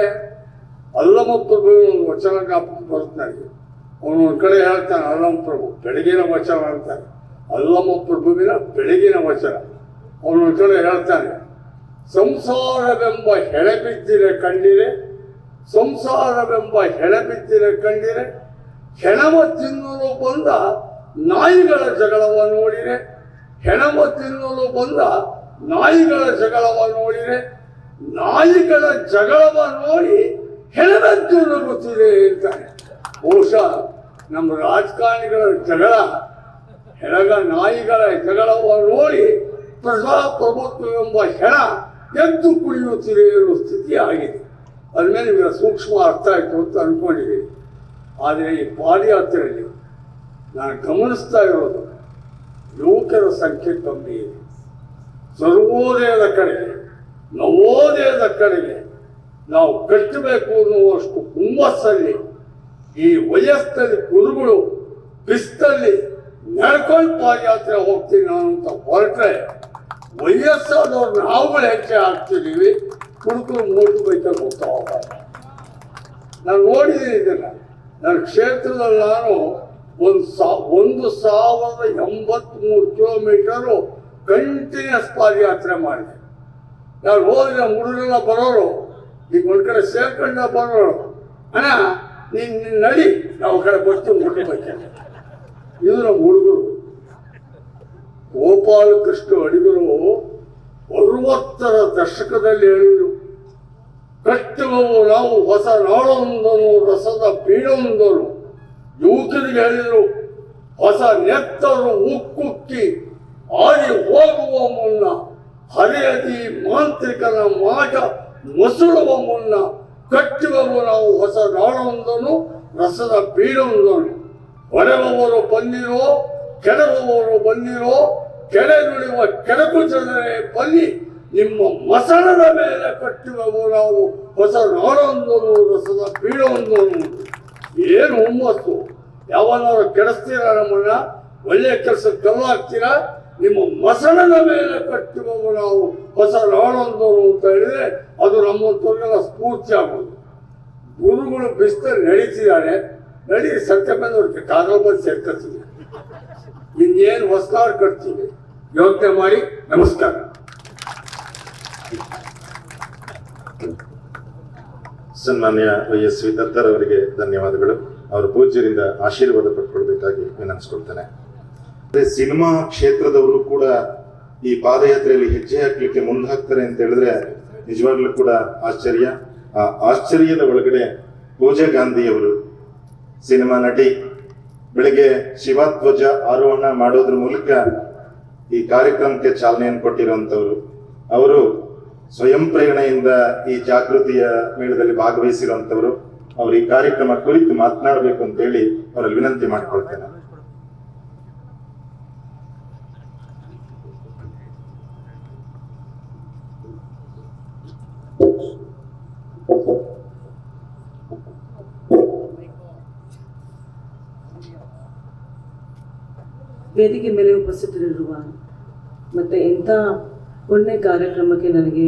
ಅಲ್ಲಮಪ್ರಭು ಒಂದು ವಚನ ಜ್ಞಾಪಕ ಬರುತ್ತೆ ನನಗೆ. ಅವನು ಒಂದು ಕಡೆ ಹೇಳ್ತಾನೆ, ಅಲ್ಲಮಪ್ರಭು ಬೆಳಗಿನ ವಚನ ಅಂತಾನೆ, ಅಲ್ಲಮಪ್ರಭುವಿನ ಬೆಳಗಿನ ವಚನ. ಅವನೊಂದು ಕಡೆ ಹೇಳ್ತಾನೆ, ಸಂಸಾರವೆಂಬ ಹೆಣಬಿದ್ದಿರೆ ಕಂಡಿರೆ, ಸಂಸಾರವೆಂಬ ಹೆಣಬಿದ್ದಿರೆ ಕಂಡಿರೆ, ಹೆಣವ ತಿನ್ನಲು ಬಂದ ನಾಯಿಗಳ ಜಗಳವ ನೋಡಿರೆ, ಹೆಣವ ತಿನ್ನಲು ಬಂದ ನಾಯಿಗಳ ಜಗಳವ ನೋಡಿರೆ, ನಾಯಿಗಳ ಜಗಳವ ನೋಡಿ ಹೆಣವೆದ್ದು ನಗುತ್ತಿದೆ ಅಂತಾನೆ. ಬಹುಶಃ ನಮ್ಮ ರಾಜಕಾರಣಿಗಳ ಜಗಳ, ನಾಯಿಗಳ ಜಗಳವ ನೋಡಿ ಪ್ರಜಾಪ್ರಭುತ್ವವೆಂಬ ಹೆಣ ಎದ್ದು ಕುಡಿಯುತ್ತಿದೆ ಅನ್ನೋ ಸ್ಥಿತಿ ಆಗಿದೆ. ಅದ್ಮೇಲೆ ನಿಮಗೆ ಸೂಕ್ಷ್ಮ ಅರ್ಥ ಆಯಿತು ಅಂತ ಅಂದ್ಕೊಂಡಿದ್ದೀನಿ. ಆದರೆ ಈ ಪಾದಯಾತ್ರೆಯಲ್ಲಿ ನಾನು ಗಮನಿಸ್ತಾ ಇರೋದು, ಯುವಕರ ಸಂಖ್ಯೆ ಕಮ್ಮಿ ಇದೆ. ಸರ್ವೋದಯದ ಕಡೆಗೆ, ನವೋದಯದ ಕಡೆಗೆ ನಾವು ಕಟ್ಟಬೇಕು ಅನ್ನುವಷ್ಟು ಹುಮ್ಮಸ್ಸಲ್ಲಿ ಈ ವಯಸ್ಸಲ್ಲಿ ಗುರುಗಳು ಬಿಸ್ತಲ್ಲಿ ನಡ್ಕೊಂಡು ಪಾದಯಾತ್ರೆ ಹೋಗ್ತೀನಿ ನಾನು ಅಂತ ಹೊರಟ್ರೆ, ವಯಸ್ಸಾದವ್ರು ನಾವುಗಳು ಹೆಚ್ಚೆ ಆಗ್ತಿದ್ದೀವಿ, ಹುಡುಗರು ಮೋಟರ್ ಬೈಕಲ್ಲಿ ಹೋಗ್ತಾ ಹೋಗ್ತಾರೆ. ನಾನು ನೋಡಿದ್ದೀನಿ ಇದನ್ನು. ನನ್ನ ಕ್ಷೇತ್ರದಲ್ಲಿ ನಾನು 1083 ಕಿಲೋಮೀಟರು ಕಂಟಿನ್ಯೂಸ್ ಪಾದಯಾತ್ರೆ ಮಾಡಿದೆ. ನಾನು ಹೋದ್ರೆ ಹುಡುಗರೆಲ್ಲ ಬರೋರು, ಈಗ ಒಂದು ಕಡೆ ಸೇರ್ಕೊಂಡ ಬರೋರು, ಅಣ್ಣ ನೀನು ನಡಿ, ನಾವು ಕಡೆ ಬರ್ತೀವಿ ಮೋಟರ್ ಬೈಕಲ್ಲಿ. ಇದು ನಮ್ಮ ಹುಡುಗರು. ಗೋಪಾಲಕೃಷ್ಣ ಅಡಿಗರು 60ರ ದಶಕದಲ್ಲಿ ಹೇಳಿದರು, ಕಟ್ಟುವವು ನಾವು ಹೊಸ ನಾಳೊಂದನು ರಸದ ಬೀಳೊಂದನು. ಯುವಕರಿಗೆ ಹೇಳಿದರು, ಹೊಸ ನೆತ್ತರು ಉಕ್ಕುಕ್ಕಿ ಆಡಿ ಹೋಗುವ ಮುನ್ನ, ಹರಿಯದಿ ಮಾಂತ್ರಿಕನ ಮಾಟ ಮೊಸಳುವ ಮುನ್ನ, ಕಟ್ಟುವವು ನಾವು ಹೊಸ ನಾಳೊಂದನು ರಸದ ಬೀಳೊಂದನು. ಹೊಡೆಯುವವರು ಬಂದಿರೋ, ಕೆಡವುವವರು ಬಂದಿರೋ, ಕೆಡೆನುಳಿಯುವ ಕೆಡಕು ಜನರೇ ಬನ್ನಿ, ನಿಮ್ಮ ಮಸಣದ ಮೇಲೆ ಕಟ್ಟುವವು ನಾವು ಹೊಸ ನಾಳೊಂದನು ರಸದ ಬೀಳೊಂದನು. ಏನು ಹುಮ್ಮಸ್ಸು! ಯಾವನಾರು ಕೆಡಿಸ್ತೀರಾ ನಮ್ಮನ್ನ, ಒಳ್ಳೆಯ ಕೆಲಸಕ್ಕೆ ಕಲ್ಲಾಗ್ತೀರಾ, ನಿಮ್ಮ ಮಸಣದ ಮೇಲೆ ಕಟ್ಟುವವು ನಾವು ಹೊಸ ನಾಳೊಂದನು ಅಂತ ಹೇಳಿದ್ರೆ ಅದು ನಮ್ಮಂಥವ್ರಿಗೆಲ್ಲ ಸ್ಫೂರ್ತಿ ಆಗೋದು. ಗುರುಗಳು ಬಿಸ್ತಲ್ಲಿ ನಡೀತಿದ್ದಾರೆ, ನಡಿ ಸತ್ಯ ಬಂದವ್ರಿಗೆ ಕಾಗಲ್ ಬಂದು ಸೇರ್ಕೊಳ್ತೀವಿ, ಇನ್ನೇನು ಹೊಸದಾರು ಕಟ್ತೀವಿ, ಯೋಚನೆ ಮಾಡಿ. ನಮಸ್ಕಾರ. ಸನ್ಮಾನ್ಯ YS ವಿ ದತ್ತರ್ ಅವರಿಗೆ ಧನ್ಯವಾದಗಳು. ಅವರ ಪೂಜ್ಯರಿಂದ ಆಶೀರ್ವಾದ ಪಡ್ಕೊಳ್ಬೇಕಾಗಿ ವಿನಂತಿಸ್ಕೊಳ್ತೇನೆ. ಸಿನಿಮಾ ಕ್ಷೇತ್ರದವರು ಕೂಡ ಈ ಪಾದಯಾತ್ರೆಯಲ್ಲಿ ಹೆಜ್ಜೆ ಹಾಕ್ಲಿಕ್ಕೆ ಮುಂದೆ ಹಾಕ್ತಾರೆ ಅಂತ ಹೇಳಿದ್ರೆ ನಿಜವಾಗ್ಲೂ ಕೂಡ ಆಶ್ಚರ್ಯ. ಆ ಆಶ್ಚರ್ಯದ ಒಳಗಡೆ ಪೂಜಾ ಗಾಂಧಿ ಅವರು, ಸಿನಿಮಾ ನಟಿ, ಬೆಳಿಗ್ಗೆ ಶಿವಧ್ವಜ ಆರೋಹಣ ಮಾಡೋದ್ರ ಮೂಲಕ ಈ ಕಾರ್ಯಕ್ರಮಕ್ಕೆ ಚಾಲನೆಯನ್ನು ಕೊಟ್ಟಿರುವಂತವ್ರು. ಅವರು ಸ್ವಯಂ ಪ್ರೇರಣೆಯಿಂದ ಈ ಜಾಗೃತಿಯ ಮೇಳದಲ್ಲಿ ಭಾಗವಹಿಸಿರುವಂತವರು. ಅವರು ಈ ಕಾರ್ಯಕ್ರಮ ಕುರಿತು ಮಾತನಾಡಬೇಕು ಅಂತ ಹೇಳಿ ಅವರಲ್ಲಿ ವಿನಂತಿ ಮಾಡಿಕೊಳ್ತೇನೆ. ವೇದಿಕೆ ಮೇಲೆ ಉಪಸ್ಥಿತರಿರುವ ಮತ್ತು ಇಂಥ ಪುಣ್ಯ ಕಾರ್ಯಕ್ರಮಕ್ಕೆ ನನಗೆ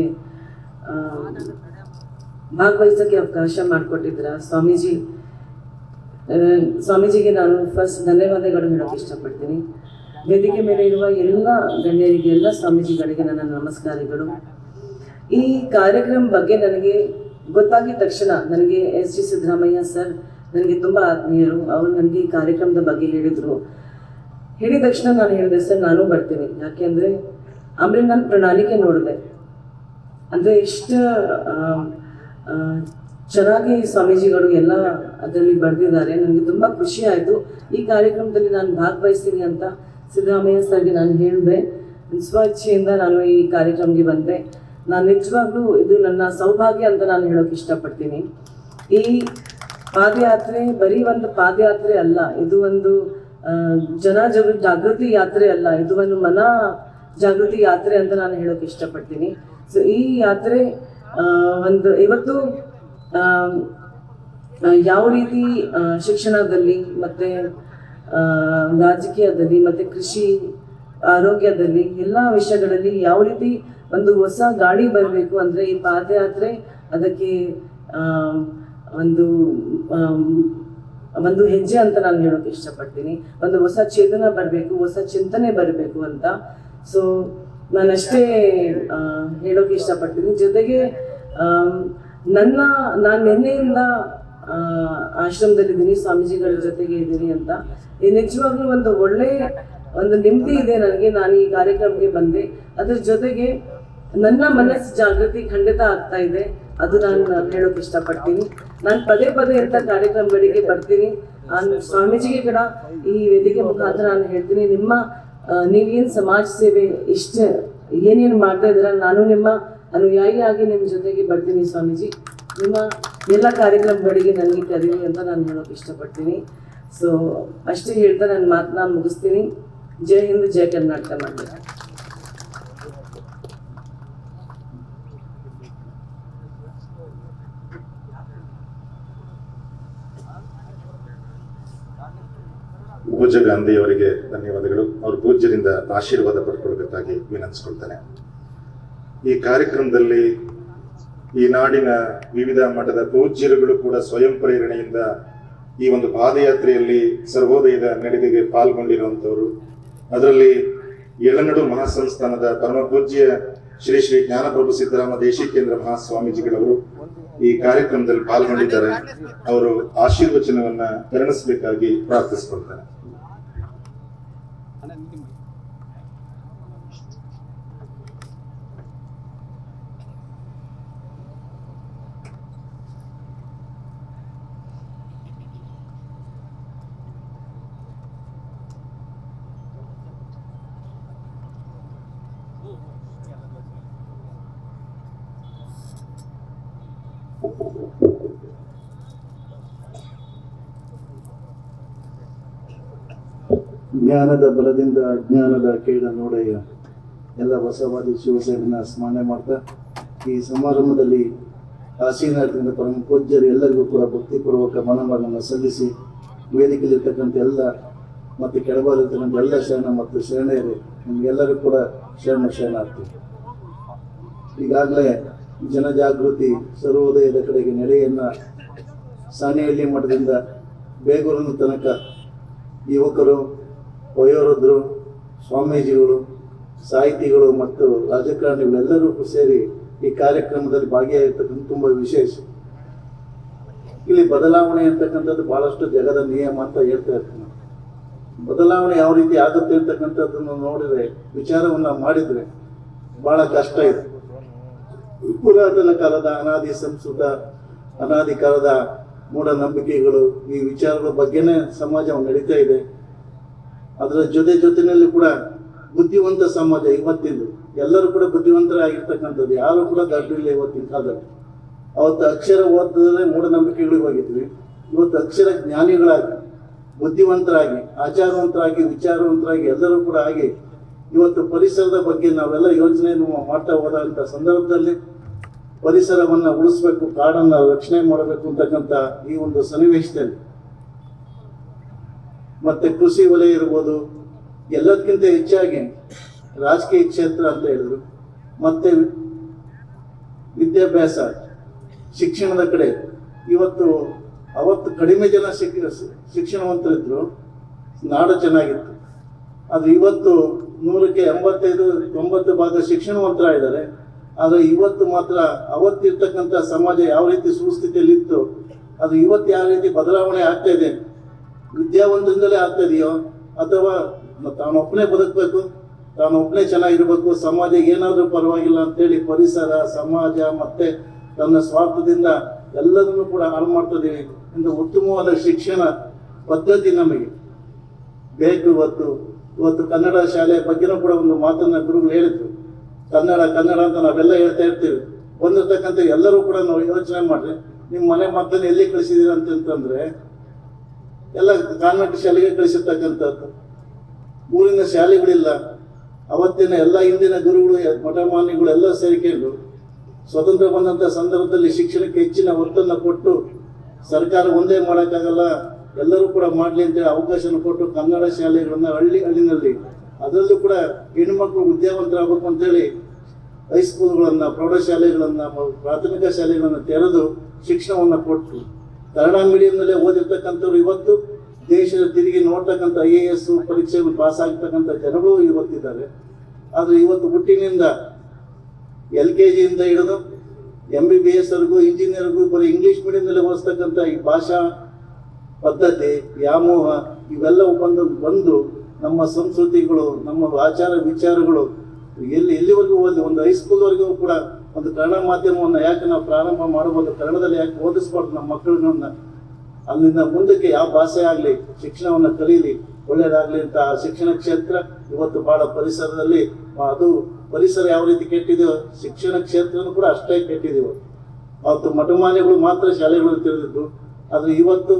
ಭಾಗವಹಿಸೋಕ್ಕೆ ಅವಕಾಶ ಮಾಡಿಕೊಟ್ಟಿದ್ರ ಸ್ವಾಮೀಜಿಗೆ ನಾನು ಫಸ್ಟ್ ಧನ್ಯವಾದಗಳು ಹೇಳೋಕ್ಕೆ ಇಷ್ಟಪಡ್ತೀನಿ. ವೇದಿಕೆ ಮೇಲೆ ಇರುವ ಎಲ್ಲ ಗಣ್ಯರಿಗೆ, ಎಲ್ಲ ಸ್ವಾಮೀಜಿಗಳಿಗೆ ನನ್ನ ನಮಸ್ಕಾರಗಳು. ಈ ಕಾರ್ಯಕ್ರಮ ಬಗ್ಗೆ ನನಗೆ ಗೊತ್ತಾಗಿದ ತಕ್ಷಣ ನನಗೆ SG ಸಿದ್ದರಾಮಯ್ಯ ಸರ್ ನನಗೆ ತುಂಬ ಆತ್ಮೀಯರು. ಅವರು ನನಗೆ ಈ ಕಾರ್ಯಕ್ರಮದ ಬಗ್ಗೆ ಹೇಳಿದ ತಕ್ಷಣ ನಾನು ಹೇಳಿದೆ, ಸರ್ ನಾನು ಬರ್ತೀನಿ. ಯಾಕೆಂದರೆ ಆಮೇಲೆ ನಾನು ಪ್ರಣಾಳಿಕೆ ನೋಡಿದೆ, ಅಂದರೆ ಎಷ್ಟು ಚೆನ್ನಾಗಿ ಸ್ವಾಮೀಜಿಗಳು ಎಲ್ಲ ಅದರಲ್ಲಿ ಬರೆದಿದ್ದಾರೆ. ನನಗೆ ತುಂಬ ಖುಷಿ ಆಯಿತು. ಈ ಕಾರ್ಯಕ್ರಮದಲ್ಲಿ ನಾನು ಭಾಗವಹಿಸ್ತೀನಿ ಅಂತ ಸಿದ್ದರಾಮಯ್ಯ ಸರ್ಗೆ ನಾನು ಹೇಳಿದೆ. ಸ್ವಇಚ್ಛೆಯಿಂದ ನಾನು ಈ ಕಾರ್ಯಕ್ರಮಕ್ಕೆ ಬಂದೆ. ನಾನು ನಿಜವಾಗ್ಲೂ ಇದು ನನ್ನ ಸೌಭಾಗ್ಯ ಅಂತ ನಾನು ಹೇಳೋಕೆ ಇಷ್ಟಪಡ್ತೀನಿ. ಈ ಪಾದಯಾತ್ರೆ ಬರೀ ಒಂದು ಪಾದಯಾತ್ರೆ ಅಲ್ಲ, ಇದು ಒಂದು ಜಾಗೃತಿ ಯಾತ್ರೆ ಅಲ್ಲ, ಇದು ಒಂದು ಮನ ಜಾಗೃತಿ ಯಾತ್ರೆ ಅಂತ ನಾನು ಹೇಳೋಕೆ ಇಷ್ಟಪಡ್ತೀನಿ. ಸೊ ಈ ಯಾತ್ರೆ ಒಂದು ಇವತ್ತು ಯಾವ ರೀತಿ ಶಿಕ್ಷಣದಲ್ಲಿ ಮತ್ತು ರಾಜಕೀಯದಲ್ಲಿ ಮತ್ತು ಕೃಷಿ ಆರೋಗ್ಯದಲ್ಲಿ ಎಲ್ಲ ವಿಷಯಗಳಲ್ಲಿ ಯಾವ ರೀತಿ ಒಂದು ಹೊಸ ಗಾಳಿ ಬರಬೇಕು ಅಂದರೆ ಈ ಪಾದಯಾತ್ರೆ ಅದಕ್ಕೆ ಒಂದು ಹೆಜ್ಜೆ ಅಂತ ನಾನು ಹೇಳೋಕೆ ಇಷ್ಟಪಡ್ತೀನಿ. ಒಂದು ಹೊಸ ಚೇತನ ಬರಬೇಕು, ಹೊಸ ಚಿಂತನೆ ಬರಬೇಕು ಅಂತ. ಸೊ ನಾನಷ್ಟೇ ಹೇಳೋಕೆ ಇಷ್ಟಪಡ್ತೀನಿ. ಜೊತೆಗೆ ನಾನು ನಿನ್ನೆಯಿಂದ ಆಶ್ರಮದಲ್ಲಿದ್ದೀನಿ, ಸ್ವಾಮೀಜಿಗಳ ಜೊತೆಗೆ ಇದ್ದೀನಿ ಅಂತ. ನಿಜವಾಗ್ಲೂ ಒಂದು ನೆಮ್ಮದಿ ಇದೆ ನನಗೆ. ನಾನು ಈ ಕಾರ್ಯಕ್ರಮಕ್ಕೆ ಬಂದೆ, ಅದ್ರ ಜೊತೆಗೆ ನನ್ನ ಮನಸ್ಸು ಜಾಗೃತಿ ಖಂಡಿತ ಆಗ್ತಾ ಇದೆ. ಅದು ನಾನು ಹೇಳೋಕೆ ಇಷ್ಟಪಡ್ತೀನಿ. ನಾನು ಪದೇ ಪದೇ ಇಂಥ ಕಾರ್ಯಕ್ರಮಗಳಿಗೆ ಬರ್ತೀನಿ. ನಾನು ಸ್ವಾಮೀಜಿಗೆ ಕೂಡ ಈ ವೇದಿಕೆ ಮುಖಾಂತರ ನಾನು ಹೇಳ್ತೀನಿ, ನೀವೇನು ಸಮಾಜ ಸೇವೆ ಏನೇನು ಮಾಡ್ತಾ ಇದ್ದೀರ, ನಾನು ನಿಮ್ಮ ಅನುಯಾಯಿಯಾಗಿ ನಿಮ್ಮ ಜೊತೆಗೆ ಬರ್ತೀನಿ ಸ್ವಾಮೀಜಿ. ನಿಮ್ಮ ಎಲ್ಲ ಕಾರ್ಯಕ್ರಮಗಳಿಗೆ ನನಗೆ ಕರೀರಿ ಅಂತ ನಾನು ಹೇಳೋಕೆ ಇಷ್ಟಪಡ್ತೀನಿ. ಸೊ ಅಷ್ಟೇ ಹೇಳ್ತಾ ನನ್ನ ಮಾತನ್ನ ಮುಗಿಸ್ತೀನಿ. ಜೈ ಹಿಂದ್, ಜೈ ಕರ್ನಾಟಕ ಮಾಡಲಿ. ಪೂಜ್ಯ ಗಾಂಧಿಯವರಿಗೆ ಧನ್ಯವಾದಗಳು. ಅವರು ಪೂಜ್ಯರಿಂದ ಆಶೀರ್ವಾದ ಪಡ್ಕೊಳ್ಬೇಕಾಗಿ ವಿನಂತಿಸ್ಕೊಳ್ತಾನೆ. ಈ ಕಾರ್ಯಕ್ರಮದಲ್ಲಿ ಈ ನಾಡಿನ ವಿವಿಧ ಮಠದ ಪೂಜ್ಯರುಗಳು ಕೂಡ ಸ್ವಯಂ ಪ್ರೇರಣೆಯಿಂದ ಈ ಒಂದು ಪಾದಯಾತ್ರೆಯಲ್ಲಿ ಸರ್ವೋದಯದ ನಡೆದಿಗೆ ಪಾಲ್ಗೊಂಡಿರುವಂಥವರು. ಅದರಲ್ಲಿ ಎಳನಡು ಮಹಾಸಂಸ್ಥಾನದ ಪರಮ ಪೂಜ್ಯ ಶ್ರೀ ಶ್ರೀ ಜ್ಞಾನಪ್ರಭು ಸಿದ್ದರಾಮ ದೇಶಿಕೇಂದ್ರ ಮಹಾಸ್ವಾಮೀಜಿಗಳವರು ಈ ಕಾರ್ಯಕ್ರಮದಲ್ಲಿ ಪಾಲ್ಗೊಂಡಿದ್ದಾರೆ. ಅವರು ಆಶೀರ್ವಚನವನ್ನ ಕರುಣಿಸಬೇಕಾಗಿ ಪ್ರಾರ್ಥಿಸಿಕೊಳ್ತಾರೆ. ಜ್ಞಾನದ ಬಲದಿಂದ ಅಜ್ಞಾನದ ಕೇಡ ನೋಡಯ್ಯ. ಎಲ್ಲ ಬಸವಾದಿ ಶಿವಸೇನೆನ ಸ್ಮರಣೆ ಮಾಡ್ತಾ ಈ ಸಮಾರಂಭದಲ್ಲಿ ಆಸೀನರಾಗಿದ್ದ ಪರಮ ಪೂಜ್ಯರು ಎಲ್ಲರಿಗೂ ಕೂಡ ಭಕ್ತಿಪೂರ್ವಕ ಮನವನ್ನು ಸಲ್ಲಿಸಿ, ವೇದಿಕೆಯಲ್ಲಿರ್ತಕ್ಕಂಥ ಎಲ್ಲ ಮತ್ತು ಕೆಳಬಾಲಿರ್ತಕ್ಕಂಥ ಎಲ್ಲ ಶರಣ ಮತ್ತು ಶರಣೆಯರು ನಿಮಗೆಲ್ಲರೂ ಕೂಡ ಶರಣಾರ್ಥಿ. ಈಗಾಗಲೇ ಜನಜಾಗೃತಿ ಸರ್ವೋದಯದ ಕಡೆಗೆ ನಡೆಯನ್ನು ಸಾಣೇಹಳ್ಳಿ ಮಠದಿಂದ ಬೇಗೂರಿನ ತನಕ ಯುವಕರು, ವಯೋವೃದ್ಧರು, ಸ್ವಾಮೀಜಿಗಳು, ಸಾಹಿತಿಗಳು ಮತ್ತು ರಾಜಕಾರಣಿಗಳೆಲ್ಲರೂ ಸೇರಿ ಈ ಕಾರ್ಯಕ್ರಮದಲ್ಲಿ ಭಾಗಿಯಾಗಿರ್ತಕ್ಕಂಥ ತುಂಬ ವಿಶೇಷ. ಇಲ್ಲಿ ಬದಲಾವಣೆ ಅಂತಕ್ಕಂಥದ್ದು ಬಹಳಷ್ಟು ಜಗದ ನಿಯಮ ಅಂತ ಹೇಳ್ತಾ ಇರ್ತೀನಿ. ಬದಲಾವಣೆ ಯಾವ ರೀತಿ ಆಗುತ್ತೆ ಅಂತಕ್ಕಂಥದ್ದನ್ನು ನೋಡಿದರೆ, ವಿಚಾರವನ್ನು ಮಾಡಿದರೆ ಬಹಳ ಕಷ್ಟ ಇದೆ. ಪುರಾತನ ಕಾಲದ ಅನಾದಿ ಸಂಸ್ಕೃತ, ಅನಾದಿ ಕಾಲದ ಮೂಢನಂಬಿಕೆಗಳು, ಈ ವಿಚಾರಗಳ ಬಗ್ಗೆನೇ ಸಮಾಜ ನಡೀತಾ ಇದೆ. ಅದರ ಜೊತೆಯಲ್ಲಿ ಕೂಡ ಬುದ್ಧಿವಂತ ಸಮಾಜ ಇವತ್ತಿಂದು ಎಲ್ಲರೂ ಕೂಡ ಬುದ್ಧಿವಂತರಾಗಿರ್ತಕ್ಕಂಥದ್ದು, ಯಾರು ಕೂಡ ದಡ್ಡಿಲ್ಲ ಇವತ್ತಿನ ಕಾಲದಲ್ಲಿ. ಅವತ್ತು ಅಕ್ಷರ ಓದಿದ್ರೆ ಮೂಢನಂಬಿಕೆಗಳಿಗೆ ಹೋಗಿದ್ವಿ. ಇವತ್ತು ಅಕ್ಷರ ಜ್ಞಾನಿಗಳಾಗಿ, ಬುದ್ಧಿವಂತರಾಗಿ, ಆಚಾರವಂತರಾಗಿ, ವಿಚಾರವಂತರಾಗಿ ಎಲ್ಲರೂ ಕೂಡ ಆಗಿ ಇವತ್ತು ಪರಿಸರದ ಬಗ್ಗೆ ನಾವೆಲ್ಲ ಯೋಚನೆಯನ್ನು ಮಾಡ್ತಾ ಹೋದಂಥ ಸಂದರ್ಭದಲ್ಲಿ ಪರಿಸರವನ್ನು ಉಳಿಸ್ಬೇಕು, ಕಾಡನ್ನು ರಕ್ಷಣೆ ಮಾಡಬೇಕು ಅಂತಕ್ಕಂಥ ಈ ಒಂದು ಸನ್ನಿವೇಶದಲ್ಲಿ ಮತ್ತೆ ಕೃಷಿ ವಲಯ ಇರ್ಬೋದು, ಎಲ್ಲದಕ್ಕಿಂತ ಹೆಚ್ಚಾಗಿ ರಾಜಕೀಯ ಕ್ಷೇತ್ರ ಅಂತ ಹೇಳಿದ್ರು, ಮತ್ತೆ ವಿದ್ಯಾಭ್ಯಾಸ, ಶಿಕ್ಷಣದ ಕಡೆ ಅವತ್ತು ಕಡಿಮೆ ಜನ ಶಿಕ್ಷಣವಂತರಿದ್ರು, ನಾಡು ಚೆನ್ನಾಗಿತ್ತು. ಅದು ಇವತ್ತು 100ಕ್ಕೆ 85-90% ಶಿಕ್ಷಣವಂತರಾಗಿದ್ದಾರೆ. ಆದರೆ ಇವತ್ತು ಮಾತ್ರ ಅವತ್ತಿರ್ತಕ್ಕಂಥ ಸಮಾಜ ಯಾವ ರೀತಿ ಸುಸ್ಥಿತಿಯಲ್ಲಿತ್ತು, ಅದು ಇವತ್ತು ಯಾವ ರೀತಿ ಬದಲಾವಣೆ ಆಗ್ತಾ ಇದೆ, ವಿದ್ಯಾವಂತರಿಂದಲೇ ಆಗ್ತಾ ಇದೆಯೋ ಅಥವಾ ತಾನೊಬ್ಬನೇ ಬದುಕಬೇಕು, ತಾನೊಬ್ಬನೇ ಚೆನ್ನಾಗಿರ್ಬೇಕು, ಸಮಾಜ ಏನಾದರೂ ಪರವಾಗಿಲ್ಲ ಅಂತೇಳಿ ಪರಿಸರ, ಸಮಾಜ ಮತ್ತೆ ತನ್ನ ಸ್ವಾರ್ಥದಿಂದ ಎಲ್ಲದನ್ನು ಕೂಡ ಹಾಳು ಮಾಡ್ತಿದ್ದೀವಿ. ಇಂದು ಉತ್ತಮವಾದ ಶಿಕ್ಷಣ ಪದ್ಧತಿ ನಮಗೆ ಬೇಕು. ಇವತ್ತು ಕನ್ನಡ ಶಾಲೆಯ ಬಗ್ಗೆನೂ ಕೂಡ ಒಂದು ಮಾತನ್ನ ಗುರುಗಳು ಹೇಳಿದ್ರು. ಕನ್ನಡ ಅಂತ ನಾವೆಲ್ಲ ಹೇಳ್ತಾ ಇರ್ತೀವಿ. ಬಂದಿರ್ತಕ್ಕಂಥ ಎಲ್ಲರೂ ಕೂಡ ನಾವು ಯೋಚನೆ ಮಾಡ್ರಿ, ನಿಮ್ಮ ಮನೆ ಮಕ್ಕಳನ್ನ ಎಲ್ಲಿ ಕಳಿಸಿದೀರ ಅಂತಂದ್ರೆ ಎಲ್ಲ ಕಾನ್ವೆಂಟ್ ಶಾಲೆಗೆ ಕಳಿಸಿರ್ತಕ್ಕಂಥದ್ದು. ಊರಿನ ಶಾಲೆಗಳಿಲ್ಲ. ಅವತ್ತಿನ ಎಲ್ಲ ಹಿಂದಿನ ಗುರುಗಳು ಮಠಮಾನ್ಯಗಳು ಎಲ್ಲ ಸೇರಿಕೊಂಡು ಸ್ವತಂತ್ರ ಬಂದಂಥ ಸಂದರ್ಭದಲ್ಲಿ ಶಿಕ್ಷಣಕ್ಕೆ ಹೆಚ್ಚಿನ ಒತ್ತನ್ನು ಕೊಟ್ಟು ಸರ್ಕಾರ ಒಂದೇ ಮಾಡೋಕ್ಕಾಗಲ್ಲ, ಎಲ್ಲರೂ ಕೂಡ ಮಾಡಲಿ ಅಂತೇಳಿ ಅವಕಾಶನ ಕೊಟ್ಟು ಕನ್ನಡ ಶಾಲೆಗಳನ್ನ ಹಳ್ಳಿನಲ್ಲಿ ಅದರಲ್ಲೂ ಕೂಡ ಹೆಣ್ಣುಮಕ್ಕಳು ವಿದ್ಯಾವಂತರಾಗಬೇಕು ಅಂತೇಳಿ ಹೈಸ್ಕೂಲ್ಗಳನ್ನು, ಪ್ರೌಢಶಾಲೆಗಳನ್ನು, ಪ್ರಾಥಮಿಕ ಶಾಲೆಗಳನ್ನು ತೆರೆದು ಶಿಕ್ಷಣವನ್ನು ಕೊಟ್ಟು ಕನ್ನಡ ಮೀಡಿಯಂನಲ್ಲೇ ಓದಿರ್ತಕ್ಕಂಥವ್ರು ಇವತ್ತು ದೇಶದ ತಿರುಗಿ ನೋಡ್ತಕ್ಕಂಥ IAS ಪರೀಕ್ಷೆಗಳು ಪಾಸ್ ಆಗ್ತಕ್ಕಂಥ ಜನಗಳು ಇವತ್ತಿದ್ದಾರೆ. ಆದರೆ ಇವತ್ತು ಹುಟ್ಟಿನಿಂದ LKG ಇಂದ ಹಿಡಿದು MBBS ವರೆಗೂ ಇಂಜಿನಿಯರ್ಗೂ ಬರೀ ಇಂಗ್ಲಿಷ್ ಮೀಡಿಯಂನಲ್ಲಿ ಓದಿಸ್ತಕ್ಕಂಥ ಈ ಭಾಷಾ ಪದ್ಧತಿ, ವ್ಯಾಮೋಹ ಇವೆಲ್ಲವೂ ಬಂದು ನಮ್ಮ ಸಂಸ್ಕೃತಿಗಳು, ನಮ್ಮ ಆಚಾರ ವಿಚಾರಗಳು ಎಲ್ಲಿವರೆಗೂ ಓದಿ ಒಂದು ಹೈಸ್ಕೂಲ್ವರೆಗೂ ಕೂಡ ಒಂದು ಕನ್ನಡ ಮಾಧ್ಯಮವನ್ನು ಯಾಕೆ ನಾವು ಪ್ರಾರಂಭ ಮಾಡಬಹುದು, ಕನ್ನಡದಲ್ಲಿ ಯಾಕೆ ಓದಿಸ್ಬಾರ್ದು ನಮ್ಮ ಮಕ್ಕಳನ್ನ, ಅಲ್ಲಿಂದ ಮುಂದಕ್ಕೆ ಯಾವ ಭಾಷೆ ಆಗಲಿ ಶಿಕ್ಷಣವನ್ನು ಕಲೀಲಿ, ಒಳ್ಳೇದಾಗಲಿ ಅಂತ ಆ ಶಿಕ್ಷಣ ಕ್ಷೇತ್ರ ಇವತ್ತು ಬಹಳ ಪರಿಸರದಲ್ಲಿ ಅದು ಪರಿಸರ ಯಾವ ರೀತಿ ಕೆಟ್ಟಿದೆಯೋ ಶಿಕ್ಷಣ ಕ್ಷೇತ್ರನೂ ಕೂಡ ಅಷ್ಟೇ ಕೆಟ್ಟಿದೆವು. ಅವತ್ತು ಮಠಮಾನ್ಯಗಳು ಮಾತ್ರ ಶಾಲೆಗಳನ್ನು ತೆರೆದಿದ್ದು, ಆದರೆ ಇವತ್ತು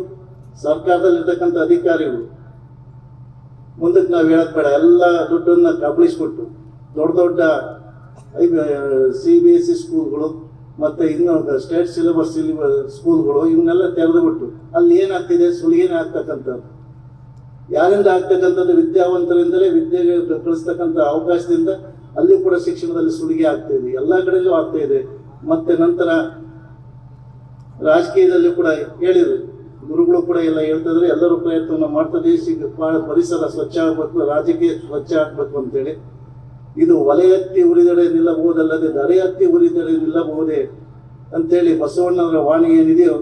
ಸರ್ಕಾರದಲ್ಲಿರ್ತಕ್ಕಂಥ ಅಧಿಕಾರಿಗಳು ಮುಂದಕ್ಕೆ ನಾವು ಹೇಳಕ್ ಬೇಡ, ಎಲ್ಲ ದುಡ್ಡನ್ನು ಕಬಳಿಸ್ಬಿಟ್ಟು ದೊಡ್ಡ CBSE ಸ್ಕೂಲ್ಗಳು ಮತ್ತು ಇನ್ನು ಸ್ಟೇಟ್ ಸಿಲೆಬಸ್ ಸ್ಕೂಲ್ಗಳು ಇವನ್ನೆಲ್ಲ ತೆರೆದುಬಿಟ್ಟು ಅಲ್ಲಿ ಏನಾಗ್ತಿದೆ, ಸುಲಿಗೆನೇ ಆಗ್ತಕ್ಕಂಥದ್ದು. ಯಾರಿಂದ ಆಗ್ತಕ್ಕಂಥದ್ದು? ವಿದ್ಯಾವಂತರಿಂದಲೇ ವಿದ್ಯೆಗೆ ಕಳಿಸ್ತಕ್ಕಂಥ ಅವಕಾಶದಿಂದ ಅಲ್ಲಿ ಕೂಡ ಶಿಕ್ಷಣದಲ್ಲಿ ಸುಲಿಗೆ ಆಗ್ತಾ ಇದೆ, ಎಲ್ಲ ಕಡೆಯಲ್ಲೂ ಆಗ್ತಾ ಇದೆ. ಮತ್ತೆ ನಂತರ ರಾಜಕೀಯದಲ್ಲಿ ಕೂಡ ಹೇಳಿದ್ರು, ಗುರುಗಳು ಕೂಡ ಎಲ್ಲ ಹೇಳ್ತಿದ್ರೆ ಎಲ್ಲರೂ ಪ್ರಯತ್ನವನ್ನು ಮಾಡ್ತದೆ, ಪರಿಸರ ಸ್ವಚ್ಛ ಆಗಬೇಕು, ರಾಜಕೀಯ ಸ್ವಚ್ಛ ಆಗಬೇಕು ಅಂತೇಳಿ. ಇದು ಒಲೆ ಎತ್ತಿ ಉರಿದಡೆ ನಿಲ್ಲಬಹುದಲ್ಲದೆ ದರೆ ಎತ್ತಿ ಉರಿದಡೆ ನಿಲ್ಲಬಹುದೇ ಅಂತೇಳಿ ಬಸವಣ್ಣವರ ವಾಣಿ ಏನಿದೆಯೋ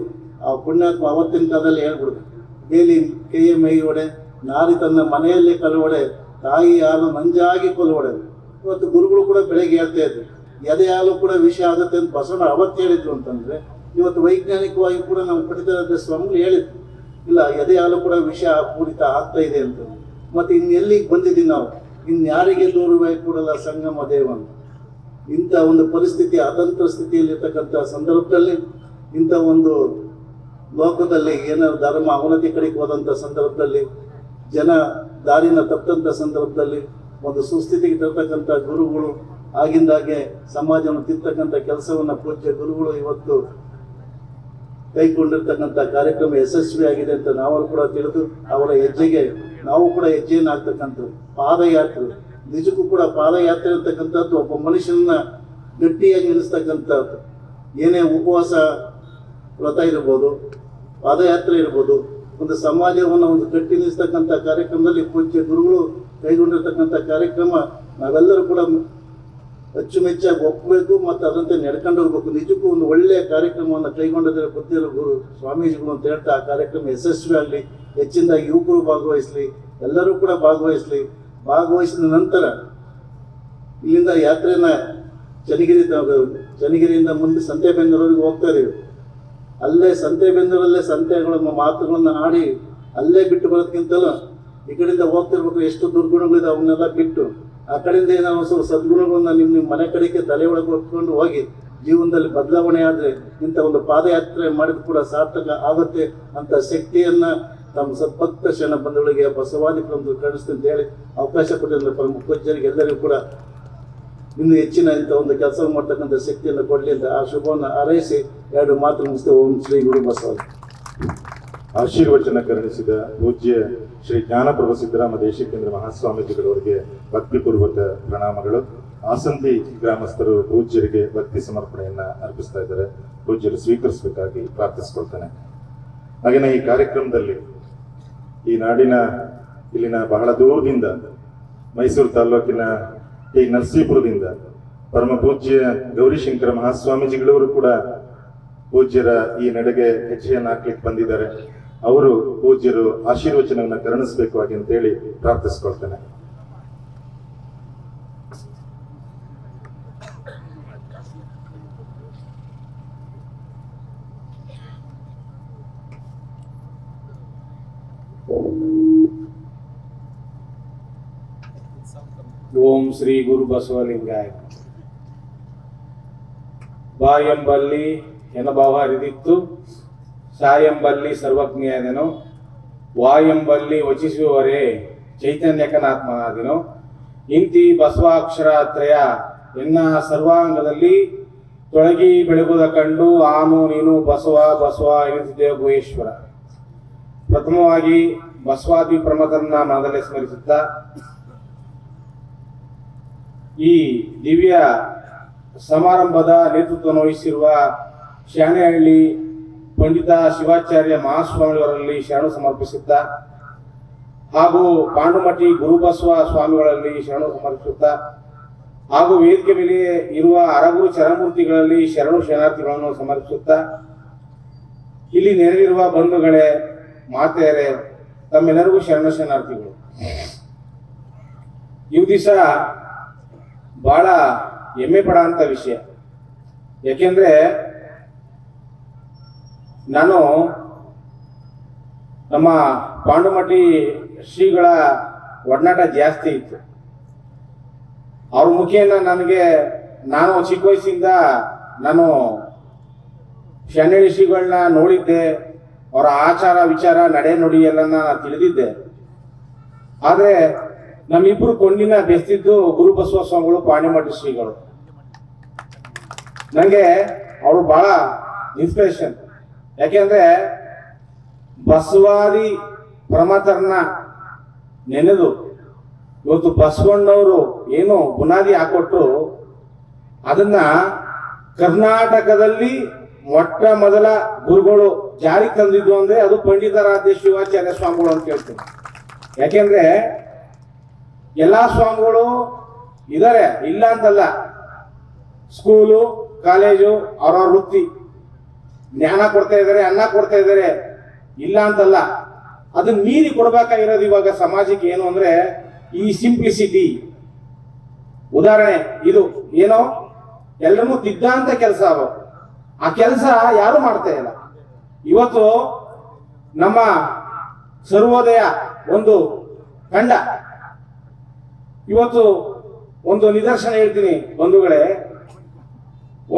ಆ ಪುಣ್ಯಾತ್ಮ ಅವತ್ತಿನ ಕಾಲದಲ್ಲಿ ಹೇಳ್ಬಿಡುದು. ಬೇಲಿ ಕೈಯ ಮೈಯೊಡೆ, ನಾರಿ ತನ್ನ ಮನೆಯಲ್ಲೇ ಕಲವಡೆ, ತಾಯಿ ಹಾಲು ನಂಜಾಗಿ ಕೊಲವಡೆ. ಇವತ್ತು ಗುರುಗಳು ಕೂಡ ಬೆಳಗ್ಗೆ ಹೇಳ್ತಾ ಇದ್ರು, ಎದೆ ಹಾಲು ಕೂಡ ವಿಷ ಆಗುತ್ತೆ ಅಂತ ಬಸವಣ್ಣ ಅವತ್ತು ಹೇಳಿದ್ರು ಅಂತಂದ್ರೆ, ಇವತ್ತು ವೈಜ್ಞಾನಿಕವಾಗಿ ಕೂಡ ನಾವು ಪಡಿತರ ಸ್ವಾಮಿಗಳು ಹೇಳಿದ್ರು, ಇಲ್ಲ ಎದೆ ಹಾಲು ಕೂಡ ವಿಷ ಪೂರಿತ ಆಗ್ತಾ ಇದೆ ಅಂತ. ಮತ್ತೆ ಇನ್ನೆಲ್ಲಿಗೆ ಬಂದಿದ್ದೀವಿ ನಾವು, ಇನ್ಯಾರಿಗೆ ದೂರವೇ ಕೂಡಲ್ಲ ಸಂಗಮ ದೇವನ್. ಇಂಥ ಒಂದು ಪರಿಸ್ಥಿತಿ, ಅತಂತ್ರ ಸ್ಥಿತಿಯಲ್ಲಿರ್ತಕ್ಕಂಥ ಸಂದರ್ಭದಲ್ಲಿ, ಇಂಥ ಒಂದು ಲೋಕದಲ್ಲಿ ಏನಾದ್ರು ಧರ್ಮ ಅವನತಿ ಕಡೆಗೆ ಹೋದಂಥ ಸಂದರ್ಭದಲ್ಲಿ, ಜನ ದಾರಿನ ತಪ್ಪಂಥ ಸಂದರ್ಭದಲ್ಲಿ ಒಂದು ಸುಸ್ಥಿತಿಗೆ ತರ್ತಕ್ಕಂಥ ಗುರುಗಳು, ಆಗಿಂದಾಗೆ ಸಮಾಜವನ್ನು ತಿರ್ತಕ್ಕಂಥ ಕೆಲಸವನ್ನು ಪೂಜ್ಯ ಗುರುಗಳು ಇವತ್ತು ಕೈಗೊಂಡಿರ್ತಕ್ಕಂಥ ಕಾರ್ಯಕ್ರಮ ಯಶಸ್ವಿಯಾಗಿದೆ ಅಂತ ನಾವು ಕೂಡ ತಿಳಿದು ಅವರ ಹೆಜ್ಜೆಗೆ ನಾವು ಕೂಡ ಹೆಜ್ಜೆಯನ್ನು ಹಾಕ್ತಕ್ಕಂಥದ್ದು. ಪಾದಯಾತ್ರೆ, ನಿಜಕ್ಕೂ ಕೂಡ ಪಾದಯಾತ್ರೆ ಅಂತಕ್ಕಂಥದ್ದು ಒಬ್ಬ ಮನುಷ್ಯನ ಗಟ್ಟಿಯಾಗಿ ನಿಲ್ಲಿಸ್ತಕ್ಕಂಥದ್ದು. ಏನೇ ಉಪವಾಸ ವ್ರತ ಇರ್ಬೋದು, ಪಾದಯಾತ್ರೆ ಇರ್ಬೋದು, ಒಂದು ಸಮಾಜವನ್ನು ಒಂದು ಗಟ್ಟಿ ನಿಲ್ಲಿಸ್ತಕ್ಕಂಥ ಕಾರ್ಯಕ್ರಮದಲ್ಲಿ ಪೂಜ್ಯ ಗುರುಗಳು ಕೈಗೊಂಡಿರ್ತಕ್ಕಂಥ ಕಾರ್ಯಕ್ರಮ ನಾವೆಲ್ಲರೂ ಕೂಡ ಅಚ್ಚುಮೆಚ್ಚಾಗಿ ಒಪ್ಪಬೇಕು ಮತ್ತು ಅದರಂತೆ ನಡ್ಕೊಂಡು ಹೋಗ್ಬೇಕು. ನಿಜಕ್ಕೂ ಒಂದು ಒಳ್ಳೆಯ ಕಾರ್ಯಕ್ರಮವನ್ನು ಕೈಗೊಂಡಿದ್ದರೆ ಗೊತ್ತಿರೋ ಗುರು ಸ್ವಾಮೀಜಿಗಳು ಅಂತ ಹೇಳ್ತಾ ಆ ಕಾರ್ಯಕ್ರಮ ಯಶಸ್ವಿ ಆಗಲಿ, ಹೆಚ್ಚಿನದಾಗಿ ಯುವಕರು ಭಾಗವಹಿಸಲಿ, ಎಲ್ಲರೂ ಕೂಡ ಭಾಗವಹಿಸಿದ ನಂತರ ಇಲ್ಲಿಂದ ಯಾತ್ರೆನ ಚನ್ನಗಿರಿಯಿಂದ ಮುಂದೆ ಸಂತೆಬೆನ್ನೂರಿಗೆ ಹೋಗ್ತಾ ಇದೀವಿ. ಅಲ್ಲೇ ಸಂತೆಬೆನ್ನೂರಲ್ಲೇ ಸಂತೆಗಳ ಮಾತುಗಳನ್ನು ಆಡಿ ಅಲ್ಲೇ ಬಿಟ್ಟು ಬರೋದಕ್ಕಿಂತಲೂ ಈ ಕಡೆಯಿಂದ ಹೋಗ್ತಿರ್ಬೇಕು, ಎಷ್ಟು ದುರ್ಗುಣಗಳಿದೆ ಅವನ್ನೆಲ್ಲ ಬಿಟ್ಟು ಆ ಕಡೆಯಿಂದ ಏನಾದ್ರು ಸ್ವಲ್ಪ ಸದ್ಗುಣಗಳನ್ನ ನಿಮ್ಮ ಮನೆ ಕಡೆಗೆ ತಲೆ ಒಳಗೆ ಹೊತ್ಕೊಂಡು ಹೋಗಿ ಜೀವನದಲ್ಲಿ ಬದಲಾವಣೆ ಆದರೆ ಇಂಥ ಒಂದು ಪಾದಯಾತ್ರೆ ಮಾಡಿದ ಕೂಡ ಸಾರ್ಥಕ ಆಗುತ್ತೆ ಅಂತ ಶಕ್ತಿಯನ್ನ ನಮ್ಮ ಸದ್ಭಕ್ತ ಶರಣ ಬಂಧುಗಳಿಗೆ ಬಸವಾದಿಗಳನ್ನು ಕಳಿಸ್ತೀನಿ ಅಂತ ಹೇಳಿ ಅವಕಾಶ ಕೊಟ್ಟಿರೋ ಪ್ರಮುಖ ಪೂಜ್ಯರಿಗೆ ಎಲ್ಲರಿಗೂ ಕೂಡ ಇನ್ನು ಹೆಚ್ಚಿನ ಇಂಥ ಒಂದು ಕೆಲಸ ಮಾಡ್ತಕ್ಕಂಥ ಶಕ್ತಿಯನ್ನು ಕೊಡಲಿ ಅಂತ ಆ ಶುಭವನ್ನು ಹಾರೈಸಿ ಎರಡು ಮಾತು ಮುಗಿಸ್ತೇವೆ. ಓಂ ಶ್ರೀ ಗುರು ಬಸವ. ಆಶೀರ್ವಚನ ಕರುಣಿಸಿದ ಪೂಜ್ಯ ಶ್ರೀ ಜ್ಞಾನಪ್ರಭ ಸಿದ್ದರಾಮ ದೇಶಿಕೇಂದ್ರ ಮಹಾಸ್ವಾಮೀಜಿಗಳವರಿಗೆ ಭಕ್ತಿಪೂರ್ವಕ ಪ್ರಣಾಮಗಳು. ಆಸಂತಿ ಗ್ರಾಮಸ್ಥರು ಪೂಜ್ಯರಿಗೆ ಭಕ್ತಿ ಸಮರ್ಪಣೆಯನ್ನ ಅರ್ಪಿಸ್ತಾ ಇದ್ದಾರೆ. ಪೂಜ್ಯರು ಸ್ವೀಕರಿಸಬೇಕಾಗಿ ಪ್ರಾರ್ಥಿಸ್ಕೊಳ್ತೇನೆ. ಹಾಗೆಯೇ ಈ ಕಾರ್ಯಕ್ರಮದಲ್ಲಿ ಈ ನಾಡಿನ ಇಲ್ಲಿನ ಬಹಳ ದೂರದಿಂದ ಮೈಸೂರು ತಾಲೂಕಿನ ಈ ನರಸೀಪುರದಿಂದ ಪರಮ ಪೂಜ್ಯ ಗೌರಿಶಂಕರ ಮಹಾಸ್ವಾಮೀಜಿಗಳವರು ಕೂಡ ಪೂಜ್ಯರ ಈ ನಡೆಗೆ ಹೆಜ್ಜೆಯನ್ನು ಹಾಕ್ಲಿಕ್ಕೆ ಬಂದಿದ್ದಾರೆ. ಅವರು ಪೂಜ್ಯರು ಆಶೀರ್ವಚನವನ್ನು ಕರುಣಿಸಬೇಕಾಗಿ ಅಂತೇಳಿ ಪ್ರಾರ್ಥಿಸ್ಕೊಳ್ತೇನೆ. ಓಂ ಶ್ರೀ ಗುರು ಬಸವಲಿಂಗಾಯ. ಬಾ ಎಂಬಲ್ಲಿ ಎನಭಾವ ಹರಿದಿತ್ತು, ಸಾ ಎಂಬಲ್ಲಿ ಸರ್ವಜ್ಞಾದನು, ವಾ ಎಂಬಲ್ಲಿ ವಚಿಸುವವರೇ ಚೈತನ್ಯಕನಾತ್ಮನಾದನು. ಇಂತಿ ಬಸವಾಕ್ಷರಾತ್ರಯ ಎನ್ನ ಸರ್ವಾಂಗದಲ್ಲಿ ತೊಳಗಿ ಬೆಳಗುದ ಕಂಡು ಆನು ನೀನು ಬಸವ ಬಸವ ಎನ್ನುತ್ತಿದ್ದೇವೆ ಗುಹೇಶ್ವರ. ಪ್ರಥಮವಾಗಿ ಬಸವಾದಿ ಪ್ರಮಥರನ್ನ ಮನದಲ್ಲೇ ಸ್ಮರಿಸುತ್ತಾ ಈ ದಿವ್ಯ ಸಮಾರಂಭದ ನೇತೃತ್ವವನ್ನು ವಹಿಸಿರುವ ಶಾಣೆಹಳ್ಳಿ ಪಂಡಿತ ಶಿವಾಚಾರ್ಯ ಮಹಾಸ್ವಾಮಿಯವರಲ್ಲಿ ಶರಣು ಸಮರ್ಪಿಸುತ್ತಾ ಹಾಗೂ ಪಾಂಡುಮಠಿ ಗುರುಬಸವ ಸ್ವಾಮಿಗಳಲ್ಲಿ ಶರಣು ಸಮರ್ಪಿಸುತ್ತಾ ಹಾಗೂ ವೇದಿಕೆ ಮೇಲೆ ಇರುವ ಅರಗುರು ಚರಮೂರ್ತಿಗಳಲ್ಲಿ ಶರಣು ಶರಣಾರ್ಥಿಗಳನ್ನು ಸಮರ್ಪಿಸುತ್ತಾ ಇಲ್ಲಿ ನೆರೆದಿರುವ ಬಂಧುಗಳೇ, ಮಾತೆಯರೇ, ತಮ್ಮೆಲ್ಲರಿಗೂ ಶರಣ ಶರಣಾರ್ಥಿಗಳು. ಇವು ದಿವಸ ಬಹಳ ಹೆಮ್ಮೆ ಪಡೋಂಥ ವಿಷಯ. ಯಾಕೆಂದ್ರೆ ನಾನು ನಮ್ಮ ಪಾಂಡುಮಠಿ ಶ್ರೀಗಳ ಒಡನಾಟ ಜಾಸ್ತಿ ಇತ್ತು. ಅವ್ರ ಮುಖೇನ ನಾನು ಚಿಕ್ಕ ವಯಸ್ಸಿಂದ ನಾನು ಶಾಣೆಹಳ್ಳಿ ಶ್ರೀಗಳನ್ನ ನೋಡಿದ್ದೆ. ಅವರ ಆಚಾರ ವಿಚಾರ ನಡೆ ನುಡಿ ಎಲ್ಲ ನಾನು ತಿಳಿದಿದ್ದೆ. ಆದರೆ ನಮ್ಮಿಬ್ರು ಕೊಂಡಿನ ಬೆಸ್ತಿದ್ದು ಗುರು ಬಸವ ಸ್ವಾಮಿಗಳು, ಪಾಂಡುಮಠಿ ಶ್ರೀಗಳು. ನನಗೆ ಅವರು ಬಹಳ ಇನ್ಸ್ಪಿರೇಷನ್. ಯಾಕೆಂದ್ರೆ ಬಸವಾದಿ ಪ್ರಮಥರನ್ನ ನೆನೆದು ಇವತ್ತು ಬಸವಣ್ಣವರು ಏನು ಬುನಾದಿ ಹಾಕೊಟ್ರು, ಅದನ್ನ ಕರ್ನಾಟಕದಲ್ಲಿ ಮೊಟ್ಟ ಮೊದಲ ಗುರುಗಳು ಜಾರಿ ತಂದಿದ್ದು ಅಂದ್ರೆ ಅದು ಪಂಡಿತಾರಾಧ್ಯ ಶಿವಾಚಾರ್ಯ ಸ್ವಾಮಿಗಳು ಅಂತ ಹೇಳ್ತೀನಿ. ಯಾಕೆಂದ್ರೆ ಎಲ್ಲಾ ಸ್ವಾಮಿಗಳು ಇದಾರೆ, ಇಲ್ಲ ಅಂತಲ್ಲ. ಸ್ಕೂಲು, ಕಾಲೇಜು, ಅವ್ರವ್ರ ವೃತ್ತಿ ಜ್ಞಾನ ಕೊಡ್ತಾ ಇದ್ದಾರೆ, ಅನ್ನ ಕೊಡ್ತಾ ಇದ್ದಾರೆ, ಇಲ್ಲ ಅಂತಲ್ಲ. ಅದನ್ನ ಮೀರಿ ಕೊಡ್ಬೇಕಾಗಿರೋದು ಇವಾಗ ಸಮಾಜಕ್ಕೆ ಏನು ಅಂದ್ರೆ ಈ ಸಿಂಪ್ಲಿಸಿಟಿ. ಉದಾಹರಣೆ ಇದು ಏನೋ ಎಲ್ಲರೂ ತಿದ್ದಂತ ಕೆಲಸ, ಆ ಕೆಲಸ ಯಾರು ಮಾಡ್ತಾ ಇಲ್ಲ. ಇವತ್ತು ನಮ್ಮ ಸರ್ವೋದಯ ಒಂದು ತಂಡ, ಇವತ್ತು ಒಂದು ನಿದರ್ಶನ ಹೇಳ್ತೀನಿ ಬಂಧುಗಳೇ.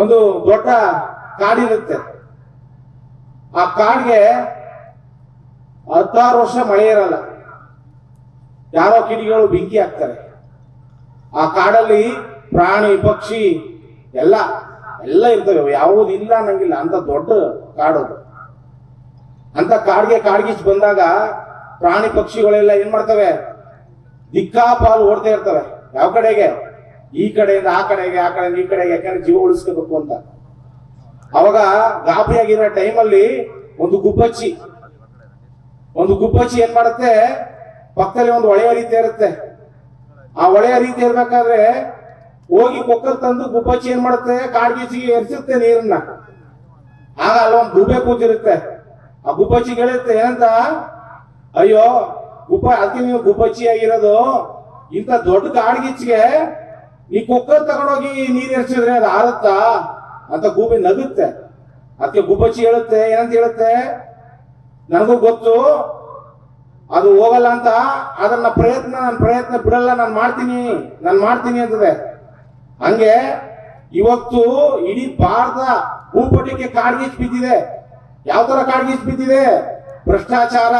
ಒಂದು ದೊಡ್ಡ ಕಾಡಿರುತ್ತೆ, ಆ ಕಾಡಿಗೆ 16 ವರ್ಷ ಮಳೆ ಇರಲ್ಲ, ಯಾರೋ ಕಿಡಿಗಳು ಬೆಂಕಿ ಹಾಕ್ತಾರೆ. ಆ ಕಾಡಲ್ಲಿ ಪ್ರಾಣಿ ಪಕ್ಷಿ ಎಲ್ಲ ಇರ್ತವೆ, ಯಾವುದು ಇಲ್ಲ ಅನ್ನಂಗಿಲ್ಲ, ಅಂತ ದೊಡ್ಡ ಕಾಡದು. ಅಂತ ಕಾಡ್ಗಿಚ್ಚು ಬಂದಾಗ ಪ್ರಾಣಿ ಪಕ್ಷಿಗಳೆಲ್ಲ ಏನ್ ಮಾಡ್ತವೆ, ದಿಕ್ಕಾಪಾಲು ಓಡ್ತಾ ಇರ್ತವೆ. ಯಾವ ಕಡೆಗೆ? ಈ ಕಡೆಯಿಂದ ಆ ಕಡೆಗೆ, ಆ ಕಡೆಯಿಂದ ಈ ಕಡೆಗೆ, ಯಾಕಂದ್ರೆ ಜೀವ ಉಳಿಸ್ಕೋಬೇಕು ಅಂತ. ಅವಾಗ ಗಾಬರಿಯಾಗಿರೋ ಟೈಮಲ್ಲಿ ಒಂದು ಗುಬ್ಬಚ್ಚಿ ಏನ್ ಮಾಡುತ್ತೆ, ಪಕ್ಕದಲ್ಲಿ ಒಂದು ಹೊಳೆ ಹರಿತಾ ಇರುತ್ತೆ. ಆ ಹೊಳೆ ಹರಿತಾ ಇರ್ಬೇಕಾದ್ರೆ ಹೋಗಿ ಕೊಕ್ಕಲ್ ತಂದು ಗುಬ್ಬಚ್ಚಿ ಏನ್ ಮಾಡುತ್ತೆ, ಕಾಡ್ಗಿಚ್ಚಿಗೆ ಎರ್ಸಿರುತ್ತೆ ನೀರನ್ನ. ಆಗ ಅಲ್ಲೊಂದು ಗೂಬೆ ಕೂತಿರುತ್ತೆ. ಆ ಗುಬ್ಬಚ್ಚಿಗೆ ಹೇಳುತ್ತೆ ಏನಂತ, ಅಯ್ಯೋ ಅದಕ್ಕೆ ನೀವು ಗುಬ್ಬಚ್ಚಿ ಆಗಿರೋದು, ಇಂಥ ದೊಡ್ಡ ಕಾಡ್ಗಿಚ್ಚಿಗೆ ನೀ ಕೊಕ್ಕಲ್ ತಗೊಂಡೋಗಿ ನೀರ್ ಎರ್ಸಿದ್ರೆ ಅದು ಆರುತ್ತಾ ಅಂತ ಗೂಬೆ ನಗುತ್ತೆ. ಅದಕ್ಕೆ ಗುಬ್ಬಚ್ಚಿ ಹೇಳುತ್ತೆ ಏನಂತ ಹೇಳುತ್ತೆ, ನನಗೂ ಗೊತ್ತು ಅದು ಹೋಗಲ್ಲ ಅಂತ, ಅದನ್ನ ನನ್ನ ಪ್ರಯತ್ನ ಬಿಡಲ್ಲ, ನಾನು ಮಾಡ್ತೀನಿ ಅಂತದೆ. ಹಂಗೆ ಇವತ್ತು ಇಡೀ ಭಾರತ ಭೂಪಟಕ್ಕೆ ಕಾಡ್ಗಿಚ್ಚು ಬಿದ್ದಿದೆ. ಯಾವ ತರ ಕಾಡ್ಗಿಚ್ಚು ಬಿದ್ದಿದೆ? ಭ್ರಷ್ಟಾಚಾರ,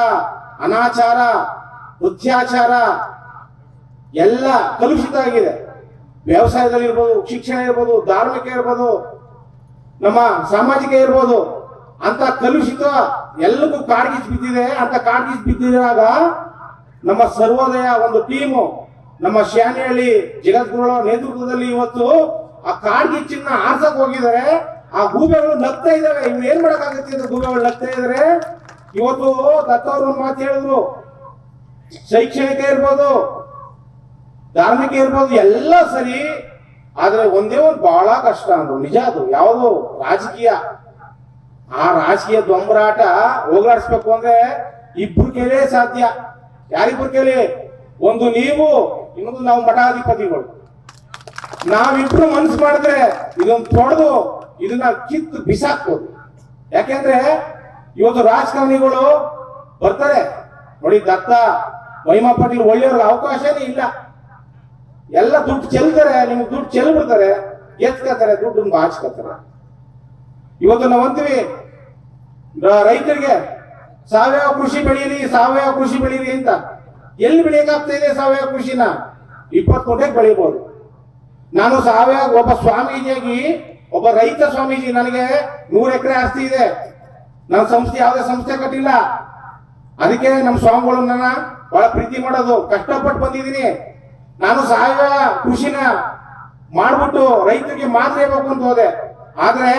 ಅನಾಚಾರ, ಅತ್ಯಾಚಾರ ಎಲ್ಲ ಕಲುಷಿತ ಆಗಿದೆ. ವ್ಯವಸಾಯದಲ್ಲಿ ಇರ್ಬೋದು, ಶಿಕ್ಷಣ ಇರ್ಬೋದು, ಧಾರ್ಮಿಕ ಇರ್ಬೋದು, ನಮ್ಮ ಸಾಮಾಜಿಕ ಇರ್ಬೋದು, ಅಂತ ಕಲುಷಿತ ಎಲ್ಲಕ್ಕೂ ಕಾಡ್ಗಿಚ್ಚು ಬಿದ್ದಿದೆ. ಅಂತ ಕಾಡ್ಗಿಚ್ಚು ಬಿದ್ದಿರುವಾಗ ನಮ್ಮ ಸರ್ವೋದಯ ಒಂದು ಟೀಮು, ನಮ್ಮ ಶಾಣೆಹಳ್ಳಿ ಜಗದ್ಗುರುಗಳ ನೇತೃತ್ವದಲ್ಲಿ ಇವತ್ತು ಆ ಕಾಡ್ಗಿಚ್ಚನ್ನ ಆರ್ಸಕ್ ಹೋಗಿದ್ದಾರೆ. ಆ ಗೂಬೆಗಳು ನಗ್ತಾ ಇದಾವೆ. ಇವ್ ಏನ್ ಮಾಡಕ್ಕಾಗತ್ತೆ ಅಂತ ಗೂಬೆಗಳು ನಗ್ತಾ ಇದಾರೆ. ಇವತ್ತು ದತ್ತವ್ರು ಒಂದು ಮಾತು ಹೇಳಿದ್ರು, ಶೈಕ್ಷಣಿಕ ಇರ್ಬೋದು, ಧಾರ್ಮಿಕ ಇರ್ಬೋದು, ಎಲ್ಲ ಸರಿ, ಆದ್ರೆ ಒಂದೇ ಒಂದು ಬಹಳ ಕಷ್ಟ ಅಂದ್ರು. ನಿಜ ಅದು ಯಾವುದು? ರಾಜಕೀಯ. ಆ ರಾಜಕೀಯ ದೊಂಬರಾಟ ಹೋಗ್ಲಾಡಿಸ್ಬೇಕು ಅಂದ್ರೆ ಇಬ್ರು ಕೈಲೇ ಸಾಧ್ಯ. ಯಾರಿಬ್ರು ಕೈಲಿ? ಒಂದು ನೀವು, ಇನ್ನೊಂದು ನಾವು ಮಠಾಧಿಪತಿಗಳು. ನಾವಿಬ್ರು ಮನ್ಸು ಮಾಡಿದ್ರೆ ಇದೊಂದು ತೊಡೆದು ಇದನ್ನ ಕಿತ್ತು ಬಿಸಾಕ್ಬೋದು. ಯಾಕೆಂದ್ರೆ ಇವತ್ತು ರಾಜಕಾರಣಿಗಳು ಬರ್ತಾರೆ, ನೋಡಿ ದತ್ತ ಮಹಿಮಾ ಪಾಟೀಲ್ ಒಳ್ಳೆಯವ್ರಿಗೆ ಅವಕಾಶನೇ ಇಲ್ಲ. ಎಲ್ಲ ದುಡ್ಡು ಚೆಲ್ತಾರೆ, ನಿಮ್ಗೆ ದುಡ್ಡು ಚೆಲ್ಬಿಡ್ತಾರೆ, ಎತ್ಕೋತಾರೆ, ದುಡ್ಡನ್ನು ಬಾಚ್ಕೋತಾರೆ. ಇವತ್ತು ನಾವು ಅಂತೀವಿ ರೈತರಿಗೆ ಸಾವಯವ ಕೃಷಿ ಬೆಳೀರಿ, ಸಾವಯವ ಕೃಷಿ ಬೆಳೀರಿ ಅಂತ. ಎಲ್ಲಿ ಬೆಳೆಯಕ್ಕಾಗ್ತಾ ಇದೆ ಸಾವಯವ ಕೃಷಿನ? 20 ಗುಂಟೆಗೆ ಬೆಳೀಬಹುದು. ನಾನು ಸಾವಯವ ಒಬ್ಬ ಸ್ವಾಮೀಜಿಯಾಗಿ, ಒಬ್ಬ ರೈತ ಸ್ವಾಮೀಜಿ, ನನಗೆ 100 ಎಕರೆ ಆಸ್ತಿ ಇದೆ. ನನ್ನ ಸಂಸ್ಥೆ ಯಾವುದೇ ಸಂಸ್ಥೆ ಕಟ್ಟಿಲ್ಲ. ಅದಕ್ಕೆ ನಮ್ಮ ಸ್ವಾಮಿಗಳು ನನ್ನ ಬಹಳ ಪ್ರೀತಿ ಮಾಡೋದು. ಕಷ್ಟಪಟ್ಟು ಬಂದಿದ್ದೀನಿ. ನಾನು ಸಾವಯವ ಕೃಷಿನ ಮಾಡ್ಬಿಟ್ಟು ರೈತರಿಗೆ ಮಾದರಿ ಆಗ್ಬೇಕು ಅಂತ ಹೋದೆ. ಆದ್ರೆ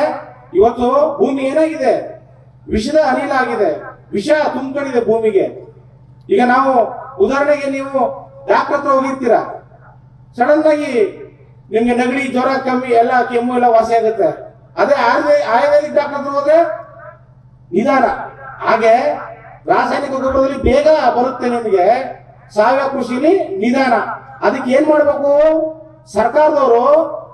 ಇವತ್ತು ಭೂಮಿ ಏನಾಗಿದೆ? ವಿಷದ ಅನಿಲ ಆಗಿದೆ, ವಿಷ ತುಂಬಿಕೊಂಡಿದೆ ಭೂಮಿಗೆ. ಈಗ ನಾವು ಉದಾಹರಣೆಗೆ, ನೀವು ಡಾಕ್ಟರ್ ಹತ್ರ ಹೋಗಿರ್ತೀರಾ, ಸಡನ್ ಆಗಿ ನಿಮ್ಗೆ ನೆಗಡಿ, ಜ್ವರ ಕಮ್ಮಿ, ಎಲ್ಲ ಕೆಮ್ಮು ಎಲ್ಲ ವಾಸಿ ಆಗುತ್ತೆ. ಅದೇ ಆಯುರ್ವೇದಿಕ್ ಡಾಕ್ಟರ್ ಹತ್ರ ಹೋದ್ರೆ ನಿಧಾನ. ಹಾಗೆ ರಾಸಾಯನಿಕ ಗೊಬ್ಬರದಲ್ಲಿ ಬೇಗ ಬರುತ್ತೆ ನಿಮಗೆ, ಸಾವಯವ ಕೃಷಿಲಿ ನಿಧಾನ. ಅದಕ್ಕೆ ಏನ್ ಮಾಡ್ಬೇಕು? ಸರ್ಕಾರದವರು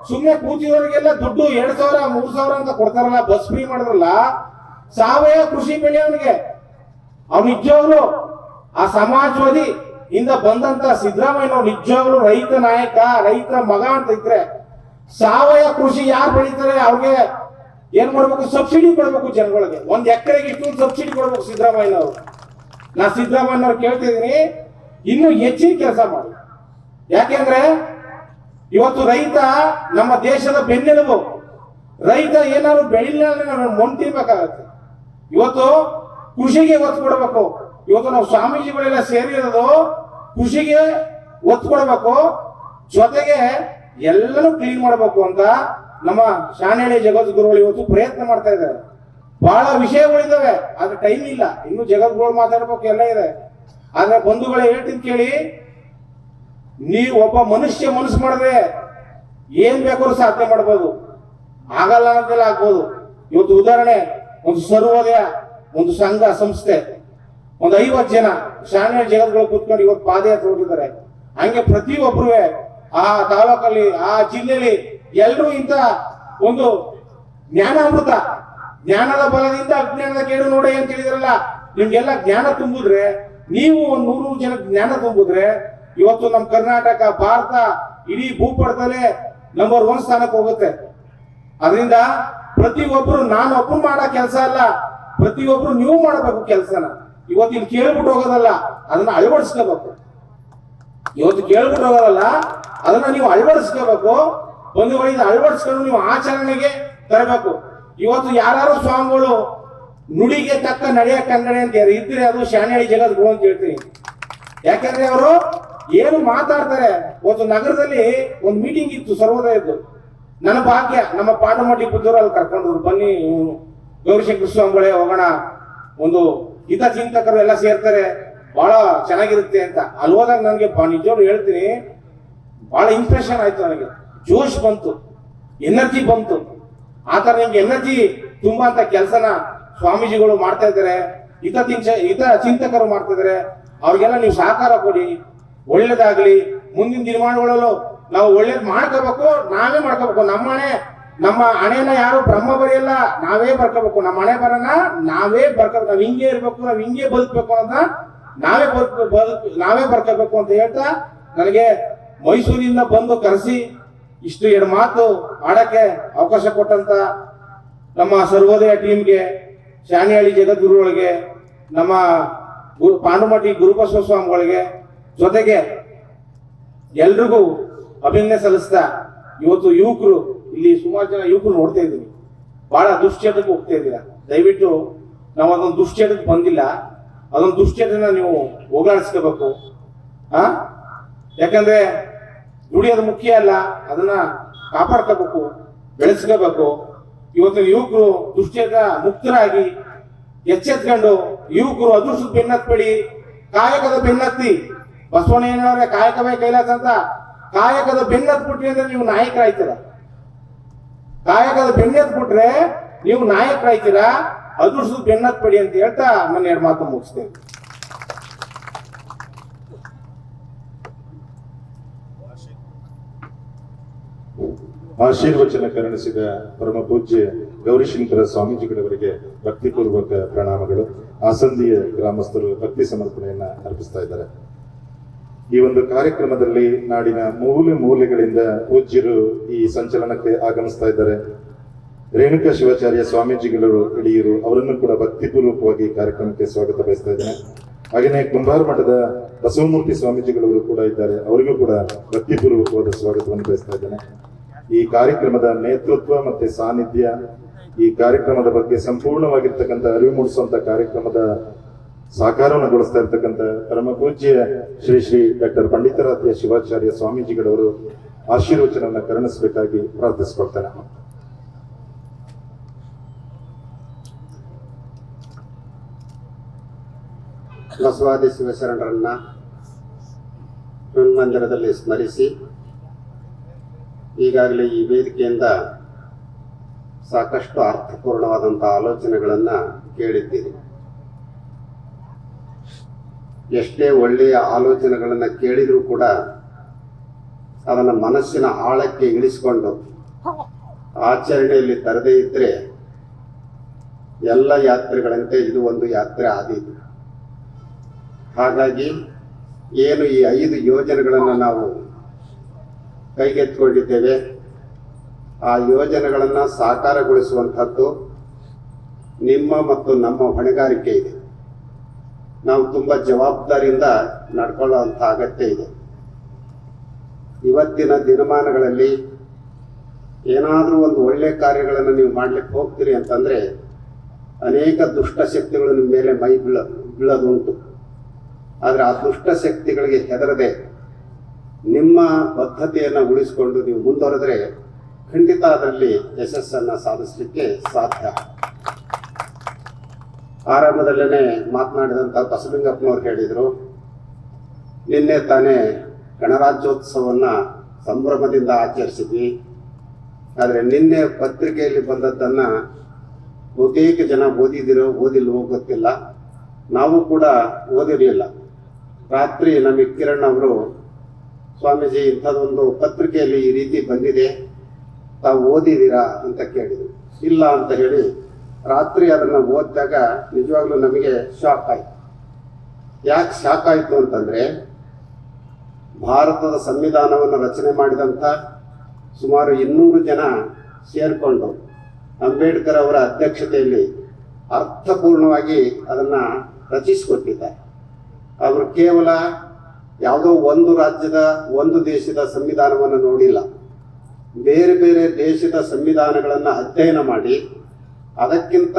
ಸುಮ್ಮನೆ ಕೂತಿದವರಿಗೆಲ್ಲ ದುಡ್ಡು 2,000 3,000 ಅಂತ ಕೊಡ್ತಾರಲ್ಲ, ಬಸ್ ಫ್ರೀ ಮಾಡಿದ್ರಲ್ಲ, ಸಾವಯವ ಕೃಷಿ ಬೆಳೆಯವನಿಗೆ ಅವ್ನು ನಿಜವಾಗ್ಲು ಆ ಸಮಾಜವಾದಿ ಇಂದ ಬಂದಂತ ಸಿದ್ದರಾಮಯ್ಯ ನಿಜವಾಗ್ಲು ರೈತ ನಾಯಕ, ರೈತ ಮಗ ಅಂತ ಇದ್ರೆ, ಸಾವಯವ ಕೃಷಿ ಯಾರು ಬೆಳೀತಾರೆ ಅವ್ರಿಗೆ ಏನ್ ಮಾಡ್ಬೇಕು? ಸಬ್ಸಿಡಿ ಕೊಡ್ಬೇಕು ಜನಗಳಿಗೆ. 1 ಎಕರೆಗೆ ಇಷ್ಟು ಸಬ್ಸಿಡಿ ಕೊಡ್ಬೇಕು ಸಿದ್ದರಾಮಯ್ಯನವರು. ನಾ ಸಿದ್ದರಾಮಯ್ಯನವ್ರು ಕೇಳ್ತಿದ್ದೀನಿ, ಇನ್ನೂ ಹೆಚ್ಚಿನ ಕೆಲಸ ಮಾಡಿ. ಯಾಕೆಂದ್ರೆ ಇವತ್ತು ರೈತ ನಮ್ಮ ದೇಶದ ಬೆನ್ನೆಲುಬು. ರೈತ ಏನಾದ್ರು ಬೆಳಿಲಿಲ್ಲ ಅಂದ್ರೆ ನಾವು ಮೊಂಡ್ ತಿನ್ಬೇಕಾಗತ್ತೆ. ಇವತ್ತು ಕೃಷಿಗೆ ಒತ್ತು ಕೊಡಬೇಕು. ಇವತ್ತು ನಾವು ಸ್ವಾಮೀಜಿಗಳೆಲ್ಲ ಸೇರಿರೋದು ಕೃಷಿಗೆ ಒತ್ತು ಕೊಡಬೇಕು, ಜೊತೆಗೆ ಎಲ್ಲನೂ ಕ್ಲೀನ್ ಮಾಡಬೇಕು ಅಂತ ನಮ್ಮ ಶಾಣೆಹಳ್ಳಿ ಜಗದ್ಗುರುಗಳು ಇವತ್ತು ಪ್ರಯತ್ನ ಮಾಡ್ತಾ ಇದ್ದಾರೆ. ಬಹಳ ವಿಷಯಗಳಿದ್ದಾವೆ, ಆದ್ರೆ ಟೈಮ್ ಇಲ್ಲ. ಇನ್ನು ಜಗದ್ಗುರುಗಳು ಮಾತಾಡ್ಬೇಕು, ಎಲ್ಲ ಇದೆ. ಆದ್ರೆ ಬಂಧುಗಳೇ ಹೇಳ್ತೀನಿ ಕೇಳಿ, ನೀವು ಒಬ್ಬ ಮನುಷ್ಯ ಮನಸ್ಸು ಮಾಡಿದ್ರೆ ಏನ್ ಬೇಕಾದ್ರೂ ಸಾಧನೆ ಮಾಡ್ಬೋದು, ಆಗಲ್ಲ ಅನ್ನೋದೆಲ್ಲ ಆಗ್ಬೋದು. ಇವತ್ತು ಉದಾಹರಣೆ, ಒಂದು ಸರ್ವೋದಯ, ಒಂದು ಸಂಘ ಸಂಸ್ಥೆ, ಒಂದು 50 ಜನ ಶಾಣೆಹಳ್ಳಿ ಜಗದ್ಗುರು ಕೂತ್ಕೊಂಡು ಇವತ್ತು ಪಾದಯಾತ್ರೆ ಹೋಗಿದ್ದಾರೆ. ಹಂಗೆ ಪ್ರತಿಯೊಬ್ರು ಆ ತಾಲೂಕಲ್ಲಿ, ಆ ಜಿಲ್ಲೆಯಲ್ಲಿ ಎಲ್ಲರೂ ಇಂಥ ಒಂದು ಜ್ಞಾನಾಮೃತ, ಜ್ಞಾನದ ಬಲದಿಂದ ಅಜ್ಞಾನದ ಕೇಡು ನೋಡಿ ಅಂತ ಹೇಳಿದ್ರಲ್ಲ, ನಿಮ್ಗೆಲ್ಲ ಜ್ಞಾನ ತುಂಬಿದ್ರೆ, ನೀವು ಒಂದು 100 ಜನ ಜ್ಞಾನ ತುಂಬಿದ್ರೆ, ಇವತ್ತು ನಮ್ಮ ಕರ್ನಾಟಕ, ಭಾರತ ಇಡೀ ಭೂಪಟದಲ್ಲೇ ನಂಬರ್ 1 ಸ್ಥಾನಕ್ಕೆ ಹೋಗುತ್ತೆ. ಅದರಿಂದ ಪ್ರತಿಯೊಬ್ರು, ನಾನು ಒಬ್ಬರು ಮಾಡೋ ಕೆಲಸ ಅಲ್ಲ, ಪ್ರತಿಯೊಬ್ರು ನೀವು ಮಾಡಬೇಕು ಕೆಲಸನ. ಇವತ್ತು ಇಲ್ಲಿ ಕೇಳ್ಬಿಟ್ಟು ಹೋಗೋದಲ್ಲ, ಅದನ್ನ ಅಳವಡಿಸ್ಕೋಬೇಕು. ಇವತ್ತು ಕೇಳ್ಬಿಟ್ಟು ಹೋಗೋದಲ್ಲ, ಅದನ್ನ ನೀವು ಅಳವಡಿಸ್ಕೋಬೇಕು. ಬಂಧುಗಳಿಂದ ಅಳವಡಿಸ್ಕೊಂಡು ನೀವು ಆಚರಣೆಗೆ ತರಬೇಕು. ಇವತ್ತು ಯಾರು ಸ್ವಾಮಿಗಳು ನುಡಿಗೆ ತಕ್ಕ ನಡೆಯ ಕನ್ನಡ ಅಂತ ಇದ್ರೆ ಅದು ಶಾಣೆಹಳ್ಳಿ ಜಗದ್ಗುರು ಅಂತ ಹೇಳ್ತೀನಿ. ಯಾಕಂದ್ರೆ ಅವರು ಏನು ಮಾತಾಡ್ತಾರೆ. ಒಂದು ನಗರದಲ್ಲಿ ಒಂದು ಮೀಟಿಂಗ್ ಇತ್ತು ಸರ್ವೋದಯದ್ದು. ನನ್ನ ಭಾಗ್ಯ, ನಮ್ಮ ಪಾಂಡಮಟ್ಟಿ ಬುದ್ಧರು ಅಲ್ಲಿ ಕರ್ಕೊಂಡ್ರು, ಬನ್ನಿ ಗೌರಿಶಂಕರ ಸ್ವಾಮಿಗಳೇ ಹೋಗೋಣ, ಒಂದು ಹಿತಚಿಂತಕರು ಎಲ್ಲ ಸೇರ್ತಾರೆ, ಬಹಳ ಚೆನ್ನಾಗಿರುತ್ತೆ ಅಂತ. ಅಲ್ಲಿ ಹೋದಾಗ ನನಗೆ ನಿಜವಾಗ್ಲೂ ಹೇಳ್ತೀನಿ, ಬಹಳ ಇಂಪ್ರೆಷನ್ ಆಯ್ತು. ನನಗೆ ಜೋಶ್ ಬಂತು, ಎನರ್ಜಿ ಬಂತು. ಆ ಥರ ನಿಮ್ಗೆ ಎನರ್ಜಿ ತುಂಬಾ ಅಂತ ಕೆಲಸನ ಸ್ವಾಮೀಜಿಗಳು ಮಾಡ್ತಾ ಇದ್ದಾರೆ, ಹಿತ ಚಿಂತಕರು ಮಾಡ್ತಾ ಇದ್ದಾರೆ. ಅವ್ರಿಗೆಲ್ಲ ನೀವು ಸಹಕಾರ ಕೊಡಿ, ಒಳ್ಳೇದಾಗ್ಲಿ. ಮುಂದಿನ ದಿನಮಾನಗಳಲ್ಲೂ ನಾವು ಒಳ್ಳೇದ್ ಮಾಡ್ಕೋಬೇಕು, ನಾವೇ ಮಾಡ್ಕೋಬೇಕು. ನಮ್ಮ ಹಣೆನ ಯಾರು ಬ್ರಹ್ಮ ಬರೆಯಲ್ಲ, ನಾವೇ ಬರ್ಕೋಬೇಕು. ನಮ್ಮ ಹಣೆ ಬರನ ನಾವೇ ಬರ್ಕೋಬೇಕು. ನಾವ್ ಹಿಂಗೆ ಇರ್ಬೇಕು, ನಾವ್ ಹಿಂಗೆ ಬದುಕಬೇಕು ಅಂತ ನಾವೇ ಬರ್ಕೋಬೇಕು ಅಂತ ಹೇಳ್ತಾ, ನನಗೆ ಮೈಸೂರಿಂದ ಬಂದು ಕರೆಸಿ ಇಷ್ಟು 2 ಮಾತು ಆಡಕ್ಕೆ ಅವಕಾಶ ಕೊಟ್ಟಂತ ನಮ್ಮ ಸರ್ವೋದಯ ಟೀಮ್ಗೆ, ಶಾಣೆಹಳ್ಳಿ ಜಗದ್ಗುರುಗಳಿಗೆ, ನಮ್ಮ ಪಾಂಡುಮಟ್ಟಿ ಗುರುಬಸವ ಸ್ವಾಮಿಗಳಿಗೆ, ಜೊತೆಗೆ ಎಲ್ರಿಗೂ ಅಭಿನಂದನೆ ಸಲ್ಲಿಸ್ತಾ, ಇವತ್ತು ಯುವಕರು ಇಲ್ಲಿ ಸುಮಾರು ಜನ ಯುವಕರು ನೋಡ್ತಾ ಇದ್ದೀನಿ, ಬಹಳ ದುಶ್ಚಟಕ್ಕೆ ಹೋಗ್ತಾ ಇದ್ದೀರಾ. ದಯವಿಟ್ಟು ನಾವು ಅದೊಂದು ದುಶ್ಚಟಕ್ಕೆ ಬಂದಿಲ್ಲ, ಅದೊಂದು ದುಶ್ಚಟನ ನೀವು ಹೋಗಲಾಡಿಸ್ಕೋಬೇಕು. ಯಾಕಂದ್ರೆ ದುಡಿಯೋದು ಮುಖ್ಯ ಅಲ್ಲ, ಅದನ್ನ ಕಾಪಾಡ್ಕೋಬೇಕು, ಬೆಳೆಸ್ಕೋಬೇಕು. ಇವತ್ತು ಯುವಕರು ದುಶ್ಚಟ ಮುಕ್ತರಾಗಿ ಎಚ್ಚೆತ್ಕೊಂಡು, ಯುವಕರು ಅದೃಷ್ಟದ ಬೆನ್ನತ್ಬೇಡಿ, ಕಾಯಕದ ಬೆನ್ನತ್ತಿ. ಬಸವಣ್ಣ ಏನಂದ್ರೆ ಕಾಯಕವೇ ಕೈಲಾಸ ಅಂತ. ಕಾಯಕದ ಬೆನ್ನತ್ಬಿಟ್ರಿ ಅಂದ್ರೆ ನೀವು ನಾಯಕರಾಯ್ತೀರ. ಕಾಯಕದ ಬೆನ್ನತ್ಬಿಟ್ರೆ ನೀವು ನಾಯಕರಾಯ್ತೀರ. ಅದೃಷ್ಟದ ಬೆನ್ನತ್ಬೇಡಿ ಅಂತ ಹೇಳ್ತಾ ನನ್ನ 2 ಮಾತು ಮುಗಿಸ್ತೇನೆ. ಆಶೀರ್ವಚನ ಕರುಣಿಸಿದ ಪರಮ ಪೂಜ್ಯ ಗೌರಿಶಂಕರ ಸ್ವಾಮೀಜಿಗಳವರಿಗೆ ಭಕ್ತಿಪೂರ್ವಕ ಪ್ರಣಾಮಗಳು. ಆಸಂದಿಯ ಗ್ರಾಮಸ್ಥರು ಭಕ್ತಿ ಸಮರ್ಪಣೆಯನ್ನ ಅರ್ಪಿಸ್ತಾ ಇದ್ದಾರೆ. ಈ ಒಂದು ಕಾರ್ಯಕ್ರಮದಲ್ಲಿ ನಾಡಿನ ಮೂಲೆಗಳಿಂದ ಪೂಜ್ಯರು ಈ ಸಂಚಲನಕ್ಕೆ ಆಗಮಿಸ್ತಾ ಇದ್ದಾರೆ. ರೇಣುಕಾ ಶಿವಾಚಾರ್ಯ ಸ್ವಾಮೀಜಿಗಳು ಹಿರಿಯರು, ಅವರನ್ನು ಕೂಡ ಭಕ್ತಿಪೂರ್ವಕವಾಗಿ ಕಾರ್ಯಕ್ರಮಕ್ಕೆ ಸ್ವಾಗತ ಬಯಸ್ತಾ ಇದ್ದೇನೆ. ಹಾಗೆಯೇ ಕುಂಬಾರ ಮಠದ ಬಸವಮೂರ್ತಿ ಸ್ವಾಮೀಜಿಗಳವರು ಕೂಡ ಇದ್ದಾರೆ, ಅವರಿಗೂ ಕೂಡ ಭಕ್ತಿಪೂರ್ವಕವಾದ ಸ್ವಾಗತವನ್ನು ಬಯಸ್ತಾ ಇದ್ದೇನೆ. ಈ ಕಾರ್ಯಕ್ರಮದ ನೇತೃತ್ವ ಮತ್ತೆ ಸಾನ್ನಿಧ್ಯ, ಈ ಕಾರ್ಯಕ್ರಮದ ಬಗ್ಗೆ ಸಂಪೂರ್ಣವಾಗಿರ್ತಕ್ಕಂಥ ಅರಿವು ಮೂಡಿಸುವಂತ ಕಾರ್ಯಕ್ರಮದ ಸಾಕಾರವನ್ನುಗೊಳಿಸ್ತಾ ಇರ್ತಕ್ಕಂಥ ಪರಮ ಪೂಜ್ಯ ಶ್ರೀ ಶ್ರೀ ಡಾಕ್ಟರ್ ಪಂಡಿತಾರಾಧ್ಯ ಶಿವಾಚಾರ್ಯ ಸ್ವಾಮೀಜಿಗಳವರು ಆಶೀರ್ವಚನವನ್ನು ಕರುಣಿಸಬೇಕಾಗಿ ಪ್ರಾರ್ಥಿಸಿಕೊಳ್ತೇನೆ. ಬಸವಾದಿ ಶಿವಶರಣರನ್ನ ಮಂದಿರದಲ್ಲಿ ಸ್ಮರಿಸಿ, ಈಗಾಗಲೇ ಈ ವೇದಿಕೆಯಿಂದ ಸಾಕಷ್ಟು ಅರ್ಥಪೂರ್ಣವಾದಂಥ ಆಲೋಚನೆಗಳನ್ನು ಕೇಳಿದ್ದೀರಿ. ಎಷ್ಟೇ ಒಳ್ಳೆಯ ಆಲೋಚನೆಗಳನ್ನು ಕೇಳಿದರೂ ಕೂಡ ಅದನ್ನು ಮನಸ್ಸಿನ ಆಳಕ್ಕೆ ಇಳಿಸಿಕೊಂಡು ಆಚರಣೆಯಲ್ಲಿ ತರದೇ ಇದ್ದರೆ ಎಲ್ಲ ಯಾತ್ರೆಗಳಂತೆ ಇದು ಒಂದು ಯಾತ್ರೆ ಆದೀತು. ಹಾಗಾಗಿ ಏನು ಈ 5 ಯೋಜನೆಗಳನ್ನು ನಾವು ಕೈಗೆತ್ತಿಕೊಂಡಿದ್ದೇವೆ, ಆ ಯೋಜನೆಗಳನ್ನು ಸಾಕಾರಗೊಳಿಸುವಂಥದ್ದು ನಿಮ್ಮ ಮತ್ತು ನಮ್ಮ ಹೊಣೆಗಾರಿಕೆ ಇದೆ. ನಾವು ತುಂಬ ಜವಾಬ್ದಾರಿಯಿಂದ ನಡ್ಕೊಳ್ಳುವಂಥ ಅಗತ್ಯ ಇದೆ. ಇವತ್ತಿನ ದಿನಮಾನಗಳಲ್ಲಿ ಏನಾದರೂ ಒಂದು ಒಳ್ಳೆಯ ಕಾರ್ಯಗಳನ್ನು ನೀವು ಮಾಡಲಿಕ್ಕೆ ಹೋಗ್ತೀರಿ ಅಂತಂದರೆ ಅನೇಕ ದುಷ್ಟಶಕ್ತಿಗಳು ನಿಮ್ಮ ಮೇಲೆ ಬೀಳೋದುಂಟು. ಆದರೆ ಆ ದುಷ್ಟಶಕ್ತಿಗಳಿಗೆ ಹೆದರದೆ ನಿಮ್ಮ ಬದ್ಧತೆಯನ್ನು ಉಳಿಸಿಕೊಂಡು ನೀವು ಮುಂದುವರೆದರೆ ಖಂಡಿತ ಅದರಲ್ಲಿ ಯಶಸ್ಸನ್ನು ಸಾಧಿಸಲಿಕ್ಕೆ ಸಾಧ್ಯ. ಆರಂಭದಲ್ಲೇ ಮಾತನಾಡಿದಂಥ ಬಸಲಿಂಗಪ್ಪನವ್ರು ಹೇಳಿದರು, ನಿನ್ನೆ ತಾನೇ ಗಣರಾಜ್ಯೋತ್ಸವವನ್ನು ಸಂಭ್ರಮದಿಂದ ಆಚರಿಸಿದ್ವಿ. ಆದರೆ ನಿನ್ನೆ ಪತ್ರಿಕೆಯಲ್ಲಿ ಬಂದದ್ದನ್ನು ಬಹುತೇಕ ಜನ ಓದಿಲ್ವೋ ಗೊತ್ತಿಲ್ಲ, ನಾವು ಕೂಡ ಓದಿರಲಿಲ್ಲ. ರಾತ್ರಿ ನಮಗೆ ಕಿರಣ್ ಅವರು, ಸ್ವಾಮೀಜಿ ಇಂಥದ್ದೊಂದು ಪತ್ರಿಕೆಯಲ್ಲಿ ಈ ರೀತಿ ಬಂದಿದೆ, ತಾವು ಓದಿದ್ದೀರಾ ಅಂತ ಕೇಳಿದರು. ಇಲ್ಲ ಅಂತ ಹೇಳಿ ರಾತ್ರಿ ಅದನ್ನು ಓದಿದಾಗ ನಿಜವಾಗ್ಲೂ ನಮಗೆ ಶಾಕ್ ಆಯಿತು. ಯಾಕೆ ಶಾಕ್ ಆಯಿತು ಅಂತಂದರೆ, ಭಾರತದ ಸಂವಿಧಾನವನ್ನು ರಚನೆ ಮಾಡಿದಂಥ ಸುಮಾರು 200 ಜನ ಸೇರಿಕೊಂಡು ಅಂಬೇಡ್ಕರ್ ಅವರ ಅಧ್ಯಕ್ಷತೆಯಲ್ಲಿ ಅರ್ಥಪೂರ್ಣವಾಗಿ ಅದನ್ನು ರಚಿಸಿಕೊಟ್ಟಿದ್ದಾರೆ. ಅವರು ಕೇವಲ ಯಾವುದೋ ಒಂದು ರಾಜ್ಯದ ಒಂದು ದೇಶದ ಸಂವಿಧಾನವನ್ನು ನೋಡಿಲ್ಲ, ಬೇರೆ ಬೇರೆ ದೇಶದ ಸಂವಿಧಾನಗಳನ್ನು ಅಧ್ಯಯನ ಮಾಡಿ ಅದಕ್ಕಿಂತ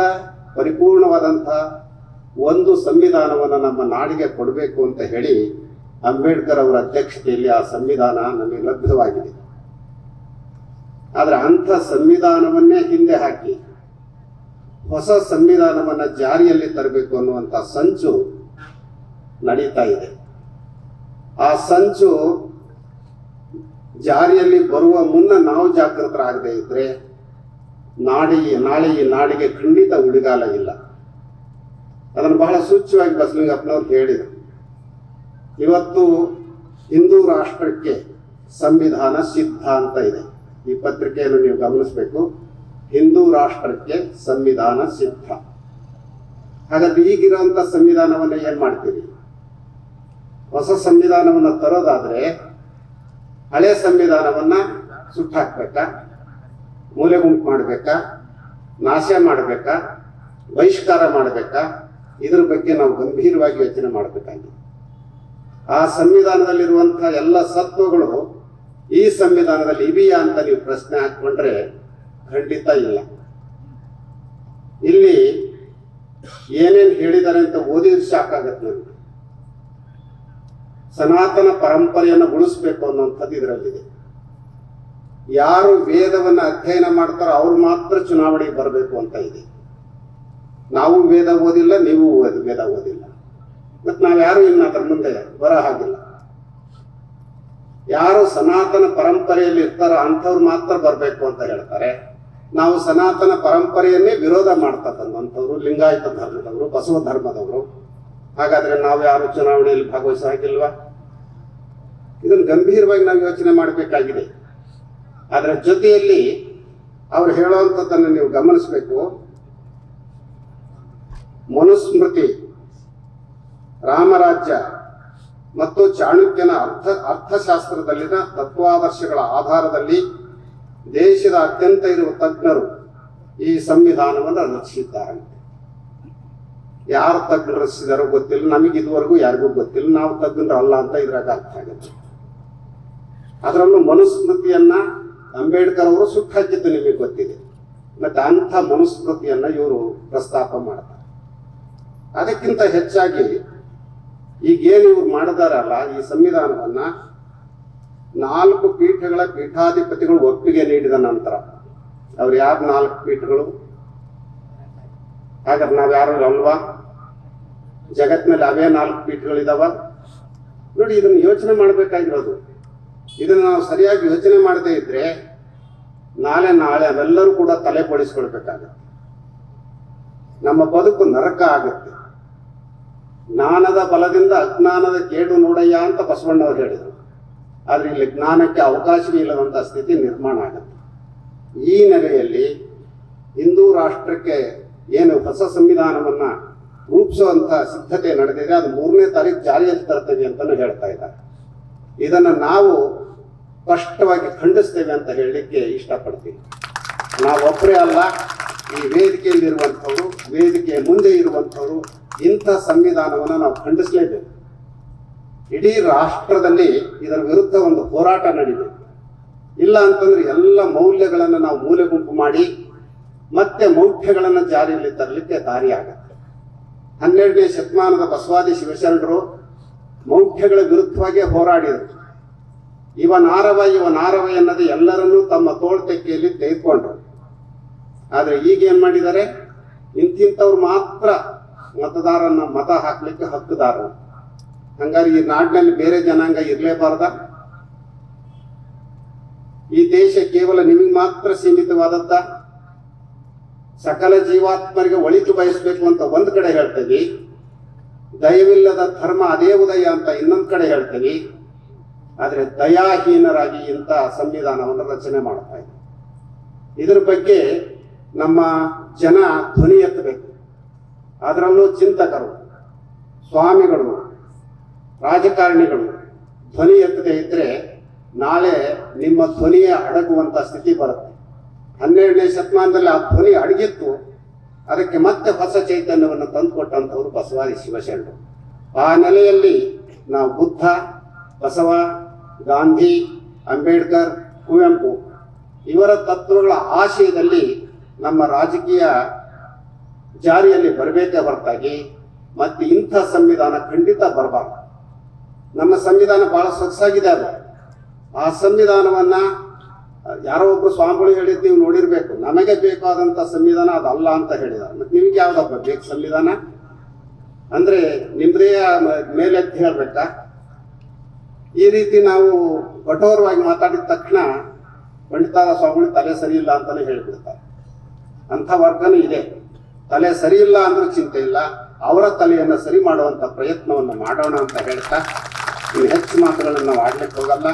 ಪರಿಪೂರ್ಣವಾದಂಥ ಒಂದು ಸಂವಿಧಾನವನ್ನು ನಮ್ಮ ನಾಡಿಗೆ ಕೊಡಬೇಕು ಅಂತ ಹೇಳಿ ಅಂಬೇಡ್ಕರ್ ಅವರ ಅಧ್ಯಕ್ಷತೆಯಲ್ಲಿ ಆ ಸಂವಿಧಾನ ನಮಗೆ ಲಭ್ಯವಾಗಿದೆ. ಆದರೆ ಅಂಥ ಸಂವಿಧಾನವನ್ನೇ ಹಿಂದೆ ಹಾಕಿ ಹೊಸ ಸಂವಿಧಾನವನ್ನು ಜಾರಿಯಲ್ಲಿ ತರಬೇಕು ಅನ್ನುವಂಥ ಸಂಚು ನಡೀತಾ ಇದೆ. ಆ ಸಂಚು ಜಾರಿಯಲ್ಲಿ ಬರುವ ಮುನ್ನ ನಾವು ಜಾಗೃತರಾಗದೇ ಇದ್ರೆ ನಾಳೆ ಈ ನಾಡಿಗೆ ಖಂಡಿತ ಉಳಿಗಾಲ ಇಲ್ಲ. ಅದನ್ನು ಬಹಳ ಸೂಚ್ಯವಾಗಿ ಬಸಲಿಂಗಪ್ಪನವ್ರು ಹೇಳಿದರು. ಇವತ್ತು ಹಿಂದೂ ರಾಷ್ಟ್ರಕ್ಕೆ ಸಂವಿಧಾನ ಸಿದ್ಧ ಅಂತ ಇದೆ. ಈ ಪತ್ರಿಕೆಯನ್ನು ನೀವು ಗಮನಿಸಬೇಕು. ಹಿಂದೂ ರಾಷ್ಟ್ರಕ್ಕೆ ಸಂವಿಧಾನ ಸಿದ್ಧ. ಹಾಗಾದ್ರೆ ಈಗಿರುವಂಥ ಸಂವಿಧಾನವನ್ನು ಏನು ಮಾಡ್ತೀರಿ? ಹೊಸ ಸಂವಿಧಾನವನ್ನು ತರೋದಾದ್ರೆ ಹಳೆ ಸಂವಿಧಾನವನ್ನು ಸುಟ್ಟಾಕ್ಬೇಕಾ, ಮೂಲೆಗುಂಪು ಮಾಡಬೇಕಾ, ನಾಶ ಮಾಡಬೇಕಾ, ಬಹಿಷ್ಕಾರ ಮಾಡಬೇಕಾ? ಇದ್ರ ಬಗ್ಗೆ ನಾವು ಗಂಭೀರವಾಗಿ ಯೋಚನೆ ಮಾಡಬೇಕಾಗಿದೆ. ಆ ಸಂವಿಧಾನದಲ್ಲಿರುವಂಥ ಎಲ್ಲ ಸತ್ವಗಳು ಈ ಸಂವಿಧಾನದಲ್ಲಿ ಇವೆಯಾ ಅಂತ ನೀವು ಪ್ರಶ್ನೆ ಹಾಕ್ಕೊಂಡ್ರೆ ಖಂಡಿತ ಇಲ್ಲ. ಇಲ್ಲಿ ಏನೇನು ಹೇಳಿದ್ದಾರೆ ಅಂತ ಓದಿದ್ರೆ ಸಾಕಾಗತ್ತೆ ನಮಗೆ. ಸನಾತನ ಪರಂಪರೆಯನ್ನು ಉಳಿಸ್ಬೇಕು ಅನ್ನುವಂಥದ್ದು ಇದರಲ್ಲಿದೆ. ಯಾರು ವೇದವನ್ನು ಅಧ್ಯಯನ ಮಾಡ್ತಾರೋ ಅವ್ರು ಮಾತ್ರ ಚುನಾವಣೆಗೆ ಬರಬೇಕು ಅಂತ ಇದೆ. ನಾವು ವೇದ ಓದಿಲ್ಲ, ನೀವು ವೇದ ಓದಿಲ್ಲ, ಮತ್ತು ನಾವ್ಯಾರು ಇನ್ನು ಅದರ ಮುಂದೆ ಬರೋ ಹಾಗಿಲ್ಲ. ಯಾರು ಸನಾತನ ಪರಂಪರೆಯಲ್ಲಿ ಇರ್ತಾರೋ ಅಂಥವ್ರು ಮಾತ್ರ ಬರಬೇಕು ಅಂತ ಹೇಳ್ತಾರೆ. ನಾವು ಸನಾತನ ಪರಂಪರೆಯನ್ನೇ ವಿರೋಧ ಮಾಡ್ತಾ ತಂದಂಥವ್ರು ಲಿಂಗಾಯತ ಧರ್ಮದವರು, ಬಸವ ಧರ್ಮದವರು. ಹಾಗಾದ್ರೆ ನಾವು ಯಾರು ಚುನಾವಣೆಯಲ್ಲಿ ಭಾಗವಹಿಸೋ ಹಾಗಿಲ್ವಾ? ಇದನ್ನು ಗಂಭೀರವಾಗಿ ನಾವು ಯೋಚನೆ ಮಾಡಬೇಕಾಗಿದೆ. ಅದರ ಜೊತೆಯಲ್ಲಿ ಅವ್ರು ಹೇಳುವಂಥದ್ದನ್ನು ನೀವು ಗಮನಿಸಬೇಕು. ಮನುಸ್ಮೃತಿ, ರಾಮರಾಜ್ಯ ಮತ್ತು ಚಾಣಕ್ಯನ ಅರ್ಥಶಾಸ್ತ್ರದಲ್ಲಿನ ತತ್ವಾದರ್ಶಗಳ ಆಧಾರದಲ್ಲಿ ದೇಶದ ಅತ್ಯಂತ ಇರುವ ತಜ್ಞರು ಈ ಸಂವಿಧಾನವನ್ನು ರಚಿಸಿದ್ದಾರೆ. ಯಾರು ತಜ್ಞರು ರಚಿಸಿದಾರೋ ಗೊತ್ತಿಲ್ಲ, ನಮಗೆ ಇದುವರೆಗೂ ಯಾರಿಗೂ ಗೊತ್ತಿಲ್ಲ, ನಾವು ತಜ್ಞರು ಅಲ್ಲ ಅಂತ ಇದ್ರಾಗ ಅರ್ಥ ಆಗುತ್ತೆ. ಅದರಲ್ಲೂ ಮನುಸ್ಮೃತಿಯನ್ನ ಅಂಬೇಡ್ಕರ್ ಅವರು ಸುಟ್ಟಾಕಿದ್ದು ನಿಮಗೆ ಗೊತ್ತಿದೆ. ಮತ್ತೆ ಅಂಥ ಮನುಸ್ಮೃತಿಯನ್ನ ಇವರು ಪ್ರಸ್ತಾಪ ಮಾಡ್ತಾರೆ. ಅದಕ್ಕಿಂತ ಹೆಚ್ಚಾಗಿ ಈಗೇನು ಇವ್ರು ಮಾಡಿದಾರಲ್ಲ, ಈ ಸಂವಿಧಾನವನ್ನ 4 ಪೀಠಗಳ ಪೀಠಾಧಿಪತಿಗಳು ಒಪ್ಪಿಗೆ ನೀಡಿದ ನಂತರ, ಅವ್ರು ಯಾರು 4 ಪೀಠಗಳು? ಹಾಗಾದ್ರೆ ನಾವ್ ಯಾರು ಅಲ್ವಾ? ಜಗತ್ತಿನಲ್ಲಿ ಅವೇ 4 ಪೀಠಗಳಿದಾವ ನೋಡಿ. ಇದನ್ನು ಯೋಚನೆ ಮಾಡಬೇಕಾಗಿರೋದು. ಇದನ್ನು ನಾವು ಸರಿಯಾಗಿ ಯೋಚನೆ ಮಾಡದೇ ಇದ್ರೆ ನಾಳೆ ಅವೆಲ್ಲರೂ ಕೂಡ ತಲೆ ಪಡಿಸ್ಕೊಳ್ಬೇಕಾಗತ್ತೆ. ನಮ್ಮ ಬದುಕು ನರಕ ಆಗುತ್ತೆ. ಜ್ಞಾನದ ಬಲದಿಂದ ಅಜ್ಞಾನದ ಕೇಡು ನೋಡಯ್ಯ ಅಂತ ಬಸವಣ್ಣವ್ರು ಹೇಳಿದರು. ಆದ್ರೆ ಇಲ್ಲಿ ಜ್ಞಾನಕ್ಕೆ ಅವಕಾಶವೇ ಇಲ್ಲದಂತ ಸ್ಥಿತಿ ನಿರ್ಮಾಣ ಆಗುತ್ತೆ. ಈ ನೆಲೆಯಲ್ಲಿ ಹಿಂದೂ ರಾಷ್ಟ್ರಕ್ಕೆ ಏನು ಹೊಸ ಸಂವಿಧಾನವನ್ನ ರೂಪಿಸುವಂತ ಸಿದ್ಧತೆ ನಡೆದಿದೆ, ಅದು 3ನೇ ತಾರೀಕು ಜಾರಿಯಲ್ಲಿ ತರ್ತೇವೆ ಅಂತಾನು ಹೇಳ್ತಾ ಇದ್ದಾರೆ. ಇದನ್ನ ನಾವು ಸ್ಪಷ್ಟವಾಗಿ ಖಂಡಿಸ್ತೇವೆ ಅಂತ ಹೇಳಲಿಕ್ಕೆ ಇಷ್ಟಪಡ್ತೀವಿ. ನಾವೊಬ್ಬರೇ ಅಲ್ಲ, ಈ ವೇದಿಕೆಯಲ್ಲಿರುವಂಥವ್ರು, ವೇದಿಕೆಯ ಮುಂದೆ ಇರುವಂಥವ್ರು ಇಂಥ ಸಂವಿಧಾನವನ್ನು ನಾವು ಖಂಡಿಸಲೇಬೇಕು. ಇಡೀ ರಾಷ್ಟ್ರದಲ್ಲಿ ಇದರ ವಿರುದ್ಧ ಒಂದು ಹೋರಾಟ ನಡೀಬೇಕು. ಇಲ್ಲ ಅಂತಂದ್ರೆ ಎಲ್ಲ ಮೌಲ್ಯಗಳನ್ನು ನಾವು ಮೂಲೆ ಗುಂಪು ಮಾಡಿ ಮತ್ತೆ ಮೌಢ್ಯಗಳನ್ನು ಜಾರಿಯಲ್ಲಿ ತರಲಿಕ್ಕೆ ದಾರಿ ಆಗತ್ತೆ. 12ನೇ ಶತಮಾನದ ಬಸವಾದಿ ಶಿವಶರಣರು ಮೌಢ್ಯಗಳ ವಿರುದ್ಧವಾಗಿ ಹೋರಾಡಿದರು. ಇವನಾರವ ಎನ್ನದೆ ಎಲ್ಲರನ್ನೂ ತಮ್ಮ ತೋಳ್ತೆಕ್ಕೆಯಲ್ಲಿ ತೆಗೆದುಕೊಂಡ್ರು. ಆದ್ರೆ ಈಗ ಏನ್ ಮಾಡಿದ್ದಾರೆ? ಇಂತಿಂಥವ್ರು ಮಾತ್ರ ಮತ ಹಾಕ್ಲಿಕ್ಕೆ ಹಕ್ಕುದಾರರು. ಹಂಗಾರೆ ಈ ನಾಡಿನಲ್ಲಿ ಬೇರೆ ಜನಾಂಗ ಇರ್ಲೇಬಾರ್ದ? ಈ ದೇಶ ಕೇವಲ ನಿಮಗೆ ಮಾತ್ರ ಸೀಮಿತವಾದದ್ದ? ಸಕಲ ಜೀವಾತ್ಮರಿಗೆ ಒಳಿತು ಬಯಸಬೇಕು ಅಂತ ಒಂದ್ ಕಡೆ ಹೇಳ್ತೀವಿ, ದಯವಿಲ್ಲದ ಧರ್ಮ ಅದೇ ಉದಯ ಅಂತ ಇನ್ನೊಂದ್ ಕಡೆ ಹೇಳ್ತೀವಿ. ಆದ್ರೆ ದಯಾಹೀನರಾಗಿ ಇಂಥ ಸಂವಿಧಾನವನ್ನು ರಚನೆ ಮಾಡ್ತಾ ಇದೆ. ಇದ್ರ ಬಗ್ಗೆ ನಮ್ಮ ಜನ ಧ್ವನಿ ಎತ್ತಬೇಕು. ಅದರಲ್ಲೂ ಚಿಂತಕರು, ಸ್ವಾಮಿಗಳು, ರಾಜಕಾರಣಿಗಳು ಧ್ವನಿ ಎತ್ತದೇ ಇದ್ರೆ ನಾಳೆ ನಿಮ್ಮ ಧ್ವನಿಯೇ ಅಡಗುವಂತ ಸ್ಥಿತಿ ಬರುತ್ತೆ. 12ನೇ ಶತಮಾನದಲ್ಲಿ ಆ ಧ್ವನಿ ಅಡಗಿತ್ತು. ಅದಕ್ಕೆ ಮತ್ತೆ ಹೊಸ ಚೈತನ್ಯವನ್ನು ತಂದುಕೊಟ್ಟಂಥವ್ರು ಬಸವಾದಿ ಶಿವಶರಣರು. ಆ ನೆಲೆಯಲ್ಲಿ ನಾವು ಬುದ್ಧ, ಬಸವ, ಗಾಂಧಿ, ಅಂಬೇಡ್ಕರ್, ಕುವೆಂಪು ಇವರ ತತ್ವಗಳ ಆಶಯದಲ್ಲಿ ನಮ್ಮ ರಾಜಕೀಯ ಜಾರಿಯಲ್ಲಿ ಬರಬೇಕೇ ಹೊರತಾಗಿ ಮತ್ತೆ ಇಂಥ ಸಂವಿಧಾನ ಖಂಡಿತ ಬರಬಾರ್ದು. ನಮ್ಮ ಸಂವಿಧಾನ ಬಹಳ ಸೊಗಸಾಗಿದೆ. ಅದು ಆ ಸಂವಿಧಾನವನ್ನ ಯಾರೋ ಒಬ್ರು ಸ್ವಾಮಿಗಳು ಹೇಳಿದ್ ನೀವು ನೋಡಿರ್ಬೇಕು. ನಮಗೆ ಬೇಕಾದಂತ ಸಂವಿಧಾನ ಅದಲ್ಲ ಅಂತ ಹೇಳಿದ್ದಾರೆ. ಮತ್ತೆ ನಿಮ್ಗೆ ಯಾವ್ದಪ್ಪ ಬೇಕು ಸಂವಿಧಾನ? ಅಂದ್ರೆ ನಿಮ್ದೇ ಮೇಲೆತ್ತಿ ಹೇಳ್ಬೇಕಾ? ಈ ರೀತಿ ನಾವು ಕಠೋರವಾಗಿ ಮಾತಾಡಿದ ತಕ್ಷಣ ಪಂಡಿತಾರ ಸ್ವಾಮಿಗಳು ತಲೆ ಸರಿ ಇಲ್ಲ ಅಂತಾನೆ ಹೇಳಿಬಿಡ್ತಾರೆ. ಅಂಥ ವರ್ಗನೂ ಇದೆ. ತಲೆ ಸರಿ ಇಲ್ಲ ಅಂದ್ರೂ ಚಿಂತೆ ಇಲ್ಲ, ಅವರ ತಲೆಯನ್ನು ಸರಿ ಮಾಡುವಂತ ಪ್ರಯತ್ನವನ್ನು ಮಾಡೋಣ ಅಂತ ಹೇಳ್ತಾ ಇನ್ನು ಹೆಚ್ಚು ಮಾತುಗಳನ್ನು ನಾವು ಆಡ್ಲಿಕ್ಕೆ ಹೋಗಲ್ಲ.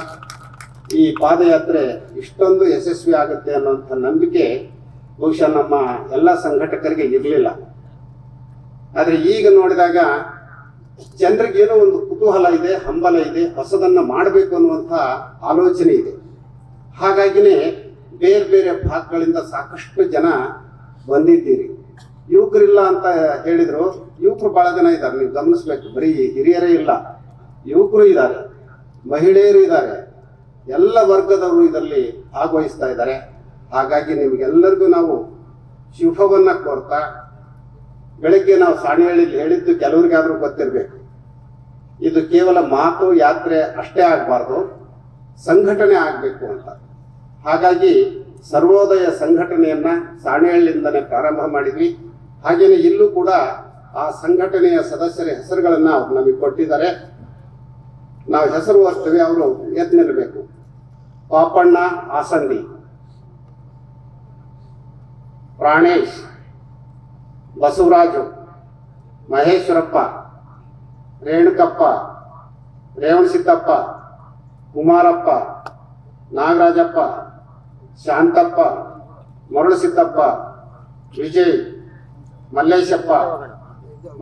ಈ ಪಾದಯಾತ್ರೆ ಇಷ್ಟೊಂದು ಯಶಸ್ವಿ ಆಗುತ್ತೆ ಅನ್ನೋಂಥ ನಂಬಿಕೆ ಬಹುಶಃ ನಮ್ಮ ಎಲ್ಲ ಸಂಘಟಕರಿಗೆ ಇರಲಿಲ್ಲ. ಆದ್ರೆ ಈಗ ನೋಡಿದಾಗ ಜನರಿಗೇನೋ ಒಂದು ಕುತೂಹಲ ಇದೆ, ಹಂಬಲ ಇದೆ, ಹೊಸದನ್ನ ಮಾಡಬೇಕು ಅನ್ನುವಂಥ ಆಲೋಚನೆ ಇದೆ. ಹಾಗಾಗಿನೇ ಬೇರೆ ಬೇರೆ ಭಾಗಗಳಿಂದ ಸಾಕಷ್ಟು ಜನ ಬಂದಿದ್ದೀರಿ. ಯುವಕರಿಲ್ಲ ಅಂತ ಹೇಳಿದ್ರು, ಯುವಕರು ಬಹಳ ಜನ ಇದ್ದಾರೆ. ನೀವು ಗಮನಿಸ್ಬೇಕು, ಬರೀ ಹಿರಿಯರೇ ಇಲ್ಲ, ಯುವಕರು ಇದ್ದಾರೆ, ಮಹಿಳೆಯರು ಇದ್ದಾರೆ, ಎಲ್ಲ ವರ್ಗದವರು ಇದರಲ್ಲಿ ಭಾಗವಹಿಸ್ತಾ ಇದ್ದಾರೆ. ಹಾಗಾಗಿ ನಿಮಗೆಲ್ಲರಿಗೂ ನಾವು ಶುಭವನ್ನ ಕೋರ್ತಾ, ಬೆಳಗ್ಗೆ ನಾವು ಸಾಣಿಹಳ್ಳಿಲಿ ಹೇಳಿದ್ದು ಕೆಲವರಿಗಾದ್ರೂ ಗೊತ್ತಿರಬೇಕು, ಇದು ಕೇವಲ ಮಾತು ಯಾತ್ರೆ ಅಷ್ಟೇ ಆಗಬಾರ್ದು, ಸಂಘಟನೆ ಆಗಬೇಕು ಅಂತ. ಹಾಗಾಗಿ ಸರ್ವೋದಯ ಸಂಘಟನೆಯನ್ನ ಸಾಣಿಹಳ್ಳಿಯಿಂದನೇ ಪ್ರಾರಂಭ ಮಾಡಿದ್ವಿ. ಹಾಗೇನೆ ಇಲ್ಲೂ ಕೂಡ ಆ ಸಂಘಟನೆಯ ಸದಸ್ಯರ ಹೆಸರುಗಳನ್ನ ಅವ್ರು ನಮಗೆ ಕೊಟ್ಟಿದ್ದಾರೆ. ನಾವು ಹೆಸರು ಓದ್ತೇವೆ, ಅವರು ಎದ್ದು ನಿಲ್ಲಬೇಕು. ಪಾಪಣ್ಣ ಆಸಂದಿ, ಪ್ರಾಣೇಶ್, ಬಸವರಾಜು, ಮಹೇಶ್ವರಪ್ಪ, ರೇಣುಕಪ್ಪ, ರೇವಣಸಿದ್ದಪ್ಪ, ಕುಮಾರಪ್ಪ, ನಾಗರಾಜಪ್ಪ, ಶಾಂತಪ್ಪ, ಮರಳುಸಿದ್ದಪ್ಪ, ವಿಜಯ್, ಮಲ್ಲೇಶಪ್ಪ,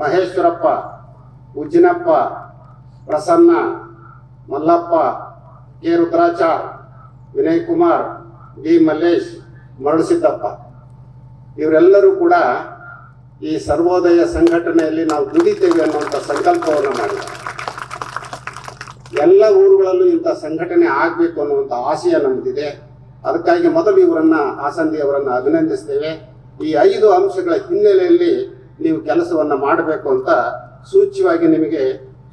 ಮಹೇಶ್ವರಪ್ಪ, ಉಜ್ಜಿನಪ್ಪ, ಪ್ರಸನ್ನ, ಮಲ್ಲಪ್ಪ, ಕೆ ರುದ್ರಾಚಾರ್, ವಿನಯ್ ಕುಮಾರ್, ಡಿ ಮಲ್ಲೇಶ್, ಮರಳುಸಿದ್ದಪ್ಪ ಇವರೆಲ್ಲರೂ ಕೂಡ ಈ ಸರ್ವೋದಯ ಸಂಘಟನೆಯಲ್ಲಿ ನಾವು ದುಡಿತೇವೆ ಅನ್ನುವಂಥ ಸಂಕಲ್ಪವನ್ನು ಮಾಡಿದ್ದಾರೆ. ಎಲ್ಲ ಊರುಗಳಲ್ಲೂ ಇಂಥ ಸಂಘಟನೆ ಆಗಬೇಕು ಅನ್ನುವಂಥ ಆಶಯ ನಮ್ಮದಿದೆ. ಅದಕ್ಕಾಗಿ ಮೊದಲು ಆಸಂದಿ ಅವರನ್ನು ಅಭಿನಂದಿಸ್ತೇವೆ. ಈ 5 ಅಂಶಗಳ ಹಿನ್ನೆಲೆಯಲ್ಲಿ ನೀವು ಕೆಲಸವನ್ನು ಮಾಡಬೇಕು ಅಂತ ಸೂಚ್ಯವಾಗಿ ನಿಮಗೆ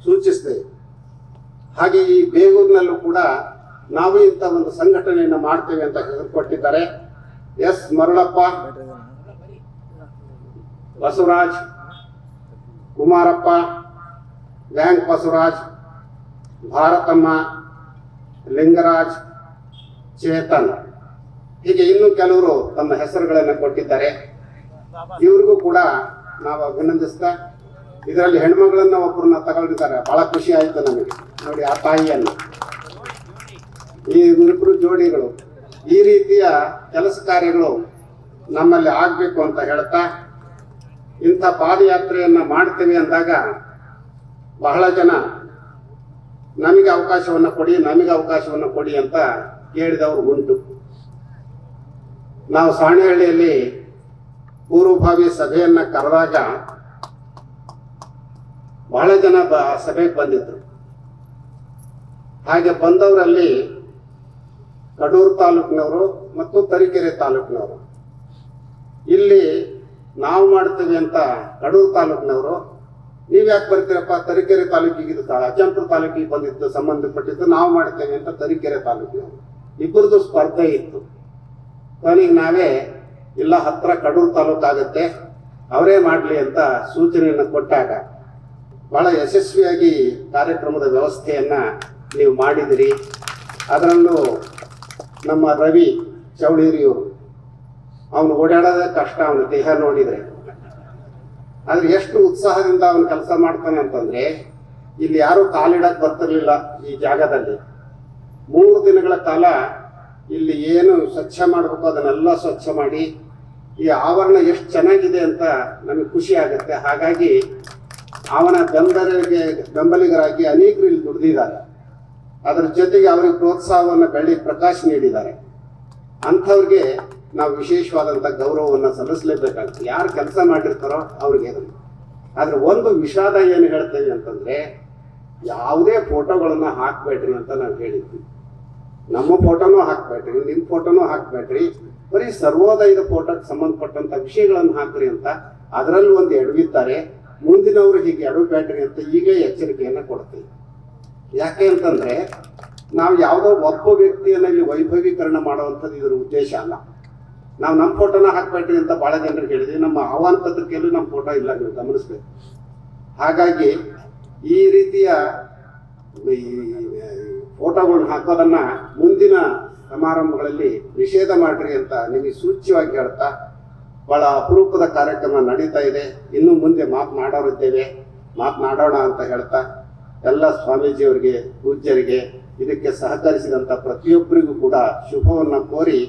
ಸೂಚಿಸ್ತೇವೆ. ಹಾಗೆ ಈ ಬೇಗೂರಿನಲ್ಲೂ ಕೂಡ ನಾವು ಇಂಥ ಒಂದು ಸಂಘಟನೆಯನ್ನು ಮಾಡ್ತೇವೆ ಅಂತ ಹೆಸರು ಕೊಟ್ಟಿದ್ದಾರೆ. ಎಸ್ ಮರಳಪ್ಪ, ಬಸವರಾಜ್, ಕುಮಾರಪ್ಪ, ಬ್ಯಾಂಕ್ ಬಸವರಾಜ್, ಭಾರತಮ್ಮ, ಲಿಂಗರಾಜ್, ಚೇತನ್, ಹೀಗೆ ಇನ್ನೂ ಕೆಲವರು ತಮ್ಮ ಹೆಸರುಗಳನ್ನು ಕೊಟ್ಟಿದ್ದಾರೆ. ಇವ್ರಿಗೂ ಕೂಡ ನಾವು ಅಭಿನಂದಿಸ್ತಾ, ಇದರಲ್ಲಿ ಹೆಣ್ಮಗಳನ್ನ ಒಬ್ಬರನ್ನ ತಗೊಂಡಿದ್ದಾರೆ. ಬಹಳ ಖುಷಿ ಆಯ್ತು ನಮಗೆ ನೋಡಿ ಆ ತಾಯಿಯನ್ನು. ಈ ಇಬ್ಬರು ಜೋಡಿಗಳು ಈ ರೀತಿಯ ಕೆಲಸ ಕಾರ್ಯಗಳು ನಮ್ಮಲ್ಲಿ ಆಗಬೇಕು ಅಂತ ಹೇಳ್ತಾ, ಇಂಥ ಪಾದಯಾತ್ರೆಯನ್ನು ಮಾಡ್ತೇವೆ ಅಂದಾಗ ಬಹಳ ಜನ ನಮಗೆ ಅವಕಾಶವನ್ನು ಕೊಡಿ ಅಂತ ಕೇಳಿದವರು ಉಂಟು. ನಾವು ಸಾಣೆಹಳ್ಳಿಯಲ್ಲಿ ಪೂರ್ವಭಾವಿ ಸಭೆಯನ್ನು ಕರೆದಾಗ ಬಹಳ ಜನ ಸಭೆಗೆ ಬಂದಿದ್ರು. ಹಾಗೆ ಬಂದವರಲ್ಲಿ ಕಡೂರು ತಾಲೂಕಿನವರು ಮತ್ತು ತರೀಕೆರೆ ತಾಲೂಕಿನವರು. ಇಲ್ಲಿ ನಾವು ಮಾಡ್ತೇವೆ ಅಂತ ಕಡೂರು ತಾಲೂಕಿನವರು, ನೀವು ಯಾಕೆ ಬರ್ತೀರಪ್ಪ, ತರೀಕೆರೆ ತಾಲೂಕಿಗೆ ಇದು ಅಜ್ಜಂಪುರ ತಾಲೂಕಿಗೆ ಬಂದಿದ್ದು ಸಂಬಂಧಪಟ್ಟಿದ್ದು, ನಾವು ಮಾಡ್ತೇವೆ ಅಂತ ತರೀಕೆರೆ ತಾಲೂಕಿನವರು. ಇಬ್ಬರದು ಸ್ಪರ್ಧೆ ಇತ್ತು. ಕೊನೆಗೆ ನಾವೇ ಇಲ್ಲ, ಹತ್ರ ಕಡೂರು ತಾಲೂಕಾಗತ್ತೆ, ಅವರೇ ಮಾಡಲಿ ಅಂತ ಸೂಚನೆಯನ್ನು ಕೊಟ್ಟಾಗ ಬಹಳ ಯಶಸ್ವಿಯಾಗಿ ಕಾರ್ಯಕ್ರಮದ ವ್ಯವಸ್ಥೆಯನ್ನ ನೀವು ಮಾಡಿದಿರಿ. ಅದರಲ್ಲೂ ನಮ್ಮ ರವಿ ಚೌಳಿರಿಯವರು, ಅವನು ಓಡಾಡೋದೇ ಕಷ್ಟ, ಅವನ ದೇಹ ನೋಡಿದರೆ. ಆದ್ರೆ ಎಷ್ಟು ಉತ್ಸಾಹದಿಂದ ಅವನು ಕೆಲಸ ಮಾಡ್ತಾನೆ ಅಂತಂದ್ರೆ, ಇಲ್ಲಿ ಯಾರು ಕಾಲಿಡಕ್ ಬರ್ತಿರ್ಲಿಲ್ಲ ಈ ಜಾಗದಲ್ಲಿ. 3 ದಿನಗಳ ಕಾಲ ಇಲ್ಲಿ ಏನು ಸ್ವಚ್ಛ ಮಾಡಬೇಕು ಅದನ್ನೆಲ್ಲ ಸ್ವಚ್ಛ ಮಾಡಿ, ಈ ಆವರಣ ಎಷ್ಟು ಚೆನ್ನಾಗಿದೆ ಅಂತ ನಮಗೆ ಖುಷಿ ಆಗುತ್ತೆ. ಹಾಗಾಗಿ ಅವನ ಬೆಂಬಲಿಗರಾಗಿ ಅನೇಕರು ಇಲ್ಲಿ ದುಡಿದಿದ್ದಾರೆ. ಅದರ ಜೊತೆಗೆ ಅವರಿಗೆ ಪ್ರೋತ್ಸಾಹವನ್ನು ಬೆಳ್ಳಿ ಪ್ರಕಾಶ್ ನೀಡಿದ್ದಾರೆ. ಅಂಥವ್ರಿಗೆ ನಾವು ವಿಶೇಷವಾದಂಥ ಗೌರವವನ್ನು ಸಲ್ಲಿಸಲೇಬೇಕಾಗ್ತದೆ. ಯಾರು ಕೆಲಸ ಮಾಡಿರ್ತಾರೋ ಅವ್ರಿಗೆ. ಆದ್ರೆ ಒಂದು ವಿಷಾದ ಏನು ಹೇಳ್ತೇವೆ ಅಂತಂದ್ರೆ, ಯಾವುದೇ ಫೋಟೋಗಳನ್ನ ಹಾಕ್ಬೇಡ್ರಿ ಅಂತ ನಾವು ಹೇಳಿದ್ವಿ. ನಮ್ಮ ಫೋಟೋನೂ ಹಾಕ್ಬೇಡ್ರಿ, ನಿಮ್ಮ ಫೋಟೋನೂ ಹಾಕ್ಬೇಡ್ರಿ, ಬರೀ ಸರ್ವೋದಯದ ಫೋಟೋಕ್ಕೆ ಸಂಬಂಧಪಟ್ಟಂತ ವಿಷಯಗಳನ್ನು ಹಾಕ್ರಿ ಅಂತ. ಅದರಲ್ಲಿ ಒಂದು ಎಡವಿದ್ದಾರೆ. ಮುಂದಿನವರು ಹೀಗೆ ಎಡವಬೇಡ್ರಿ ಅಂತ ಈಗಲೇ ಎಚ್ಚರಿಕೆಯನ್ನು ಕೊಡ್ತೀವಿ. ಯಾಕೆ ಅಂತಂದ್ರೆ, ನಾವು ಯಾವುದೋ ಒಬ್ಬ ವ್ಯಕ್ತಿಯನ್ನ ಇಲ್ಲಿ ವೈಭವೀಕರಣ ಮಾಡುವಂಥದ್ದು ಇದರ ಉದ್ದೇಶ ಅಲ್ಲ. ನಾವು ನಮ್ಮ ಫೋಟೋನ ಹಾಕ್ಬೇಡ್ರಿ ಅಂತ ಬಹಳ ಜನರಿಗೆ ಹೇಳಿದ್ವಿ. ನಮ್ಮ ಆಹ್ವಾನ ಪತ್ರಿಕೆಯಲ್ಲೂ ನಮ್ಮ ಫೋಟೋ ಇಲ್ಲ, ನೀವು ಗಮನಿಸ್ಬೇಕು. ಹಾಗಾಗಿ ಈ ರೀತಿಯ ಫೋಟೋಗಳನ್ನ ಹಾಕೋದನ್ನ ಮುಂದಿನ ಸಮಾರಂಭಗಳಲ್ಲಿ ನಿಷೇಧ ಮಾಡ್ರಿ ಅಂತ ನಿಮಗೆ ಸೂಚ್ಯವಾಗಿ ಹೇಳ್ತಾ, ಬಹಳ ಅಪರೂಪದ ಕಾರ್ಯಕ್ರಮ ನಡೀತಾ ಇದೆ. ಇನ್ನು ಮುಂದೆ ಮಾತನಾಡೋಣ ಅಂತ ಹೇಳ್ತಾ, ಎಲ್ಲ ಸ್ವಾಮೀಜಿಯವರಿಗೆ, ಪೂಜ್ಯರಿಗೆ, ಇದಕ್ಕೆ ಸಹಕರಿಸಿದಂಥ ಪ್ರತಿಯೊಬ್ಬರಿಗೂ ಕೂಡ ಶುಭವನ್ನು ಕೋರಿ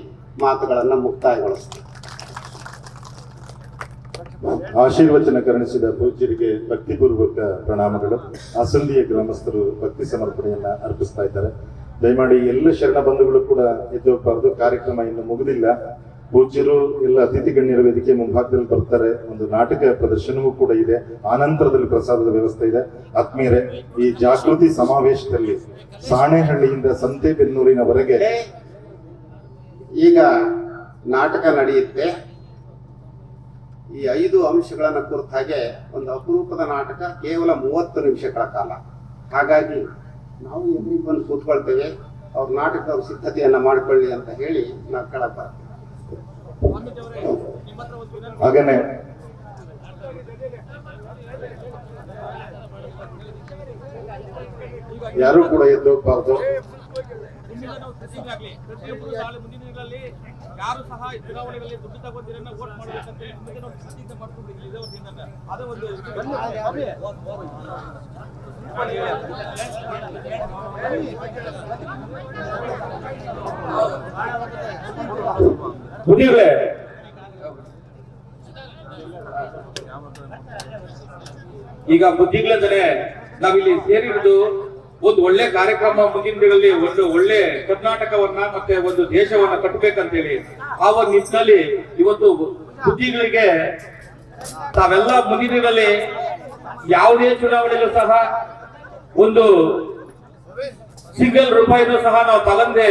ಮಾತುಗಳನ್ನು ಮುಕ್ತಾಯಗೊಳಿಸ್ತೀವಿ. ಆಶೀರ್ವಚನ ಕರುಣಿಸಿದ ಪೂಜ್ಯರಿಗೆ ಭಕ್ತಿಪೂರ್ವಕ ಪ್ರಣಾಮಗಳು. ಆಸಂದಿಯ ಗ್ರಾಮಸ್ಥರು ಭಕ್ತಿ ಸಮರ್ಪಣೆಯನ್ನ ಅರ್ಪಿಸ್ತಾ ಇದ್ದಾರೆ. ದಯಮಾಡಿ ಎಲ್ಲ ಶರಣ ಬಂಧುಗಳು ಕೂಡ ಎದ್ದೋಗ್ಬಾರ್ದು. ಕಾರ್ಯಕ್ರಮ ಇನ್ನು ಮುಗಿದಿಲ್ಲ. ಪೂಜ್ಯರು ಎಲ್ಲ ಅತಿಥಿ ಗಣ್ಯರ ವೇದಿಕೆ ಮುಂಭಾಗದಲ್ಲಿ ಬರ್ತಾರೆ. ಒಂದು ನಾಟಕ ಪ್ರದರ್ಶನವೂ ಕೂಡ ಇದೆ. ಆನಂತರದಲ್ಲಿ ಪ್ರಸಾದದ ವ್ಯವಸ್ಥೆ ಇದೆ. ಆತ್ಮೀಯರೇ, ಈ ಜಾಗೃತಿ ಸಮಾವೇಶದಲ್ಲಿ ಸಾಣೆಹಳ್ಳಿಯಿಂದ ಸಂತೆಬೆನ್ನೂರಿನವರೆಗೆ ಈಗ ನಾಟಕ ನಡೆಯುತ್ತೆ. ಈ 5 ಅಂಶಗಳನ್ನು ಕುರಿತ ಹಾಗೆ ಒಂದು ಅಪರೂಪದ ನಾಟಕ, ಕೇವಲ 30 ನಿಮಿಷಗಳ ಕಾಲ. ಹಾಗಾಗಿ ನಾವು ಎದುರಿಗೆ ಬಂದು ಕೂತ್ಕೊಳ್ತೇವೆ. ಅವ್ರ ನಾಟಕದ ಸಿದ್ಧತೆಯನ್ನ ಮಾಡ್ಕೊಳ್ಳಿ ಅಂತ ಹೇಳಿ ನಾವು ಕೆಳಗೆ ಬರ್ತೇವೆ. ಹಾಗೇನೆ ಯಾರು ಕೂಡ ಎದ್ದೋಗ್ಬಾರ್ದು. ಪ್ರತಿಯೊಬ್ಬರು ಮುಂದಿನ ದಿನಗಳಲ್ಲಿ ಯಾರು ಸಹ ಚುನಾವಣೆಗಳಲ್ಲಿ ದುಡ್ಡು ತಗೊಂಡಿರನ್ನ ವೋಟ್ ಮಾಡಬೇಕಂತ ಮುಂದೆ ನಾವು ಪ್ರತಿಜ್ಞೆ ಮಾಡ್ಕೊಂಡಿದ್ದೀವಿ. ಇದೇ ವರ್ಷದಿಂದ ಅದೇ ಒಂದು ಬುದ್ಧಿಗಳೇ, ಈಗ ಬುದ್ಧಿಗಳಂದ್ರೆ ನಾವಿಲ್ಲಿ ಸೇರಿರುವುದು ಒಂದು ಒಳ್ಳೆ ಕಾರ್ಯಕ್ರಮ, ಮುಂದಿನ ದಿನಗಳಲ್ಲಿ ಒಂದು ಒಳ್ಳೆ ಕರ್ನಾಟಕವನ್ನ ಮತ್ತೆ ಒಂದು ದೇಶವನ್ನ ಕಟ್ಟಬೇಕಂತೇಳಿ ಆ ಒಂದು ನಿಟ್ಟಿನಲ್ಲಿ ಇವತ್ತು ಬುದ್ಧಿಗಳಿಗೆ ತಾವೆಲ್ಲ ಮುಂದಿನ ದಿನಗಳಲ್ಲಿ ಯಾವುದೇ ಚುನಾವಣೆಯಲ್ಲೂ ಸಹ ಒಂದು ಸಿಂಗಲ್ ರೂಪಾಯಿನೂ ಸಹ ನಾವು ತಗಂದೆ